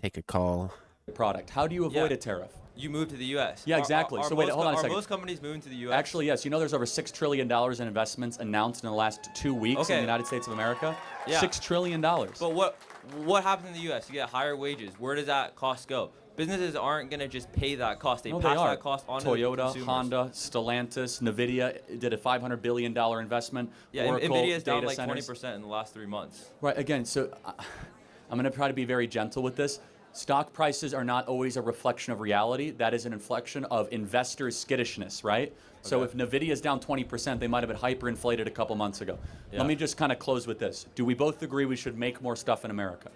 take a call. ...product. How do you avoid a tariff? You move to the U.S. Yeah, exactly. So wait, hold on a second. Are most companies moving to the U.S.? Actually, yes. You know there's over $6 trillion in investments announced in the last 2 weeks in the United States of America? Yeah. $6 trillion. But what happens in the U.S.? You get higher wages. Where does that cost go? businesses aren't going to just pay that cost. They No, pass they are. that cost on to the Toyota, consumers. Honda, Stellantis, NVIDIA did a $500 billion investment. Yeah, Oracle, NVIDIA is down data like centers. 20% in the last 3 months. Right, again, so I'm going to try to be very gentle with this. Stock prices are not always a reflection of reality. That is an inflection of investors' skittishness, right? So if NVIDIA is down 20%, they might have been hyperinflated a couple months ago. Yeah. Let me just kind of close with this. Do we both agree we should make more stuff in America?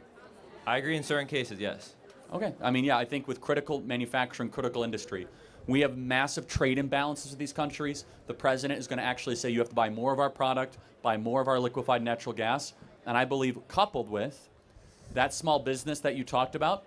I agree in certain cases, yes. Okay. I mean, yeah, I think with critical manufacturing, critical industry, we have massive trade imbalances with these countries. The president is going to actually say you have to buy more of our product, buy more of our liquefied natural gas. And I believe coupled with that small business that you talked about,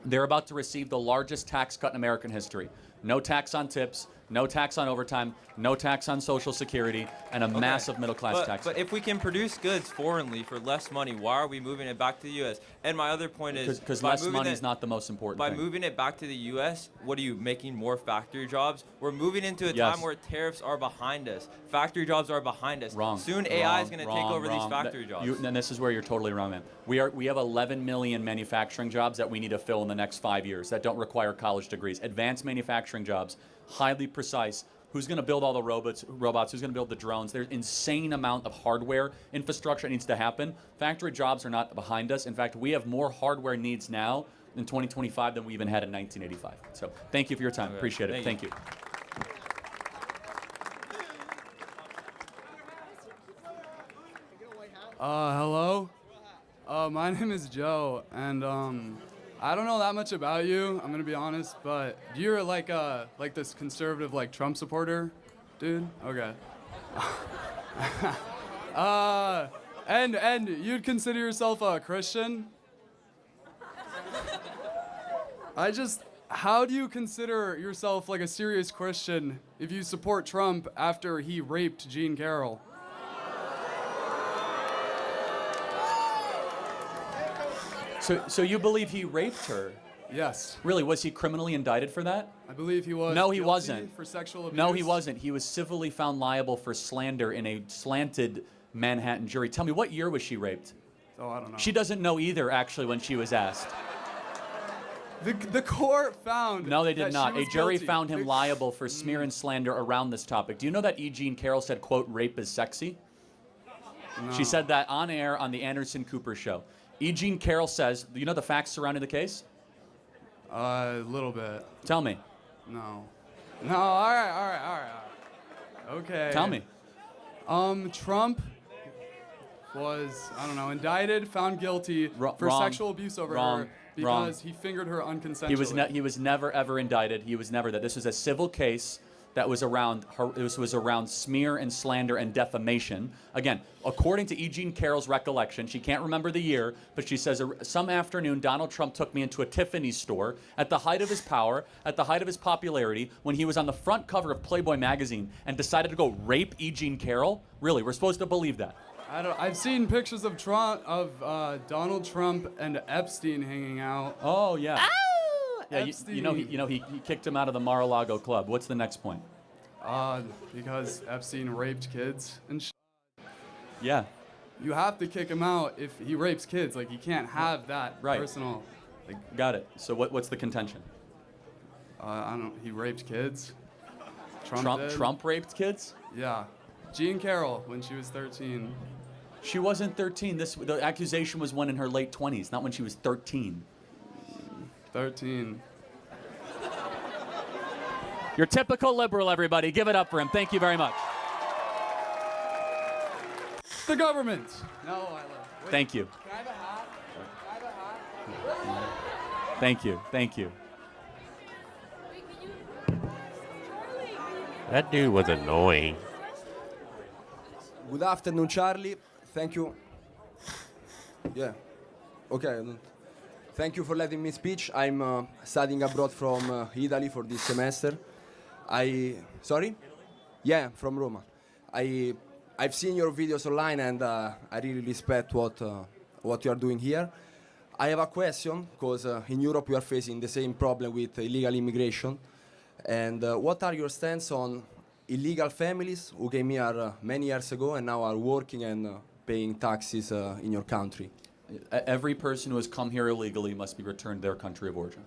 they're about to receive the largest tax cut in American history. No tax on tips, no tax on overtime, no tax on Social Security, and a massive middle-class tax. But if we can produce goods foreignly for less money, why are we moving it back to the U.S.? And my other point is... Because by less moving money it- is not the most important By thing. moving it back to the U.S., what are you, making more factory jobs? We're moving into a Yes. time where tariffs are behind us. Factory jobs are behind us. Wrong. Soon AI is Wrong, going to take wrong, over wrong. these factory jobs. And this is where you're totally wrong, man. We have 11 million manufacturing jobs that we need to fill in the next 5 years that don't require college degrees. Advanced manufacturing jobs, highly precise. Who's going to build all the robots? Who's going to build the drones? There's insane amount of hardware infrastructure that needs to happen. Factory jobs are not behind us. In fact, we have more hardware needs now in 2025 than we even had in 1985. So thank you for your time. Okay. Appreciate it. Thank you. Hello. My name is Joe, and I don't know that much about you. I'm gonna be honest, but you're like this conservative like Trump supporter, dude. Okay. And you'd consider yourself a Christian? How do you consider yourself like a serious Christian if you support Trump after he raped Jean Carroll? So you believe he raped her? Yes. Really? Was he criminally indicted for that? I believe he was. No, he guilty wasn't. For sexual abuse. No, he wasn't. He was civilly found liable for slander in a slanted Manhattan jury. Tell me, what year was she raped? Oh, I don't know. She doesn't know either, actually, when she was asked. The court found. No, they did that not. she A was jury guilty. found him liable for smear and slander around this topic. Do you know that E. Jean Carroll said, quote, rape is sexy? No. She said that on air on the Anderson Cooper show. E. Jean Carroll says, do you know the facts surrounding the case? A little bit. Tell me. No. No, all right. Okay. Tell me. Trump was, I don't know, indicted, found guilty for wrong. sexual abuse over her because he fingered her unconsensually. He was never ever indicted. He was never that. This was a civil case that was around her. This was around smear and slander and defamation. Again, according to E. Jean Carroll's recollection, she can't remember the year, but she says some afternoon Donald Trump took me into a Tiffany's store at the height of his power, at the height of his popularity, when he was on the front cover of Playboy magazine and decided to go rape E. Jean Carroll. Really, we're supposed to believe that? I've seen pictures of Donald Trump and Epstein hanging out. Oh yeah. Yeah, Epstein. he kicked him out of the Mar-a-Lago club. What's the next point? Because Epstein raped kids and Yeah. You have to kick him out if he rapes kids. Like, you can't have that personal. Like, got it. So what's the contention? I don't. He raped kids. Trump did. Trump raped kids? Yeah. Jean Carroll when she was 13. She wasn't 13. The accusation was one in her late 20s, not when she was 13. 13. Your typical liberal, everybody. Give it up for him. Thank you very much. The government. No, I love. Wait, Thank you. Can I have a hat? Thank you. Thank you. That dude was annoying. Good afternoon, Charlie. Thank you. Yeah. Okay. Thank you for letting me speak. I'm studying abroad from Italy for this semester. Sorry? Yeah, from Roma. I've seen your videos online and I really respect what you are doing here. I have a question because in Europe we are facing the same problem with illegal immigration. And what are your stance on illegal families who came here many years ago and now are working and paying taxes in your country? Every person who has come here illegally must be returned to their country of origin.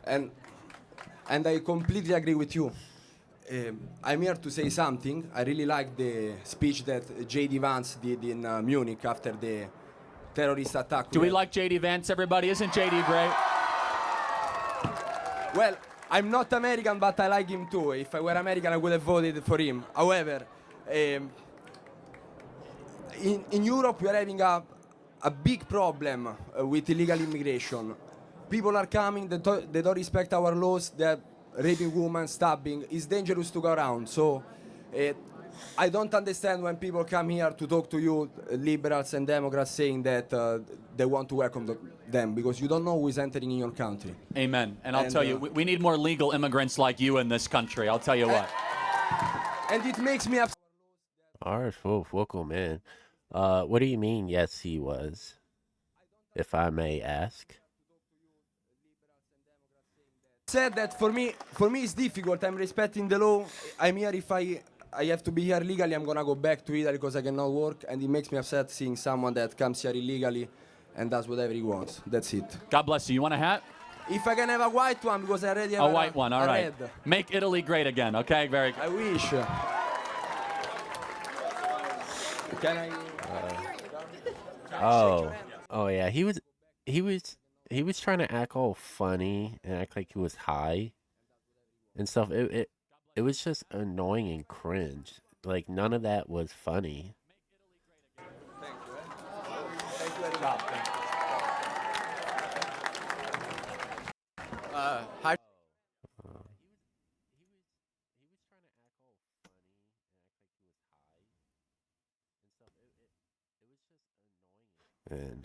and I completely agree with you. I'm here to say something. I really like the speech that J.D. Vance did in Munich after the terrorist attack. Do we like J.D. Vance, everybody? Isn't J.D. great? Well, I'm not American, but I like him too. If I were American, I would have voted for him. However, in Europe, we are having a big problem with illegal immigration. People are coming, they don't respect our laws, they're raping women, stabbing. It's dangerous to go around. So I don't understand when people come here to talk to you, liberals and Democrats, saying that they want to welcome them, because you don't know who is entering in your country. Amen. And I'll tell you, we need more legal immigrants like you in this country. I'll tell you what. And it makes me upset. Ours, vocal man. What do you mean, yes, he was? If I may ask. Said that for me it's difficult. I'm respecting the law. I'm here. If I have to be here legally, I'm gonna go back to Italy because I cannot work, and it makes me upset seeing someone that comes here illegally and does whatever he wants. That's it. God bless you. You want a hat? If I can have a white one, because I already have a white one. All right. red. Make Italy great again. Okay. Very good. I wish. Can I? Oh yeah. He was trying to act all funny and act like he was high and stuff. It was just annoying and cringe. Like none of that was funny. Hi. And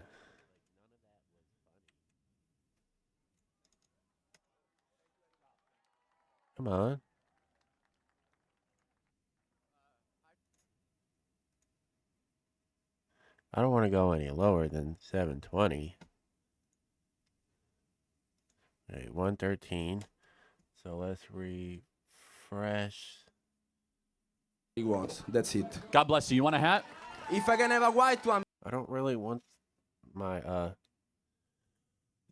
come on. I don't want to go any lower than 720. All right, 113. So let's refresh. He wants. That's it. God bless you. You want a hat? If I can have a white one. I don't really want my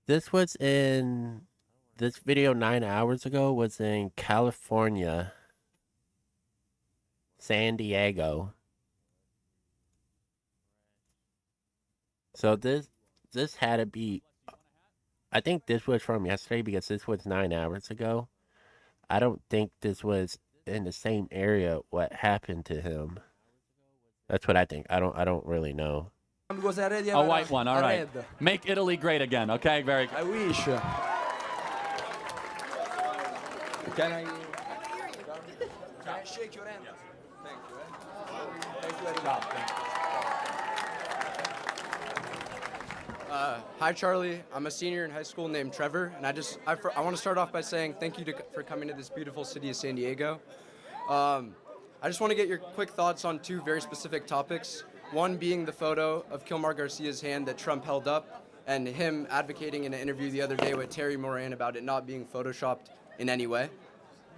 this was in this video 9 hours ago was in California, San Diego. So this had to be, I think this was from yesterday because this was 9 hours ago. I don't think this was in the same area what happened to him. That's what I think. I don't really know. Because I already have a white one. All right. red. Make Italy great again. Okay. Very good. I wish. Can I shake your hand? Thank you. Thank you very much. Hi, Charlie. I'm a senior in high school named Trevor, and I want to start off by saying thank you for coming to this beautiful city of San Diego. I just want to get your quick thoughts on two very specific topics. One being the photo of Kilmar Garcia's hand that Trump held up, and him advocating in an interview the other day with Terry Moran about it not being photoshopped in any way.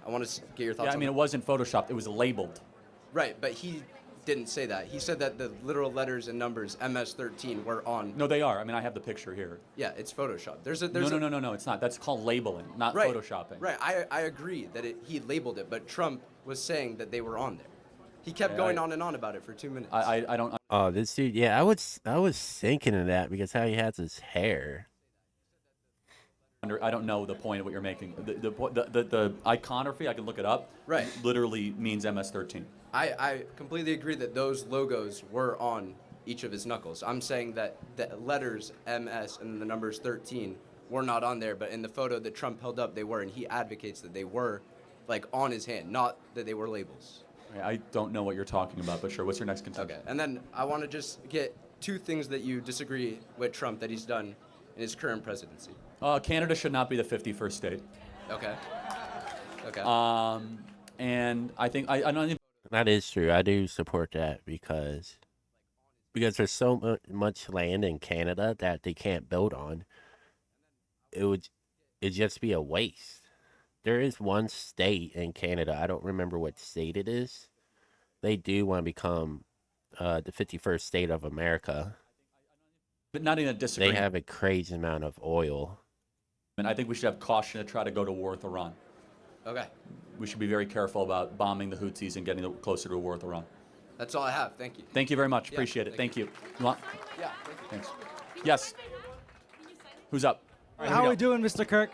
I want to get your thoughts on that. Yeah, I mean, it wasn't photoshopped. It was labeled. Right, but he didn't say that. He said that the literal letters and numbers MS-13 were on. No, they are. I mean, I have the picture here. Yeah, it's photoshopped. No, it's not. That's called labeling, not photoshopping. Right, I agree that he labeled it, but Trump was saying that they were on there. He kept going on and on about it for 2 minutes. I don't. Oh, this dude. Yeah, I was thinking of that because how he has his hair. I don't know the point of what you're making. The iconography, I can look it up. Right. Literally means MS-13. I completely agree that those logos were on each of his knuckles. I'm saying that the letters MS and the numbers 13 were not on there, but in the photo that Trump held up, they were, and he advocates that they were, like, on his hand, not that they were labels. I don't know what you're talking about, but sure. What's your next contention? Okay, and then I want to just get two things that you disagree with Trump that he's done in his current presidency. Canada should not be the 51st state. Okay. And I think I don't think That is true. I do support that because there's so much land in Canada that they can't build on. It'd just be a waste. There is one state in Canada, I don't remember what state it is. They do want to become the 51st state of America. But not in a disagreement. They have a crazy amount of oil. And I think we should have caution to try to go to war with Iran. Okay. We should be very careful about bombing the Houthis and getting closer to a war with Iran. That's all I have. Thank you. Thank you very much. Yeah, Appreciate it. Thank you. You want? Yeah. Thanks. Yes. Who's up? All right, here How we are we go. doing, Mr. Kirk?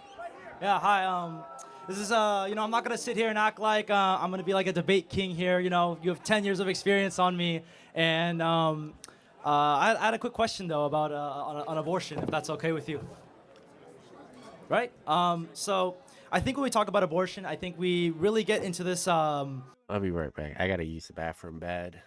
Yeah, hi. This is, I'm not gonna sit here and act like I'm gonna be like a debate king here. You have 10 years of experience on me, and I had a quick question though about on abortion, if that's okay with you. Right? So I think when we talk about abortion, I think we really get into this. I'll be right back. I gotta use the bathroom bad.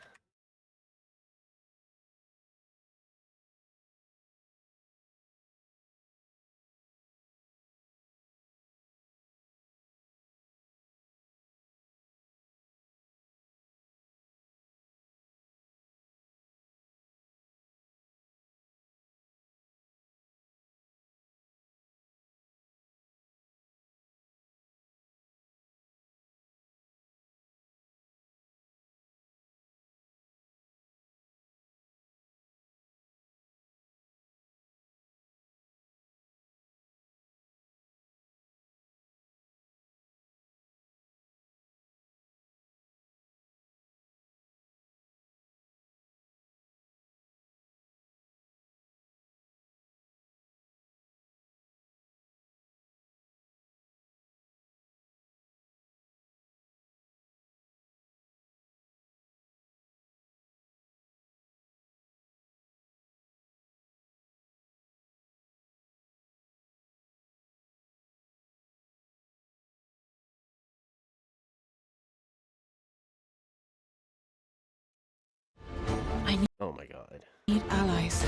Oh my god. Need allies.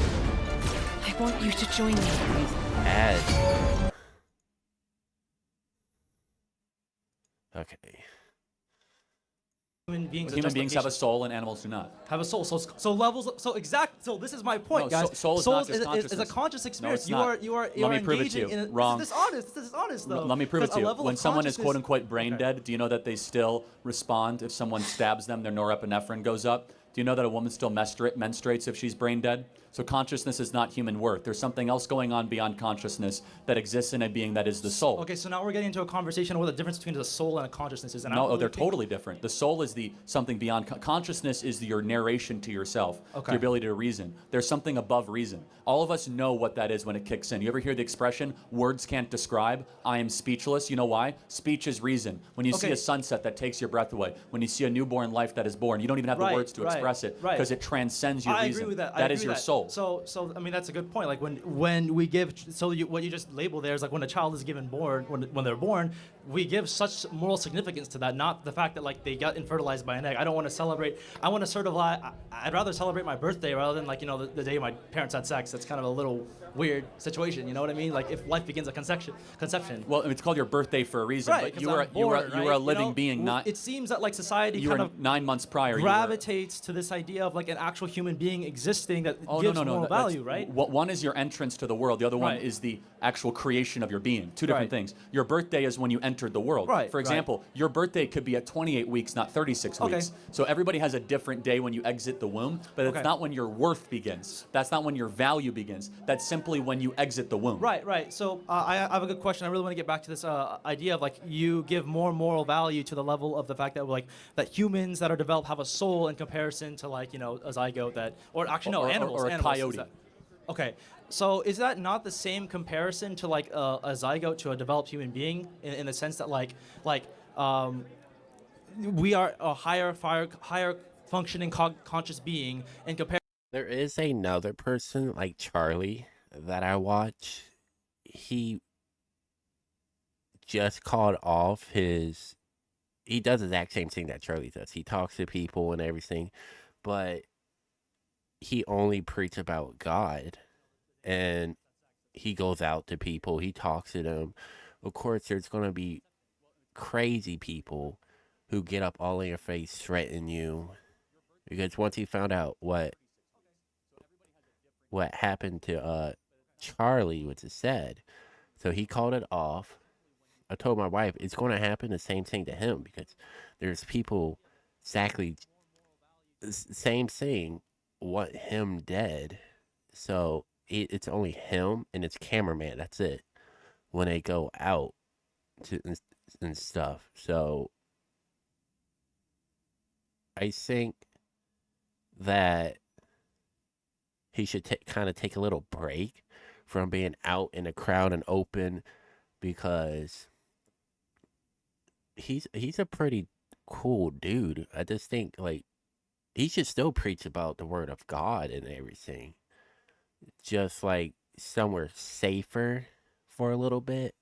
I want you to join me. Ads. Okay. Human beings, Human beings have a soul and animals do not. Have a soul. So levels. So this is my point, No, guys. soul is not just is a consciousness. conscious experience. it's not. You are Let me prove it to engaging you. in. Wrong. This is dishonest. This is dishonest, though. Let me prove it 'Cause to a you. level When of someone is consciousness- quote unquote brain dead, do you know that they still respond if someone stabs them, their norepinephrine goes up? Do you know that a woman still menstruates if she's brain dead? So consciousness is not human work. There's something else going on beyond consciousness that exists in a being that is the soul. Okay, so now we're getting into a conversation of what the difference between the soul and a consciousness is. And I No, don't really they're think- totally different. The soul is the something beyond consciousness is your narration to yourself, Okay. your ability to reason. There's something above reason. All of us know what that is when it kicks in. You ever hear the expression, words can't describe, I am speechless? You know why? Speech is reason. When you see Okay. a sunset that takes your breath away, when you see a newborn life that is born, you don't even have the Right, words to right, express it right. because it transcends your I reason. agree with that. That is your soul. So I mean that's a good point. Like when we give, what you just labeled there is like when a child is given born, when they're born, we give such moral significance to that, not the fact that like they got infertilized by an egg. I don't want to celebrate. I want to sort of I'd rather celebrate my birthday rather than like the day my parents had sex. That's kind of a little weird situation. You know what I mean? Like if life begins at conception. Well, it's called your birthday for a reason, Right, but 'cause you were I'm born, you were a right? living You know, being, not It seems that like society you kind were of 9 months prior. gravitates to this idea of like an actual human being existing that Oh, gives no, no, no. moral that's- value, right? One is your entrance to the world. The other one Right. is the actual creation of your being. Two different Right. things. Your birthday is when you entered the world. Right, For right. example, your birthday could be at 28 weeks, not 36 Okay. weeks. So everybody has a different day when you exit the womb, but it's Okay. not when your worth begins. That's not when your value begins. That's simply when you exit the womb. Right, right. So I have a good question. I really want to get back to this idea of like you give more moral value to the level of the fact that like that humans that are developed have a soul in comparison to like a zygote that, or actually no, animals or a animals, is coyote. that- Okay, so is that not the same comparison to like a zygote to a developed human being in the sense that we are a higher functioning conscious being in comparison? There is another person like Charlie that I watch. He just called off his. He does the exact same thing that Charlie does. He talks to people and everything, but he only preaches about God, and he goes out to people. He talks to them. Of course, there's gonna be crazy people who get up all in your face, threaten you, because once he found out what happened to Charlie, which is sad, so he called it off. I told my wife it's going to happen the same thing to him because there's people exactly same thing want him dead. So it's only him and his cameraman. That's it. when they go out and stuff. So I think that he should kind of take a little break from being out in the crowd and open, because he's a pretty cool dude. I just think like he should still preach about the word of God and everything, just like somewhere safer for a little bit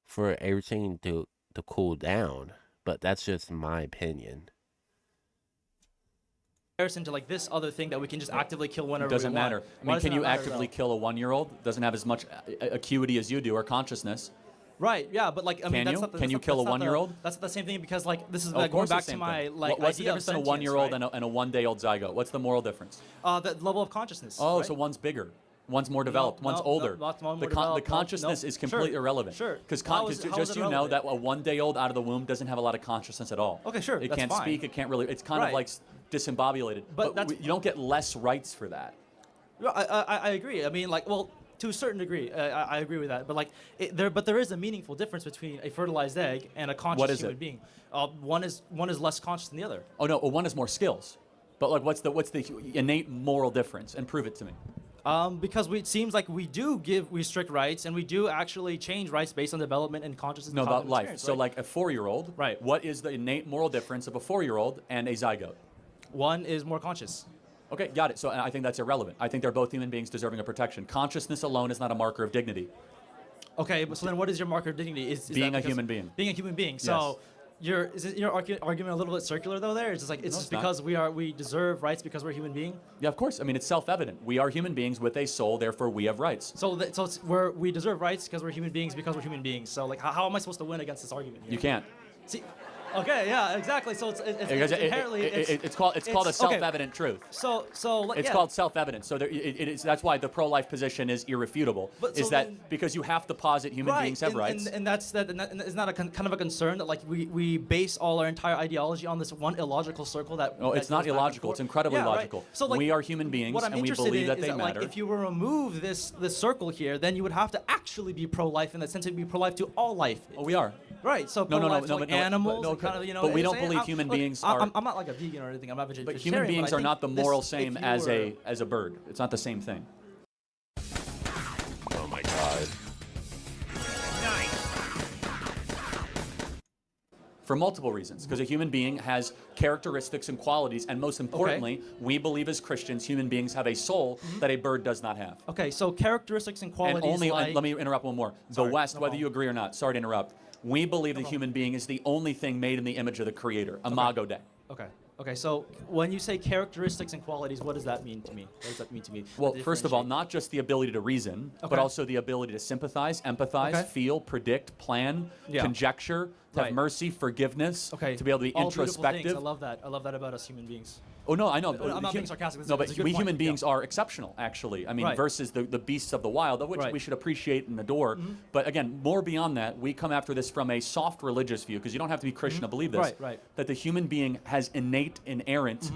for everything to cool down. But that's just my opinion. Comparison to like this other thing that we can just actively kill whenever Doesn't we want. matter. I Why mean, does can it you not matter, actively though? kill a 1-year-old? Doesn't have as much acuity as you do or consciousness. Right. Yeah, but like I mean, Can that's you? not the, Can that's you not- kill that's a not the- 1-year-old? That's the same thing because like this is Of like going course, the back to same my thing. like What's the idea of difference in a sentience, 1-year-old right? and a 1-day-old zygote? What's the moral difference? The level of consciousness. Oh, right? so one's bigger. One's more developed. One's no, older. lots more the developed. No, consciousness no. is completely Sure, irrelevant. sure. Because How is just it you know that irrelevant? a 1-day-old out of the womb doesn't have a lot of consciousness at all. Okay, sure, It that's can't fine. speak. It can't really. It's kind of Right. like disembobulated. But that's- you don't get less rights for that. No, I agree. I mean, like, well, to a certain degree, I agree with that. But like, there is a meaningful difference between a fertilized egg and a conscious What is human it? being. One is less conscious than the other. Oh no, one is more skills. But like, what's the innate moral difference? And prove it to me. Because it seems like we do restrict rights, and we do actually change rights based on development and consciousness. No, and about cognitive life. experience, So right? like a 4-year-old. Right. What is the innate moral difference of a 4-year-old and a zygote? One is more conscious. Okay, got it. So I think that's irrelevant. I think they're both human beings deserving of protection. Consciousness alone is not a marker of dignity. Okay, but so then what is your marker of dignity? Is Being that a because- human being. Being a human being. So is your argument a little bit circular though? There, it's just like it's No, just it's not. because we deserve rights because we're a human being. Yeah, of course. I mean, it's self-evident. We are human beings with a soul, therefore we have rights. So we deserve rights because we're human beings because we're human beings. So like how am I supposed to win against this argument here? You can't. See, okay, yeah, exactly. So it's Because inherently it's called a okay. self-evident truth. So like, It's yeah. called self-evident. So that's why the pro-life position is irrefutable. But is so that then- because you have to posit human Right, beings have rights. and that's and is not a kind of a concern that like we base all our entire ideology on this one illogical circle that. No, that it's not goes back and illogical. forth? It's incredibly Yeah, right. logical. So like, we are human beings, what I'm and we interested believe in that is they that, matter. like, if you were to remove this circle here, then you would have to actually be pro-life in the sense of be pro-life to all life. Oh, we are. Right. So No, no, no, pro-life to no, like but no, animals, no, and kind of, you know. but we don't saying- believe I'm- human look, beings I'm are- not like a vegan or anything. I'm not But vegetarian. human beings I are not the think moral this- same if you as were- a bird. It's not the same thing. Oh my god. For multiple reasons, because a human being has characteristics and qualities, and most importantly, we believe as Christians, human beings have a soul that a bird does not have. Okay, so characteristics and qualities. And only, like, let me interrupt one more. Sorry, the West, no whether problem. you agree or not, sorry to interrupt, we believe the human being is the only thing made in the image of the Creator, Imago Dei. Okay. Okay. So when you say characteristics and qualities, what does that mean to me? What does that mean to me? Well, first of all, not just the ability to reason, Okay. but also the ability to sympathize, empathize, Okay. feel, predict, plan, Yeah. conjecture, to have Right. mercy, forgiveness, Okay. to be able to be All beautiful things. introspective. I love that. I love that about us human beings. Oh no, I know. I'm not being sarcastic. No, but it's a good we point. human beings are exceptional, actually. I mean, Right. versus the beasts of the wild, of which Right. we should appreciate and adore. Mhm. But again, more beyond that, we come after this from a soft religious view, because you don't have to be Christian to believe this. Right, right. That the human being has innate, inherent,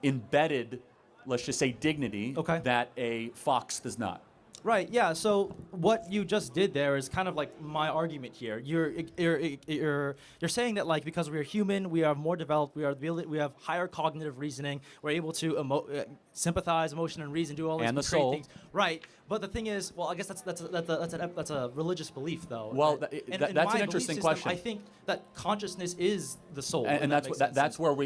embedded, let's just say, dignity that a fox does not. Right. Yeah. So what you just did there is kind of like my argument here. You're saying that like because we're human, we are more developed. We have higher cognitive reasoning. We're able to sympathize, emotion, and reason, do all these And the great soul. things. Right. But the thing is, well, I guess that's a religious belief though. Well, In that's my an belief interesting system, question. I think that consciousness is the soul. And, if and that that's makes what, sense.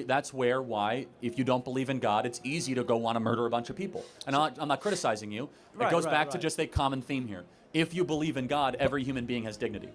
that's where why if you don't believe in God, it's easy to go want to murder a bunch of people. And I'm not criticizing you. Right, it goes right, back to right. just a common theme here. If you believe in God, every human being has dignity.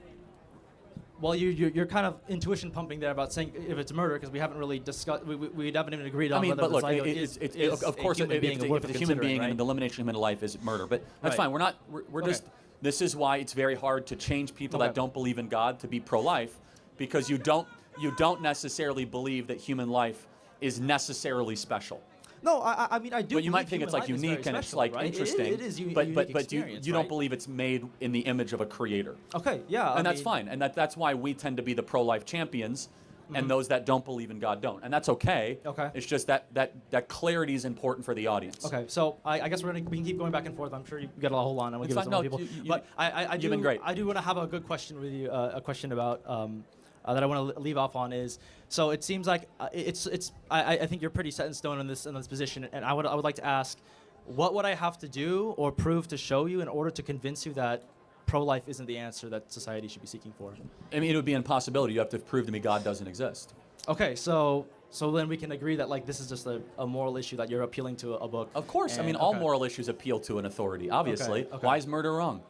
Well, you're kind of intuition pumping there about saying if it's murder because we haven't really discussed. We haven't even agreed on I mean, whether but the look, zygote it's of course, a human if being it's worth a human being considering, and the elimination of human life is murder, but that's Right. fine. We're Okay. just. This is why it's very hard to change people that Okay. don't believe in God to be pro-life, because you don't necessarily believe that human life is necessarily special. No, I mean I do. But you might believe think it's human like life is unique very and it's special, like right? interesting. It is but unique you experience, don't right? believe it's made in the image of a creator. Okay, yeah, And I that's mean- fine. And that's why we tend to be the pro-life champions, and those that don't believe in God don't, and that's okay. Okay. It's just that clarity is important for the audience. Okay, so I guess we can keep going back and forth. I'm sure you got a whole lot, and we'll It's give it to fine. some No, people. you- But I you've been great. I do want to have a good question with you. A question about that I want to leave off on is, so it seems like I think you're pretty set in stone in this position, and I would like to ask, what would I have to do or prove to show you in order to convince you that pro-life isn't the answer that society should be seeking for? I mean, it would be an impossibility. You have to prove to me God doesn't exist. Okay, so then we can agree that like this is just a moral issue that you're appealing to a book. Of course. I mean, all moral issues appeal to an authority, obviously. Okay. Why is murder wrong?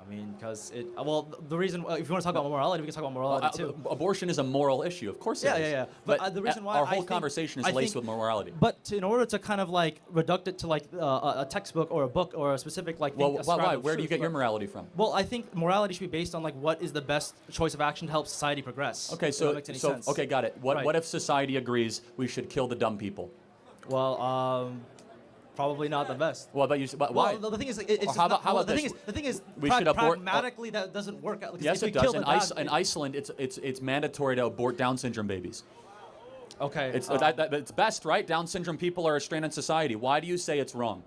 I mean, because the reason, if you want to talk about morality, we can talk about morality too. Abortion is a moral issue, of course it is. Yeah. But the reason why our I whole think- conversation I is laced think- with morality. But in order to kind of like reduct it to like a textbook or a book or a specific like thing, Well, a scribe why? of Where do you truth, get your right? morality from? Well, I think morality should be based on like what is the best choice of action to help society progress. Okay, If so that makes any sense. okay, got it. What Right. if society agrees we should kill the dumb people? Well, probably not the best. Well, but why? Well, the thing is, it's Or just how not- about well, the this? thing is, We should abort- pragmatically that doesn't work out. Because Yes, if we it does. kill In, the bad- in Iceland, it's mandatory to abort Down syndrome babies. Okay. It's best, right? Down syndrome people are a strain on society. Why do you say it's wrong?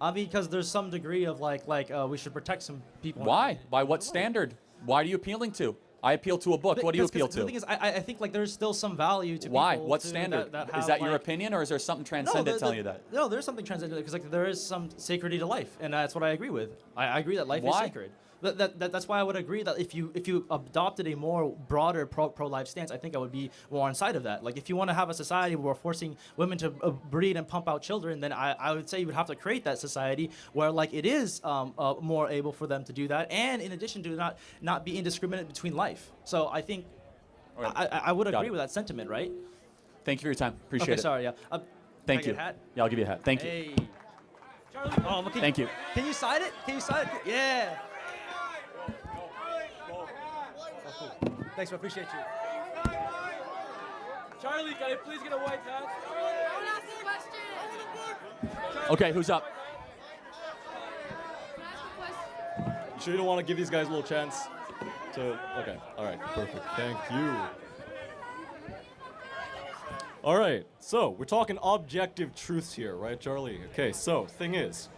I mean, because there's some degree of like we should protect some people. Why? By what standard? Why are you appealing to? I appeal to a book. What do you appeal The to? thing is, I think like there's still some value to Why? people. What to standard? That Is have, that your like- opinion, or is there something transcendent telling you that? No, there's something transcendent because like there is some sacredity to life, and that's what I agree with. I agree that life is Why? sacred. That's why I would agree that if you adopted a more broader pro-life stance, I think I would be more on side of that. Like if you want to have a society where we're forcing women to breed and pump out children, then I would say you would have to create that society where like it is more able for them to do that, and in addition to not be indiscriminate between life. So I think I would Got agree it. with that sentiment, right? Thank you for your time. Appreciate Okay, it. sorry, yeah. Thank can I you. get a hat? Yeah, I'll give you a hat. Thank you. Hey. Charlie, Thank you. Can you sign it? Can you sign it? Yeah. Thanks, I appreciate you. Charlie, can I please get a white hat? Okay, who's up? You sure you don't want to give these guys a little chance to... Okay, all right, perfect. Thank you. All right, so we're talking objective truths here, right, Charlie? Okay, so thing is,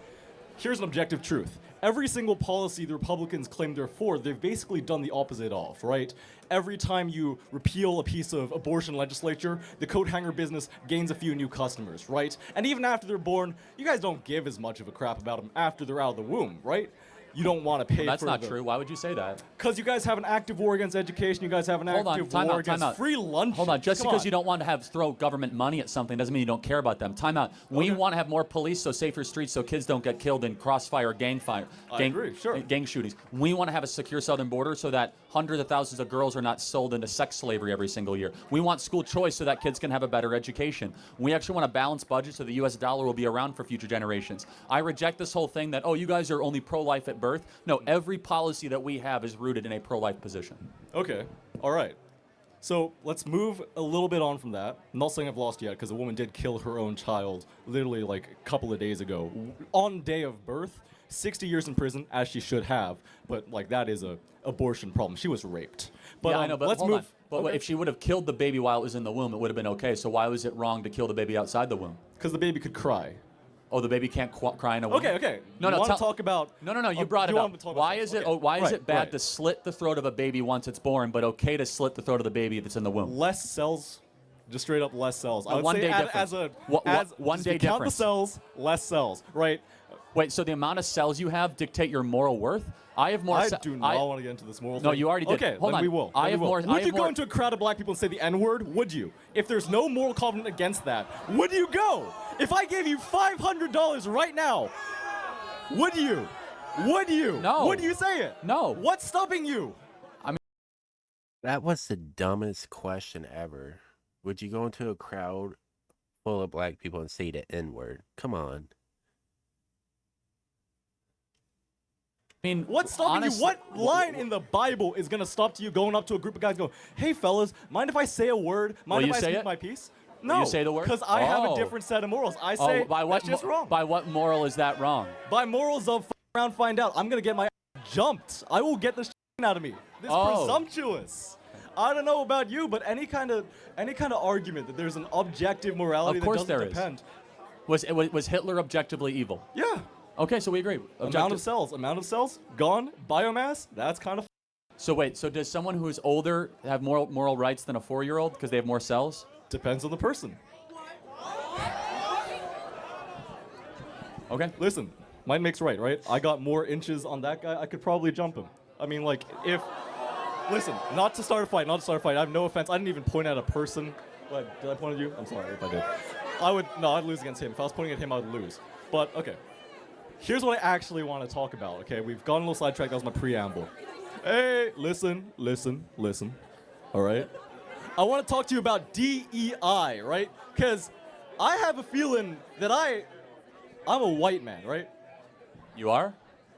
here's an objective truth. Every single policy the Republicans claim they're for, they've basically done the opposite of, right? Every time you repeal a piece of abortion legislature, the coat hanger business gains a few new customers, right? And even after they're born, you guys don't give as much of a crap about them after they're out of the womb, right? You don't want to pay That's for not true. Why would you say that? Because you guys have an active war against education, you guys have an Hold on, active time war out, time against out. free lunch. Hold on, just Come because on. you don't want to throw government money at something doesn't mean you don't care about them. Time out. We want to have more police, so safer streets, so kids don't get killed in crossfire, I agree, sure. gang shootings. We want to have a secure southern border so that hundreds of thousands of girls are not sold into sex slavery every single year. We want school choice so that kids can have a better education. We actually want a balanced budget so the U.S. dollar will be around for future generations. I reject this whole thing that, oh, you guys are only pro-life at birth. No, every policy that we have is rooted in a pro-life position. Okay, all right. So let's move a little bit on from that. I'm not saying I've lost yet, because a woman did kill her own child literally like a couple of days ago. On day of birth, 60 years in prison, as she should have. But like that is a abortion problem. She was raped. But, yeah, I know, but let's hold move. on. But Okay. if she would have killed the baby while it was in the womb, it would have been okay. So why was it wrong to kill the baby outside the womb? Because the baby could cry. Oh, the baby can't cry in a womb? Okay. No, You no, wanna tell- talk about... No, you brought it up. Why is it? Okay. Why is Right, it bad right. to slit the throat of a baby once it's born, but okay to slit the throat of the baby that's in the womb? Less cells, just straight up less cells. I would one say day as difference. a One just day if you count the difference. cells, less cells, right? Wait, so the amount of cells you have dictate your moral worth? I have more. I do not want to get into this moral thing. No, you already did. Okay, Hold then on. we will. I Then have we will. more. Would you go into a crowd of black people and say the N-word? Would you? If there's no moral covenant against that, would you go? If I gave you $500 right now, would you? Would you? No. Would you say it? No. What's stopping you? That was the dumbest question ever. Would you go into a crowd full of black people and say the N-word? Come on. I mean, what's stopping honest- you? What line in the Bible is going to stop you going up to a group of guys and go, hey, fellas, mind if I say a word? Mind Will if you I say speak it? my piece? Will No. you say the word? Because I have a Oh. different set of morals. I say by what that's just wrong. By what moral is that wrong? By morals of around, find out. I'm going to get my ass jumped. I will get the shit out of me. This is Oh. presumptuous. I don't know about you, but any kind of argument that there's an objective morality Of course that doesn't there is. depend. Was Hitler objectively evil? Yeah. Okay, so we agree. Amount of cells, gone. Biomass, that's kind of. So wait, so does someone who is older have more moral rights than a 4-year-old because they have more cells? Depends on the person. Okay. Listen, might makes right? I got more inches on that guy. I could probably jump him. I mean, like, if... Listen, not to start a fight. I have no offense. I didn't even point at a person. What, did I point at you? I'm sorry if I did. I'd lose against him. If I was pointing at him, I would lose. But, okay. Here's what I actually want to talk about, okay? We've gone a little sidetracked. That was my preamble. Hey, listen. All right? I want to talk to you about DEI, right? Because I have a feeling that I'm a white man, right? You are?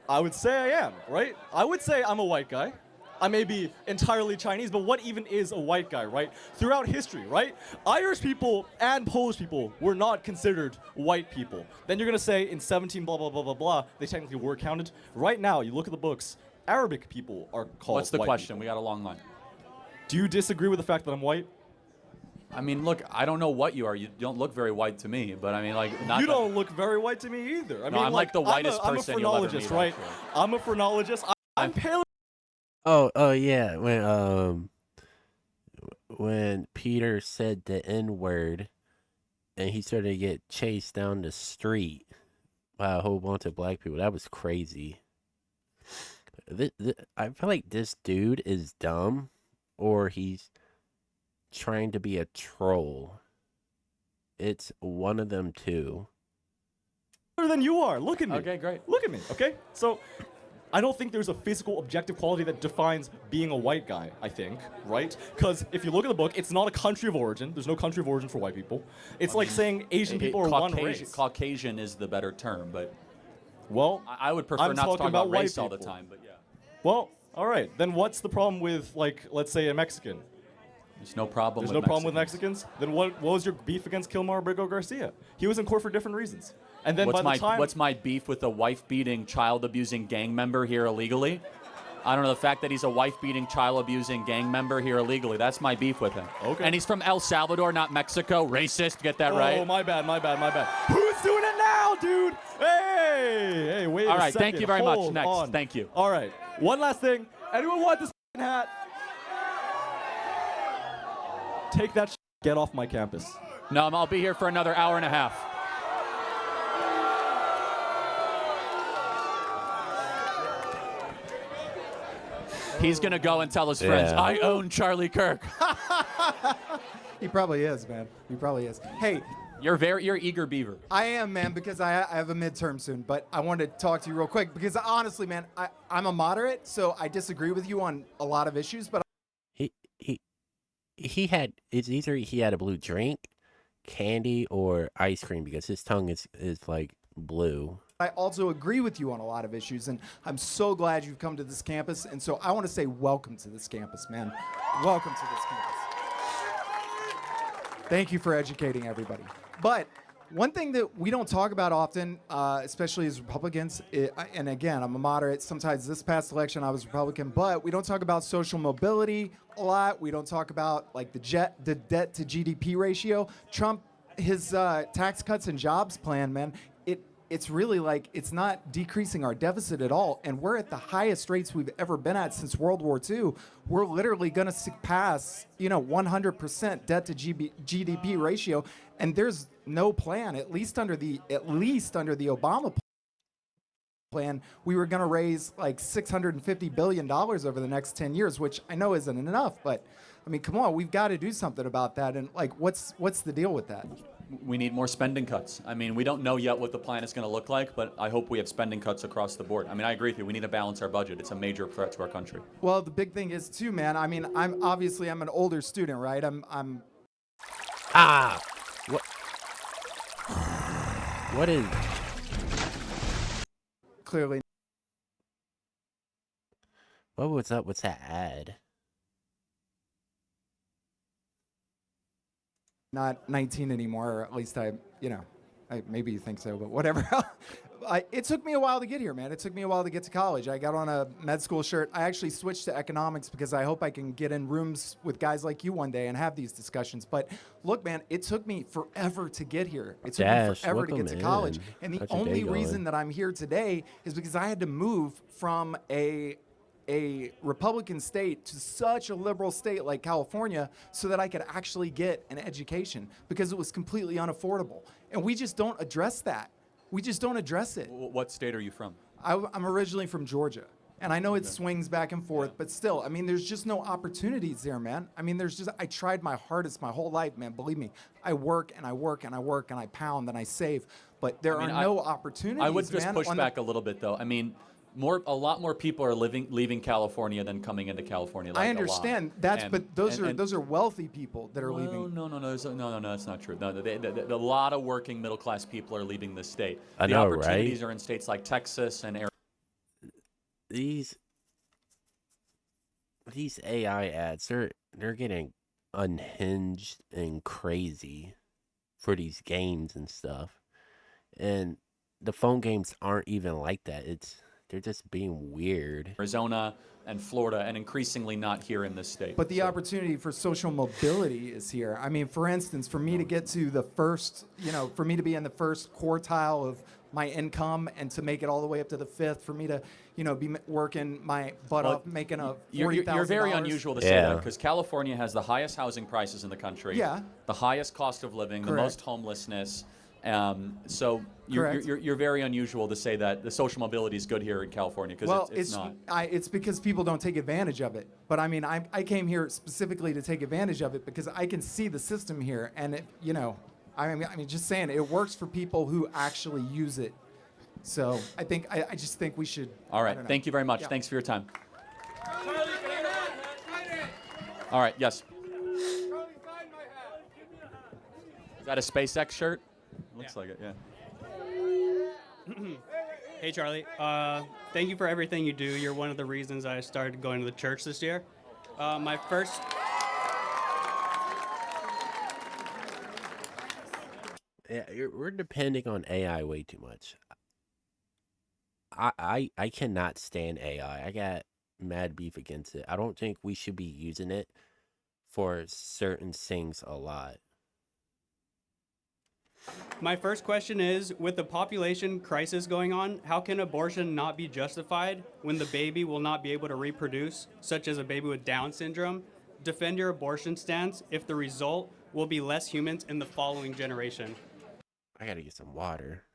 I would say I am, right? I would say I'm a white guy. I may be entirely Chinese, but what even is a white guy, right? Throughout history, right? Irish people and Polish people were not considered white people. Then you're going to say in 17 blah, blah, blah, blah, blah, they technically were counted. Right now, you look at the books, Arabic people are called What's the white question? people. We got a long line. Do you disagree with the fact that I'm white? I mean, look, I don't know what you are. You don't look very white to me, but I mean, like, not You that- don't look very white to me either. I No, mean, I'm like the whitest I'm person a you'll ever phrenologist, meet, right? actually. I'm a phrenologist. I'm pale. Oh yeah. When Peter said the N-word, and he started to get chased down the street by a whole bunch of black people, that was crazy. I feel like this dude is dumb, or he's trying to be a troll. It's one of them two. Better than you are. Look at me. Okay, great. Look at me, okay? So, I don't think there's a physical objective quality that defines being a white guy, I think, right? Because if you look at the book, it's not a country of origin. There's no country of origin for white people. It's like saying Asian people are one race. Caucasian is the better term, but well, I would prefer I'm not to talking talk about white race all the people. time, but yeah. Well, all right. Then what's the problem with, like, let's say a Mexican? There's no problem There's with no problem with Mexicans? Then what was your beef against Kilmar Abrego Garcia? He was in court for different reasons. And then What's my beef with a wife-beating, child-abusing gang member here illegally? I don't know, the fact that he's a wife-beating, child-abusing gang member here illegally, that's my beef with him. Okay. And he's from El Salvador, not Mexico. Racist, get that right? Oh, my bad. Who's doing it now, dude? Hey, wait All a right, second. thank you very much. Hold Next, on. thank you. All right, one last thing. Anyone want this hat? Take that get off my campus. No, I'll be here for another hour and a half. He's going to go and tell his friends, Yeah. I own Charlie Kirk. He probably is, man. He probably is. Hey, You're eager beaver. I am, man, because I have a midterm soon. But I wanted to talk to you real quick because honestly, man, I'm a moderate, so I disagree with you on a lot of issues. But He had, it's either he had a blue drink, candy, or ice cream, because his tongue is like blue. I also agree with you on a lot of issues, and I'm so glad you've come to this campus. And so I want to say welcome to this campus, man. Welcome to this campus. Thank you for educating everybody. But one thing that we don't talk about often, especially as Republicans, and again, I'm a moderate. Sometimes this past election I was Republican, but we don't talk about social mobility a lot. We don't talk about like the debt to GDP ratio. Trump, his tax cuts and jobs plan, man, it's really like it's not decreasing our deficit at all. And we're at the highest rates we've ever been at since World War II. We're literally going to surpass, 100% debt to GDP ratio. And there's no plan, at least under the Obama plan, we were going to raise like $650 billion over the next 10 years, which I know isn't enough. But I mean, come on, we've got to do something about that. And like, what's the deal with that? We need more spending cuts. I mean, we don't know yet what the plan is going to look like, but I hope we have spending cuts across the board. I mean, I agree with you. We need to balance our budget. It's a major threat to our country. Well, the big thing is too, man. I mean, I'm an older student, right? What is clearly. What was up with that ad? Not 19 anymore, or at least maybe you think so, but whatever. It took me a while to get here, man. It took me a while to get to college. I got on a med school shirt. I actually switched to economics because I hope I can get in rooms with guys like you one day and have these discussions. But look, man, it took me forever to get here. It took me forever to get to college. And the How's your day only going? reason that I'm here today is because I had to move from a Republican state to such a liberal state like California so that I could actually get an education because it was completely unaffordable. And we just don't address that. We just don't address it. What state are you from? I'm originally from Georgia. And I know it swings back and forth, but still, I mean, there's just no opportunities there, man. I mean, I tried my hardest my whole life, man. Believe me, I work and I work and I work and I pound and I save, but there are no opportunities, I would just man, push on back a little bit, though. I mean, a lot more people are leaving California than coming into California. Like I understand that, but those are wealthy people that are leaving. No, that's not true. No, a lot of working middle class people are leaving this state. I The know, opportunities right? are in states like Texas and Arizona. These AI ads, they're getting unhinged and crazy for these games and stuff. And the phone games aren't even like that. They're just being weird. Arizona and Florida, and increasingly not here in this state. But the opportunity for social mobility is here. I mean, for instance, for me to get to the first, for me to be in the first quartile of my income and to make it all the way up to the fifth, for me to, be working my butt off, making a $40,000. You're very unusual to say that because California has the highest housing prices in the country. Yeah. The highest cost of living, Correct. the most homelessness. So you're very unusual to say that the social mobility is good here in California because it's not. It's because people don't take advantage of it. But I mean, I came here specifically to take advantage of it because I can see the system here, and I mean, just saying, it works for people who actually use it. So I just think we should. All right. Thank you very much. Yeah. Thanks for your time. All right. Yes. Is that a SpaceX shirt? Looks like it. Yeah. Hey, Charlie. Thank you for everything you do. You're one of the reasons I started going to the church this year. My first. Yeah, we're depending on AI way too much. I cannot stand AI. I got mad beef against it. I don't think we should be using it for certain things a lot. My first question is, with the population crisis going on, how can abortion not be justified when the baby will not be able to reproduce, such as a baby with Down syndrome? Defend your abortion stance if the result will be less humans in the following generation. I gotta get some water.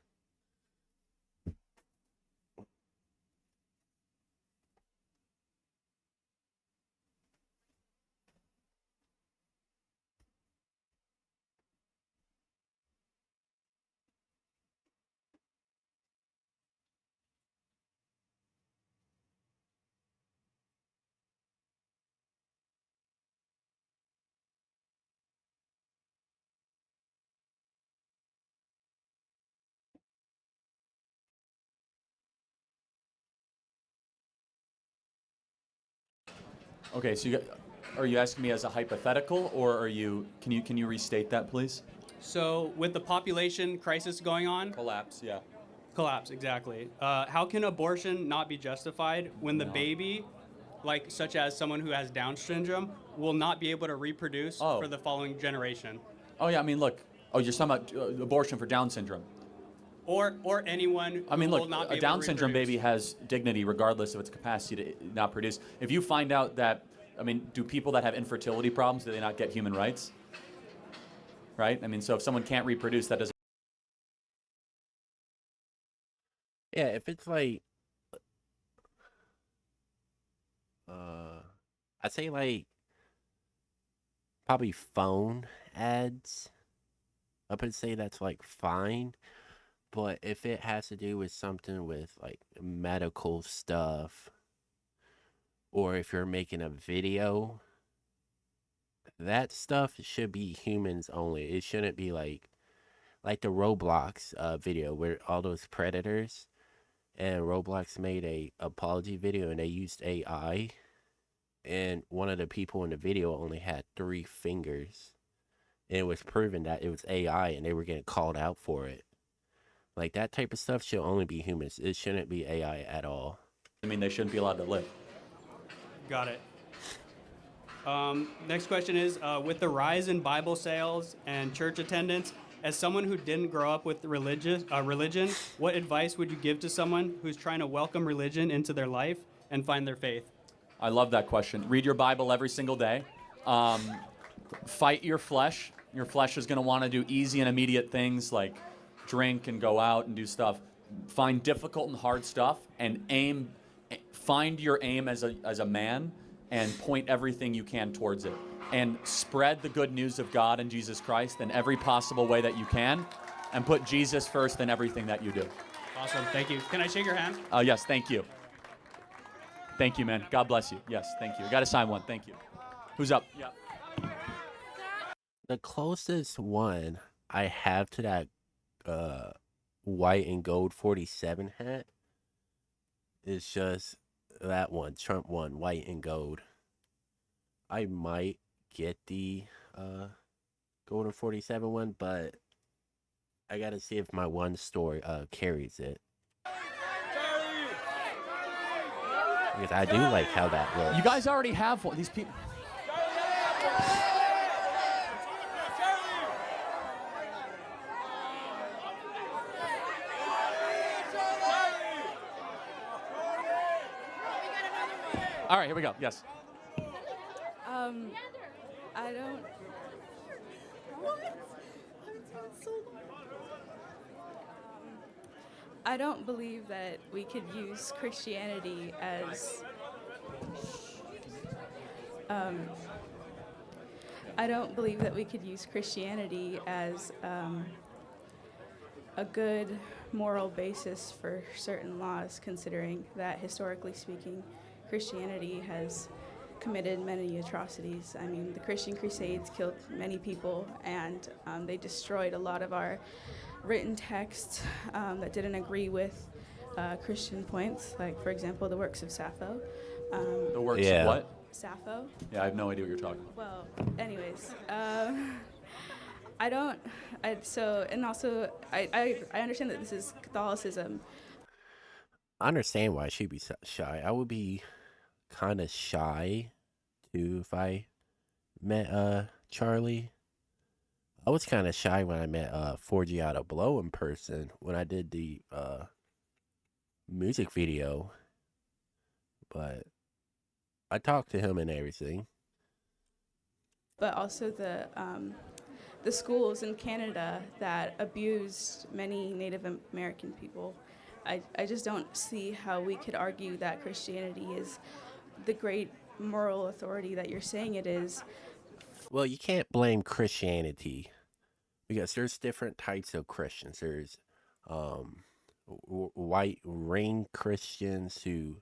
Okay. So are you asking me as a hypothetical, or can you restate that, please? So, with the population crisis going on, Collapse. Yeah. collapse, exactly. How can abortion not be justified when the baby, such as someone who has Down syndrome, will not be able to reproduce for the following generation? Oh yeah. I mean, look. Oh, you're talking about abortion for Down syndrome. Or anyone I mean, who look, will not be a able Down to syndrome reproduce. baby has dignity regardless of its capacity to not produce. If you find out that, I mean, do people that have infertility problems, do they not get human rights? Right? I mean, so if someone can't reproduce, that doesn't. Yeah, if it's like, I'd say like probably phone ads. I would say that's like fine, but if it has to do with something with like medical stuff, or if you're making a video, that stuff should be humans only. It shouldn't be like the Roblox video where all those predators, and Roblox made a apology video and they used AI, and one of the people in the video only had 3 fingers, and it was proven that it was AI and they were getting called out for it. Like that type of stuff should only be humans. It shouldn't be AI at all. I mean, they shouldn't be allowed to live. Got it. Next question is, with the rise in Bible sales and church attendance, as someone who didn't grow up with religion, what advice would you give to someone who's trying to welcome religion into their life and find their faith? I love that question. Read your Bible every single day. Fight your flesh. Your flesh is going to want to do easy and immediate things like drink and go out and do stuff. Find difficult and hard stuff and aim. Find your aim as a man and point everything you can towards it. And spread the good news of God and Jesus Christ in every possible way that you can. And put Jesus first in everything that you do. Awesome. Thank you. Can I shake your hand? Yes, thank you. Thank you, man. God bless you. Yes, thank you. I got to sign one. Thank you. Who's up? Yeah. The closest one I have to that white and gold 47 hat is just that one, Trump one, white and gold. I might get the golden 47 one, but I gotta see if my one store carries it. Because I do like how that looks. You guys already have one. These people. All right, here we go. Yes. I don't. I don't believe that we could use Christianity as. I don't believe that we could use Christianity as a good moral basis for certain laws, considering that historically speaking, Christianity has committed many atrocities. I mean, the Christian Crusades killed many people, and they destroyed a lot of our written texts that didn't agree with Christian points, like, for example, the works of Sappho. The works of what? Sappho. Yeah, I have no idea what you're talking about. Well, anyways, I don't. And also, I understand that this is Catholicism. I understand why she'd be shy. I would be kind of shy too if I met Charlie. I was kind of shy when I met 4G Out of Blow in person when I did the music video, but I talked to him and everything. But also the schools in Canada that abused many Native American people. I just don't see how we could argue that Christianity is the great moral authority that you're saying it is. Well, you can't blame Christianity because there's different types of Christians. There's white ring Christians who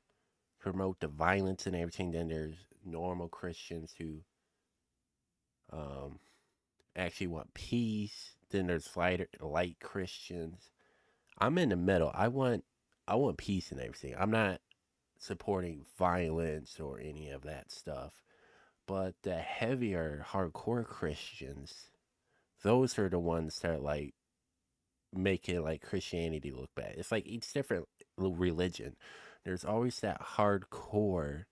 promote the violence and everything. Then there's normal Christians who actually want peace. Then there's light Christians. I'm in the middle. I want peace and everything. I'm not supporting violence or any of that stuff. But the heavier, hardcore Christians, those are the ones that are like making like Christianity look bad. It's like each different religion. There's always that hardcore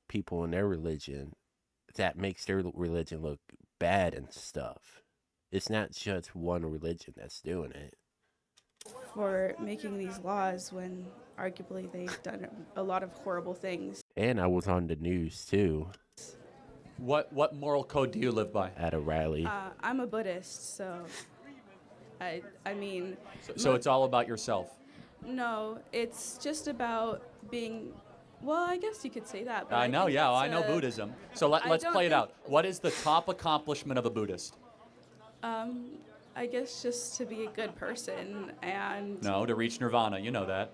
people in their religion that makes their religion look bad and stuff. It's not just one religion that's doing it. For making these laws when arguably they've done a lot of horrible things. And I was on the news too. What moral code do you live by? At a rally. I'm a Buddhist, so I mean. So it's all about yourself. No, it's just about being. Well, I guess you could say that. But I know, think yeah, it's I know Buddhism. So let's don't play it think- out. What is the top accomplishment of a Buddhist? I guess just to be a good person and. No, to reach nirvana. You know that.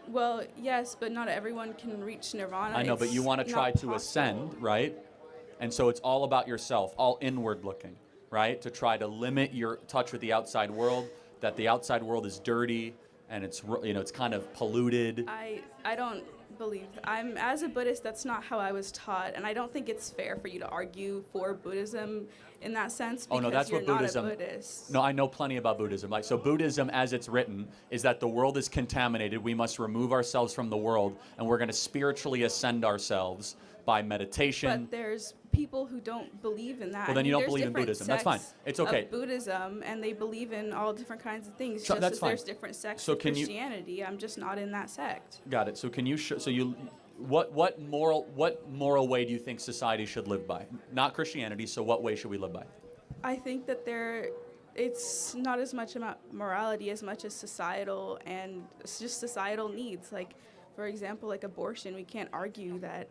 Well, yes, but not everyone can reach nirvana. I know, but you want to try to ascend, right? And so it's all about yourself, all inward looking, right? To try to limit your touch with the outside world, that the outside world is dirty and it's, you know, it's kind of polluted. I don't believe as a Buddhist, that's not how I was taught, and I don't think it's fair for you to argue for Buddhism in that sense because Oh no, that's you're what not Buddhism. a Buddhist. No, I know plenty about Buddhism. Like, so Buddhism, as it's written, is that the world is contaminated. We must remove ourselves from the world, and we're going to spiritually ascend ourselves by meditation. But there's people who don't believe in that. Well, then you don't there's believe in different Buddhism. That's fine. sects It's okay. Of Buddhism, and they believe in all different kinds of things. So just that's as fine. there's different sects So of can you- Christianity. I'm just not in that sect. Got it. So can you what moral way do you think society should live by? Not Christianity. So what way should we live by? I think that it's not as much about morality as much as societal, and it's just societal needs. Like, for example, like abortion, we can't argue that,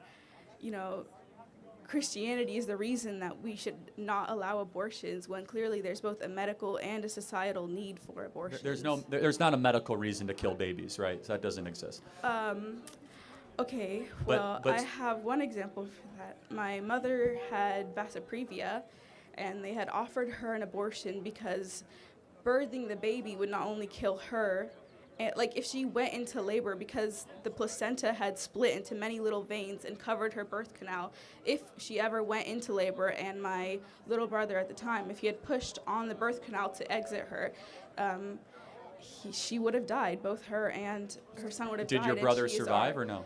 Christianity is the reason that we should not allow abortions when clearly there's both a medical and a societal need for abortion. There's not a medical reason to kill babies, right? So that doesn't exist. Okay, But- I have one example for that. My mother had vasoprevia, and they had offered her an abortion because birthing the baby would not only kill her, and like if she went into labor, because the placenta had split into many little veins and covered her birth canal, if she ever went into labor, and my little brother at the time, if he had pushed on the birth canal to exit her, she would have died. Both her and her son would have died. Did your and brother she is survive our- or no?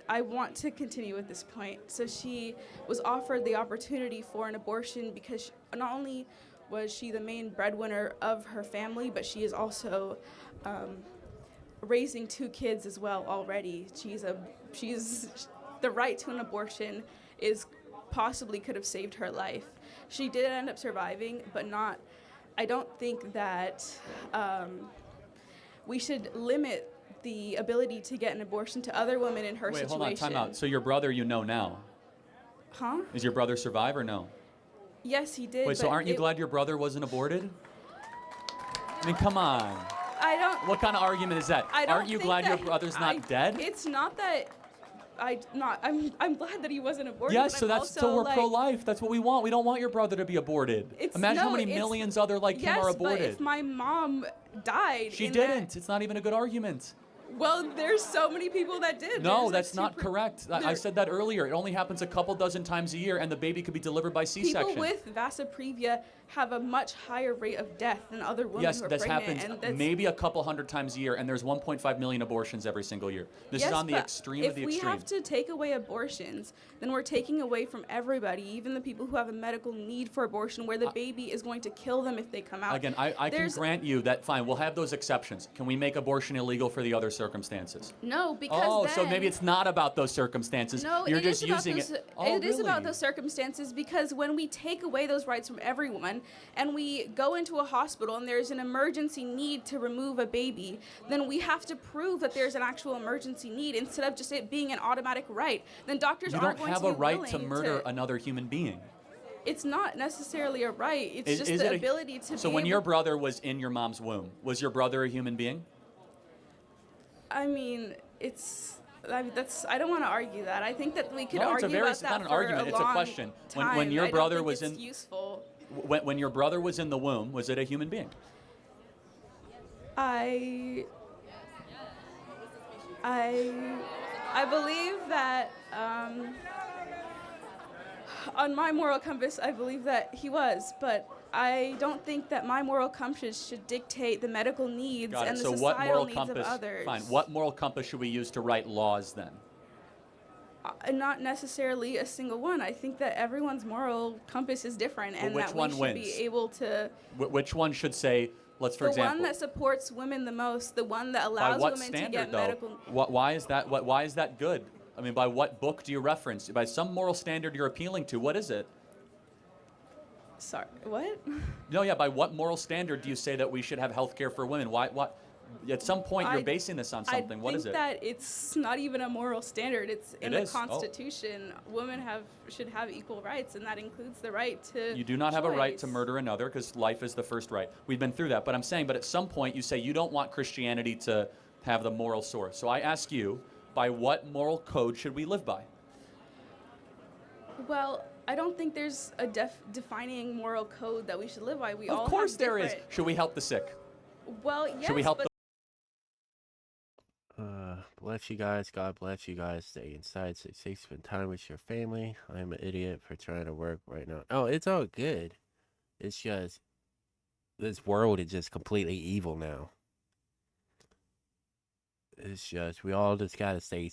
I want to continue with this point. So she was offered the opportunity for an abortion because not only was she the main breadwinner of her family, but she is also raising 2 kids as well already. The right to an abortion possibly could have saved her life. She did end up surviving, but not. I don't think that we should limit the ability to get an abortion to other women in her Wait, situation. hold on, time out. So your brother you know now. Huh? Is your brother survive or no? Yes, he did. Wait, so but aren't you glad your brother wasn't aborted? I mean, come on. I don't. What kind of argument is that? I don't Aren't you think glad your that brother's not dead? It's not that. I'm glad that he wasn't aborted. Yes, but so I'm that's also, so we're like, pro-life. That's what we want. We don't want your brother to be aborted. Imagine how many millions other like him are Yes, aborted. but if my mom died, She in didn't. It's not even a good argument. Well, there's so many people that did. No, There's, that's like, not correct. I said that earlier. It only happens a couple dozen times a year, and the baby could be delivered by C-section. People with vasoprevia have a much higher rate of death than other women Yes, who are this pregnant. happens and that's, maybe a couple hundred times a year, and there's 1.5 million abortions every single year. This is Yes, on the but extreme of the If we extreme. have to take away abortions, then we're taking away from everybody, even the people who have a medical need for abortion, where the baby is going to kill them if they come out. Again, I can There's- grant you that, fine, we'll have those exceptions. Can we make abortion illegal for the other circumstances? No, because Oh, then, so maybe it's not about those circumstances. No, You're it just is about using those, it. Oh, it is about really? those circumstances, because when we take away those rights from everyone and we go into a hospital and there's an emergency need to remove a baby, then we have to prove that there's an actual emergency need instead of just it being an automatic right. Then doctors You aren't don't going have to a be right to willing murder another human being. It's not necessarily a right. It's just Is the it a- ability to So be when able, your brother was in your mom's womb, was your brother a human being? I mean, I don't want to argue that. I think that we could No, argue it's about that not an for argument. a It's a long question. Time. When your I don't brother think was it's in, useful. when your brother was in the womb, was it a human being? I believe that on my moral compass, I believe that he was, but I don't think that my moral compass should dictate the medical needs Got it. and the So what societal moral needs compass? of others. Fine. What moral compass should we use to write laws then? Not necessarily a single one. I think that everyone's moral compass is different, and which that one we should wins? be able to. Which one should say? Let's, for the example, one that supports women the most, the one that by allows what women to standard get though? medical. Why is that? Why is that good? I mean, by what book do you reference? By some moral standard you're appealing to. What is it? Sorry, what? No, yeah. By what moral standard do you say that we should have health care for women? Why? What? At some point, you're basing this on something. What is it? I think that it's not even a moral standard. It's in It the is. Oh. Constitution. Women should have equal rights, and that includes the right to. You do not have a right to choice. murder another because life is the first right. We've been through that. But I'm saying, but at some point, you say you don't want Christianity to have the moral source. So I ask you, by what moral code should we live by? Well, I don't think there's a defining moral code that we should live by. We all Of course have there is. different- Should we help the sick? Well, yes, Should we help but Bless you guys. God bless you guys. Stay inside. Stay safe. Spend time with your family. I'm an idiot for trying to work right now. Oh, it's all good. It's just this world is just completely evil now. It's just we all just gotta stay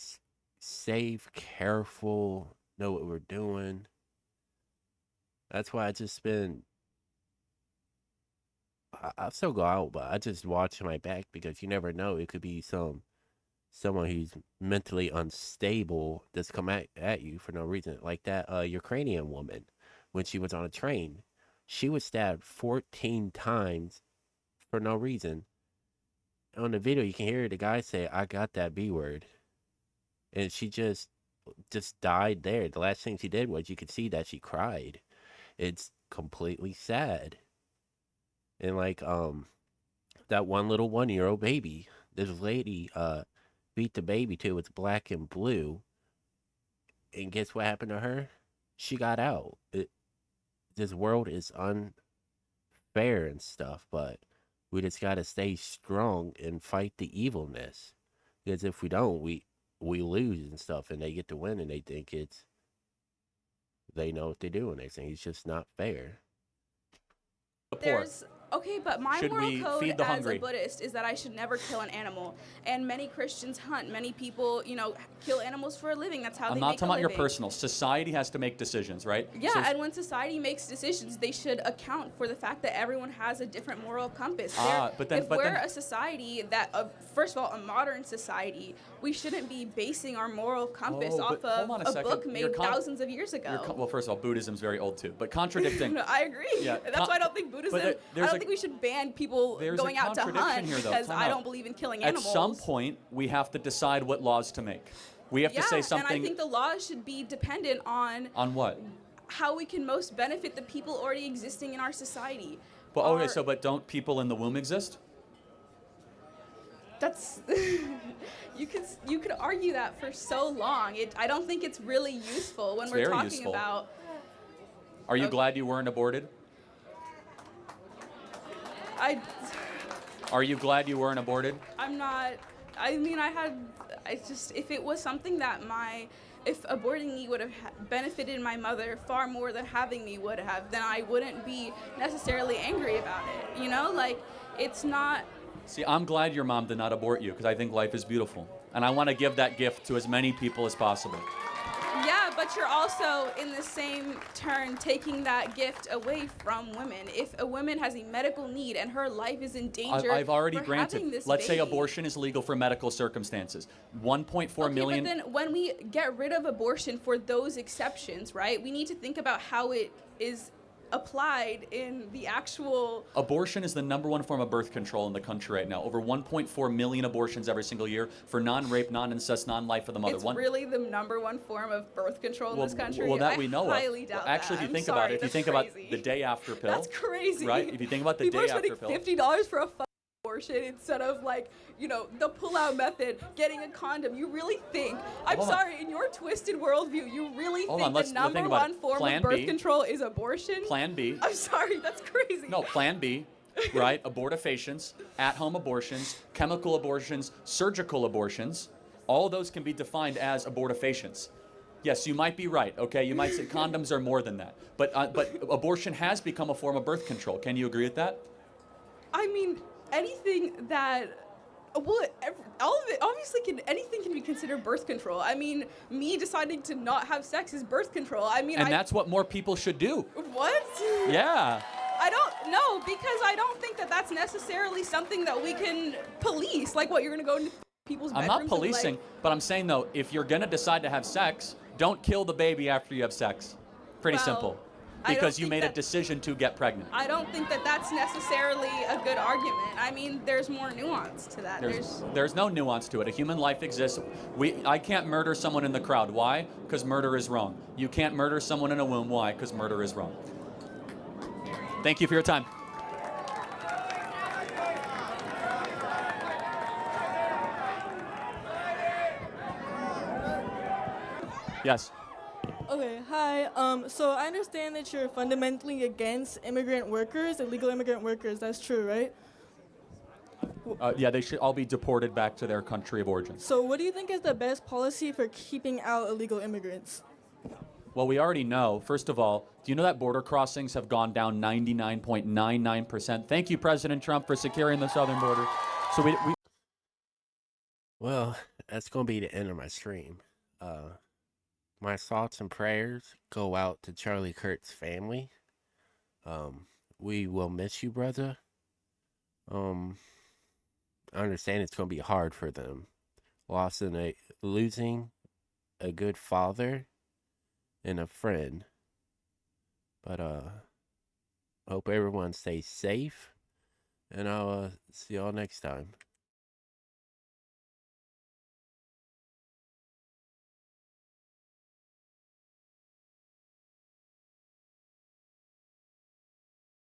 safe, careful, know what we're doing. That's why I just been. I still go out, but I just watch my back because you never know. It could be someone who's mentally unstable that's come at you for no reason. Like that Ukrainian woman when she was on a train. She was stabbed 14 times for no reason. On the video, you can hear the guy say, "I got that B word." And she just died there. The last thing she did was you could see that she cried. It's completely sad. And like that one little 1-year-old baby, this lady beat the baby till it's black and blue. And guess what happened to her? She got out. This world is unfair and stuff, but we just gotta stay strong and fight the evilness. Because if we don't, we lose and stuff, and they get to win, and they think they know what they're doing. They think it's just not fair. The poor. Okay, but my Should moral we code feed the as hungry? a Buddhist is that I should never kill an animal. And many Christians hunt. Many people, kill animals for a living. That's how I'm they not make talking a about your living. personal. Society has to make decisions, right? Yeah, So- and when society makes decisions, they should account for the fact that everyone has a different moral compass. If we're a society that, first of all, a modern society, we shouldn't be basing our moral compass Oh, off but hold of on a a second. book You're made con- thousands of years ago. Well, first of all, Buddhism's very old too, but contradicting. No, I agree. Yeah, That's why I don't think Buddhism. but I don't think we should ban people there's going a out to contradiction hunt here, though. because Time I out. don't believe in killing At animals. some point, we have to decide what laws to make. We have to say something. and I think the laws should be dependent on on what? how we can most benefit the people already existing in our society. Well, okay, but don't people in the womb exist? That's you could argue that for so long. I don't think it's really useful when It's we're very talking useful. about. Are you glad you weren't aborted? Are you glad you weren't aborted? I'm not. I mean, if it was something that if aborting me would have benefited my mother far more than having me would have, then I wouldn't be necessarily angry about it. It's not. See, I'm glad your mom did not abort you because I think life is beautiful. And I want to give that gift to as many people as possible. Yeah, but you're also in the same turn taking that gift away from women. If a woman has a medical need and her life is in danger, I've already for having granted. this Let's say baby. abortion is legal for medical circumstances. 1.4 million. But then when we get rid of abortion for those exceptions, right, we need to think about how it is applied in the actual. Abortion is the #1 form of birth control in the country right now. Over 1.4 million abortions every single year for non-rape, non-incest, non-life of the mother. It's really the =1 form of birth control in this country. Well, that I we know highly of. doubt Actually, that. if you I'm think sorry, about it, if you that's think crazy. about the day after pill. That's crazy. Right? If you think about the People day are spending after pill. $50 for a abortion instead of the pull-out method, getting a condom. You really think? I'm Hold on. sorry, in your twisted worldview, you really Hold think on, let's the think about #1 it. form Plan of birth B. control is abortion? Plan B. I'm sorry, that's crazy. No, Plan B, right? Abortifacients, at-home abortions, chemical abortions, surgical abortions. All those can be defined as abortifacients. Yes, you might be right. Okay, you might say condoms are more than that. But abortion has become a form of birth control. Can you agree with that? I mean, anything that. Well, all of it, obviously, anything can be considered birth control. I mean, me deciding to not have sex is birth control. I mean, And that's what more people should do. What? Yeah. I don't know, because I don't think that that's necessarily something that we can police. Like, what, you're going to go into people's I'm bedrooms not and, policing, but I'm saying, though, if you're going to decide to have sex, don't kill the baby after you have sex. Pretty Well, simple. I don't Because you think made a that- decision to get pregnant. I don't think that that's necessarily a good argument. I mean, there's more nuance to that. There's no nuance to it. A human life exists. I can't murder someone in the crowd. Why? Because murder is wrong. You can't murder someone in a womb. Why? Because murder is wrong. Thank you for your time. Yes. Okay, hi. So I understand that you're fundamentally against immigrant workers, illegal immigrant workers. That's true, right? Yeah, they should all be deported back to their country of origin. So what do you think is the best policy for keeping out illegal immigrants? Well, we already know. First of all, do you know that border crossings have gone down 99.99%? Thank you, President Trump, for securing the southern border. So we Well, that's going to be the end of my stream. My thoughts and prayers go out to Charlie Kirk's family. We will miss you, brother. I understand it's going to be hard for them. Losing a good father and a friend. But hope everyone stays safe, and I'll see y'all next time.